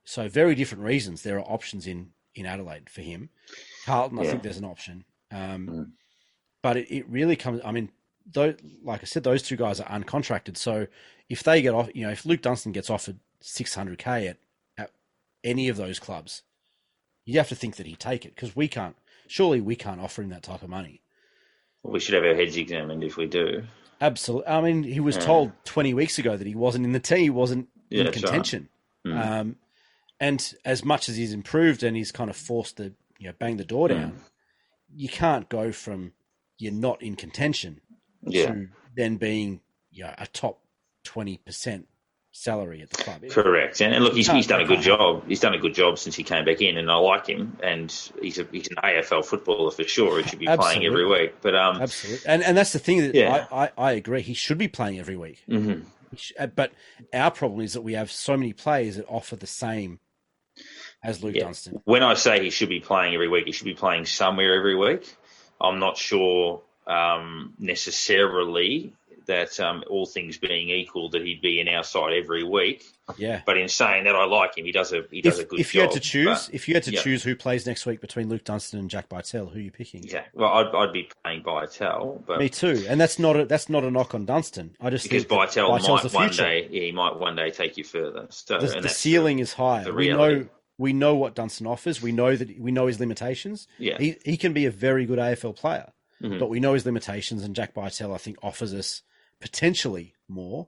So very different reasons. There are options in Adelaide for him. Carlton, I think there's an option. But it really comes, like I said, those two guys are uncontracted. So if they get off, if Luke Dunstan gets offered $600K at any of those clubs, you have to think that he'd take it, because surely we can't offer him that type of money. Well, we should have our heads examined if we do. Absolutely. He was told 20 weeks ago that he wasn't in the team, he wasn't in contention. Right. And as much as he's improved and he's kind of forced to bang the door down, you can't go from you're not in contention to then being a top 20% salary at the club. Correct. And look, he's done a good job. He's done a good job since he came back in, and I like him. And he's an AFL footballer for sure. He should be playing every week. But absolutely. And that's the thing that I agree. He should be playing every week. Mm-hmm. But our problem is that we have so many players that offer the same as Luke Dunstan. When I say he should be playing every week, he should be playing somewhere every week. I'm not sure necessarily that all things being equal, that he'd be in our side every week. Yeah. But in saying that, I like him. He does a good job. If you had to choose who plays next week between Luke Dunstan and Jack Bytel, who are you picking? Yeah. Well, I'd be playing Bytel, but me too. And that's not a knock on Dunstan. I just because think Bytel's might one day take you further. So the ceiling is high. We know what Dunstan offers. We know his limitations. Yeah. He can be a very good AFL player, but we know his limitations, and Jack Bytel, I think, offers us potentially more.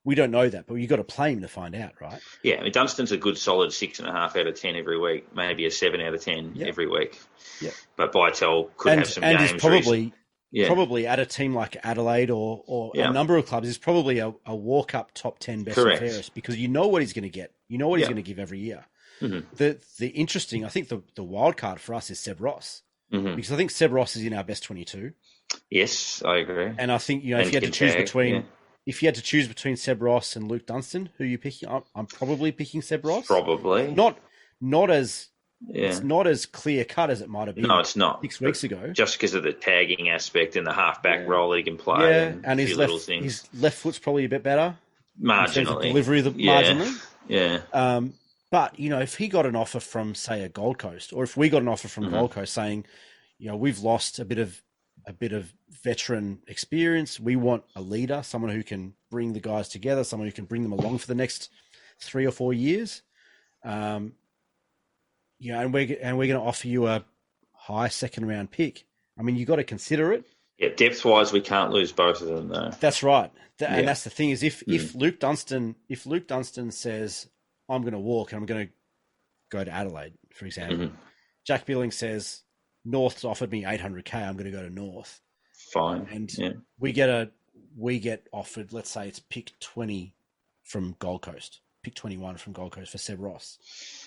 We don't know that, but you've got to play him to find out, right? Yeah, Dunstan's a good solid 6.5 out of 10 every week, maybe a 7 out of 10 every week. Yeah. But Bytel could have some games. And he's probably at a team like Adelaide or a number of clubs, is probably a walk-up top 10 best and fairest, because you know what he's going to get. You know what he's going to give every year. Mm-hmm. The interesting, I think the wild card for us is Seb Ross, because I think Seb Ross is in our best 22. Yes, I agree. And I think if you had to choose between Seb Ross and Luke Dunstan, who are you picking? I'm probably picking Seb Ross. Probably not as it's not as clear cut as it might have been. No, it's not 6 weeks ago. Just because of the tagging aspect and the halfback role that he can play. Yeah, and his left foot's probably a bit better marginally. Delivery marginally. Yeah. But if he got an offer from, say, a Gold Coast, or if we got an offer from Gold Coast saying, we've lost a bit of veteran experience, we want a leader, someone who can bring the guys together, someone who can bring them along for the next 3 or 4 years, and we're going to offer you a high second round pick. I mean, you got to consider it. Yeah, depth wise, we can't lose both of them though. That's right, and that's the thing is if Luke Dunstan says, I'm going to walk and I'm going to go to Adelaide, for example. Jack Billing says, North's offered me $800K, I'm going to go to North. Fine. And we get offered, let's say it's pick 20 from Gold Coast, pick 21 from Gold Coast for Seb Ross.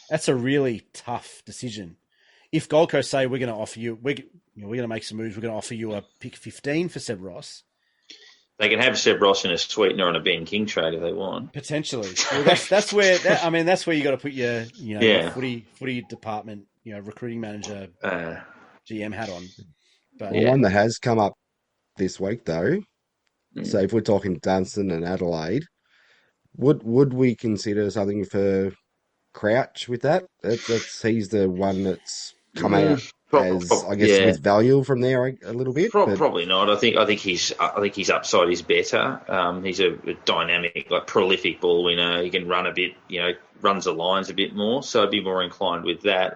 That's a really tough decision. If Gold Coast say we're going to offer you, we're going to make some moves, we're going to offer you a pick 15 for Seb Ross. They can have Seb Ross in a sweetener on a Ben King trade if they want. Potentially. Well, that's where you got to put your footy department, recruiting manager, GM hat on. But one that has come up this week though. So if we're talking Dunstan and Adelaide, would we consider something for Crouch with that? He's the one that's come out with value from there a little bit. Probably not. I think his upside is better. He's a dynamic, prolific ball winner. He can run a bit, runs the lines a bit more. So I'd be more inclined with that.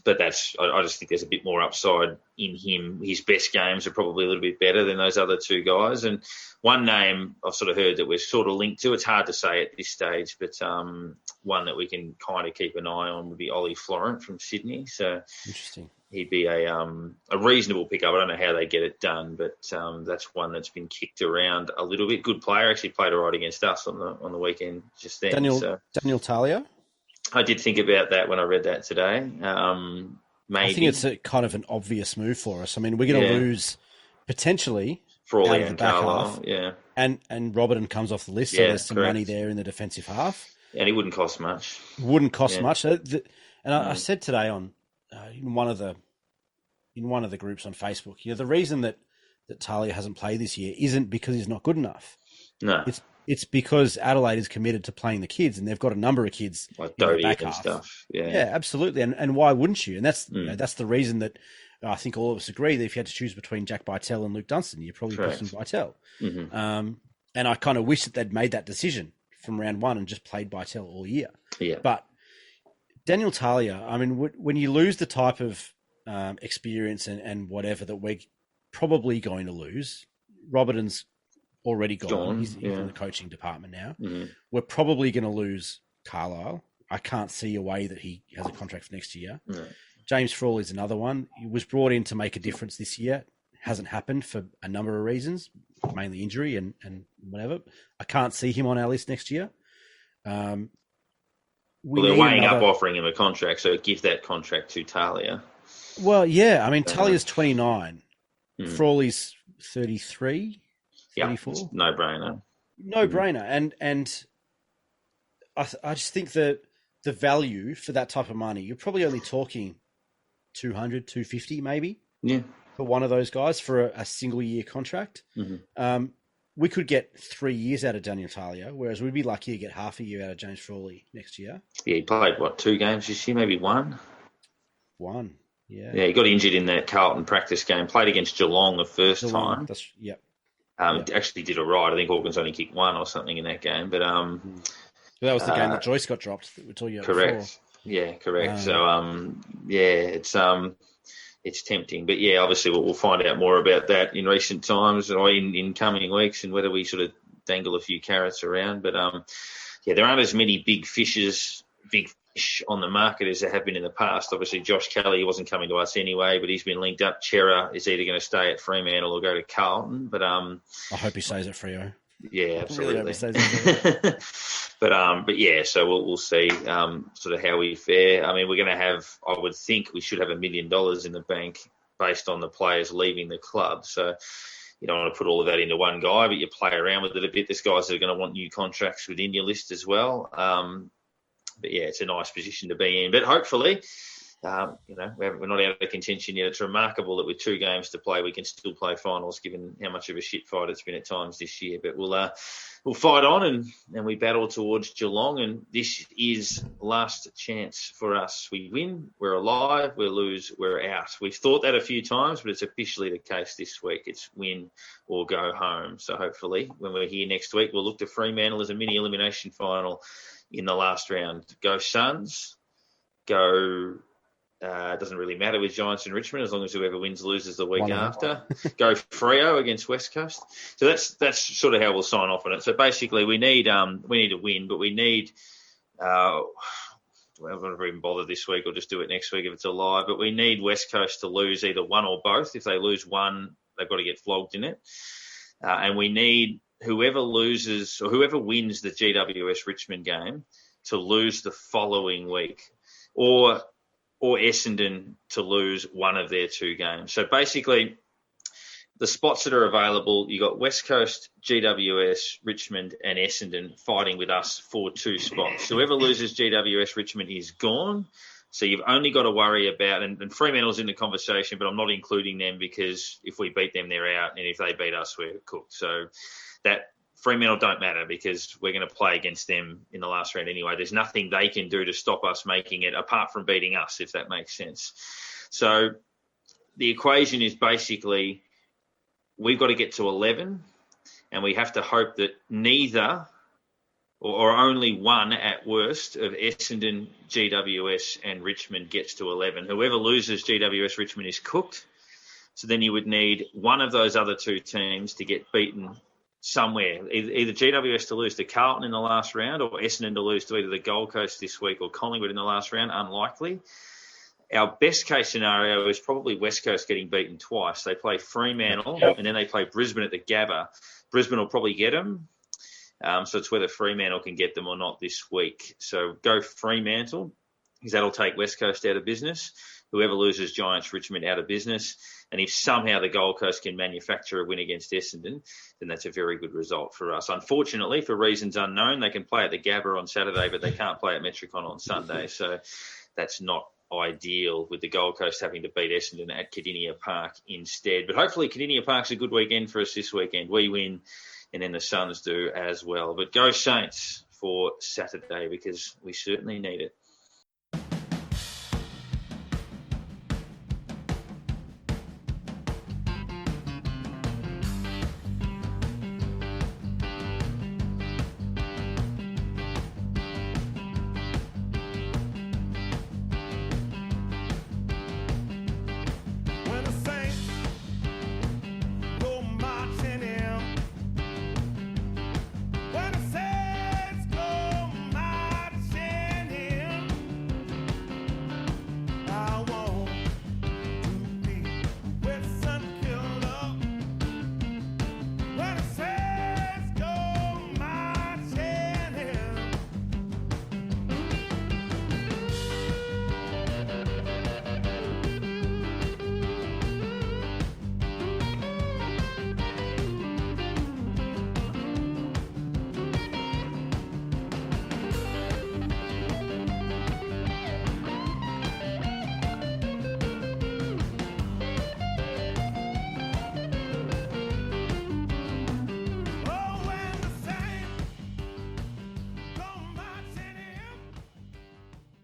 But I just think there's a bit more upside in him. His best games are probably a little bit better than those other two guys. And one name I've sort of heard that we're sort of linked to, it's hard to say at this stage, but one that we can kind of keep an eye on would be Ollie Florent from Sydney. So interesting. He'd be a reasonable pickup. I don't know how they get it done, but that's one that's been kicked around a little bit. Good player, actually played all right against us on the weekend just then. Daniel Talia? I did think about that when I read that today. Maybe. I think it's a kind of an obvious move for us. I mean, we're going to lose potentially Frawley and Carlisle, and Robertson comes off the list, so there's some money there in the defensive half. And he wouldn't cost much. Much. And I said today on in one of the groups on Facebook, the reason that Talia hasn't played this year isn't because he's not good enough. No, it's because Adelaide is committed to playing the kids, and they've got a number of kids like Doty and stuff. Yeah, absolutely. And why wouldn't you? And that's that's the reason that I think all of us agree that if you had to choose between Jack Bytel and Luke Dunstan, you're probably picking Bytel. Mm-hmm. And I kind of wish that they'd made that decision from round one and just played Bytel all year. Yeah. But Daniel Talia, I mean, when you lose the type of experience and whatever that we're probably going to lose, Robertson's already gone. He's in the coaching department now. Mm-hmm. We're probably going to lose Carlisle. I can't see a way that he has a contract for next year. No. James Frawley is another one. He was brought in to make a difference this year. Hasn't happened for a number of reasons, mainly injury and whatever. I can't see him on our list next year. They're weighing up offering him a contract, so give that contract to Talia. Well, yeah. I mean, Talia's 29. Frawley's 33, 34. Yeah, no-brainer. No-brainer. And I just think that the value for that type of money, you're probably only talking 200, 250 maybe. Yeah. For one of those guys for a single-year contract. Mm-hmm. We could get 3 years out of Daniel Talia, whereas we'd be lucky to get half a year out of James Frawley next year. Yeah, he played, 2 games this year, maybe one? One, yeah. Yeah, he got injured in that Carlton practice game, played against Geelong the first time. Actually did all right. I think Hawkins only kicked one or something in that game. But that was the game that Joyce got dropped that we were talking about correct. before. Yeah, correct. It's tempting. But, yeah, obviously we'll find out more about that in recent times or in coming weeks and whether we sort of dangle a few carrots around. But, there aren't as many big fish on the market as there have been in the past. Obviously, Josh Kelly wasn't coming to us anyway, but he's been linked up. Chera is either going to stay at Fremantle or go to Carlton. But I hope he stays at Freo. Yeah, absolutely. Really hope he stays at Freo. But yeah, so we'll see sort of how we fare. I mean, we're going to have, I would think we should have $1 million in the bank based on the players leaving the club. So you don't want to put all of that into one guy, but you play around with it a bit. There's guys that are going to want new contracts within your list as well. But yeah, it's a nice position to be in. But hopefully, we're not out of contention yet. It's remarkable that with 2 games to play, we can still play finals, given how much of a shit fight it's been at times this year. But we'll fight on and we battle towards Geelong. And this is last chance for us. We win, we're alive. We lose, we're out. We've thought that a few times, but it's officially the case this week. It's win or go home. So hopefully, when we're here next week, we'll look to Fremantle as a mini elimination final in the last round. Go Suns. Go. It doesn't really matter with Giants and Richmond as long as whoever wins loses the week after. Go Freo against West Coast. So that's sort of how we'll sign off on it. So basically, we need to win, but we need. I'm not going to even bother this week. Or just do it next week if it's alive. But we need West Coast to lose either one or both. If they lose one, they've got to get flogged in it. And we need whoever loses or whoever wins the GWS Richmond game to lose the following week, or Essendon to lose one of their 2 games. So basically, the spots that are available, you got West Coast, GWS, Richmond, and Essendon fighting with us for 2 spots. Whoever loses GWS Richmond is gone. So you've only got to worry about, and Fremantle's in the conversation, but I'm not including them because if we beat them, they're out, and if they beat us, we're cooked. So that Fremantle don't matter because we're going to play against them in the last round anyway. There's nothing they can do to stop us making it apart from beating us, if that makes sense. So the equation is basically we've got to get to 11 and we have to hope that neither or only one at worst of Essendon, GWS and Richmond gets to 11. Whoever loses GWS Richmond is cooked. So then you would need one of those other two teams to get beaten somewhere. Either GWS to lose to Carlton in the last round or Essendon to lose to either the Gold Coast this week or Collingwood in the last round. Unlikely. Our best case scenario is probably West Coast getting beaten twice. They play Fremantle and then they play Brisbane at the Gabba. Brisbane will probably get them. So it's whether Fremantle can get them or not this week. So go Fremantle, because that'll take West Coast out of business. Whoever loses Giants Richmond out of business. And if somehow the Gold Coast can manufacture a win against Essendon, then that's a very good result for us. Unfortunately, for reasons unknown, they can play at the Gabba on Saturday, but they can't play at Metricon on Sunday. So that's not ideal, with the Gold Coast having to beat Essendon at Cardinia Park instead. But hopefully Cardinia Park's a good weekend for us this weekend. We win, and then the Suns do as well. But go Saints for Saturday, because we certainly need it.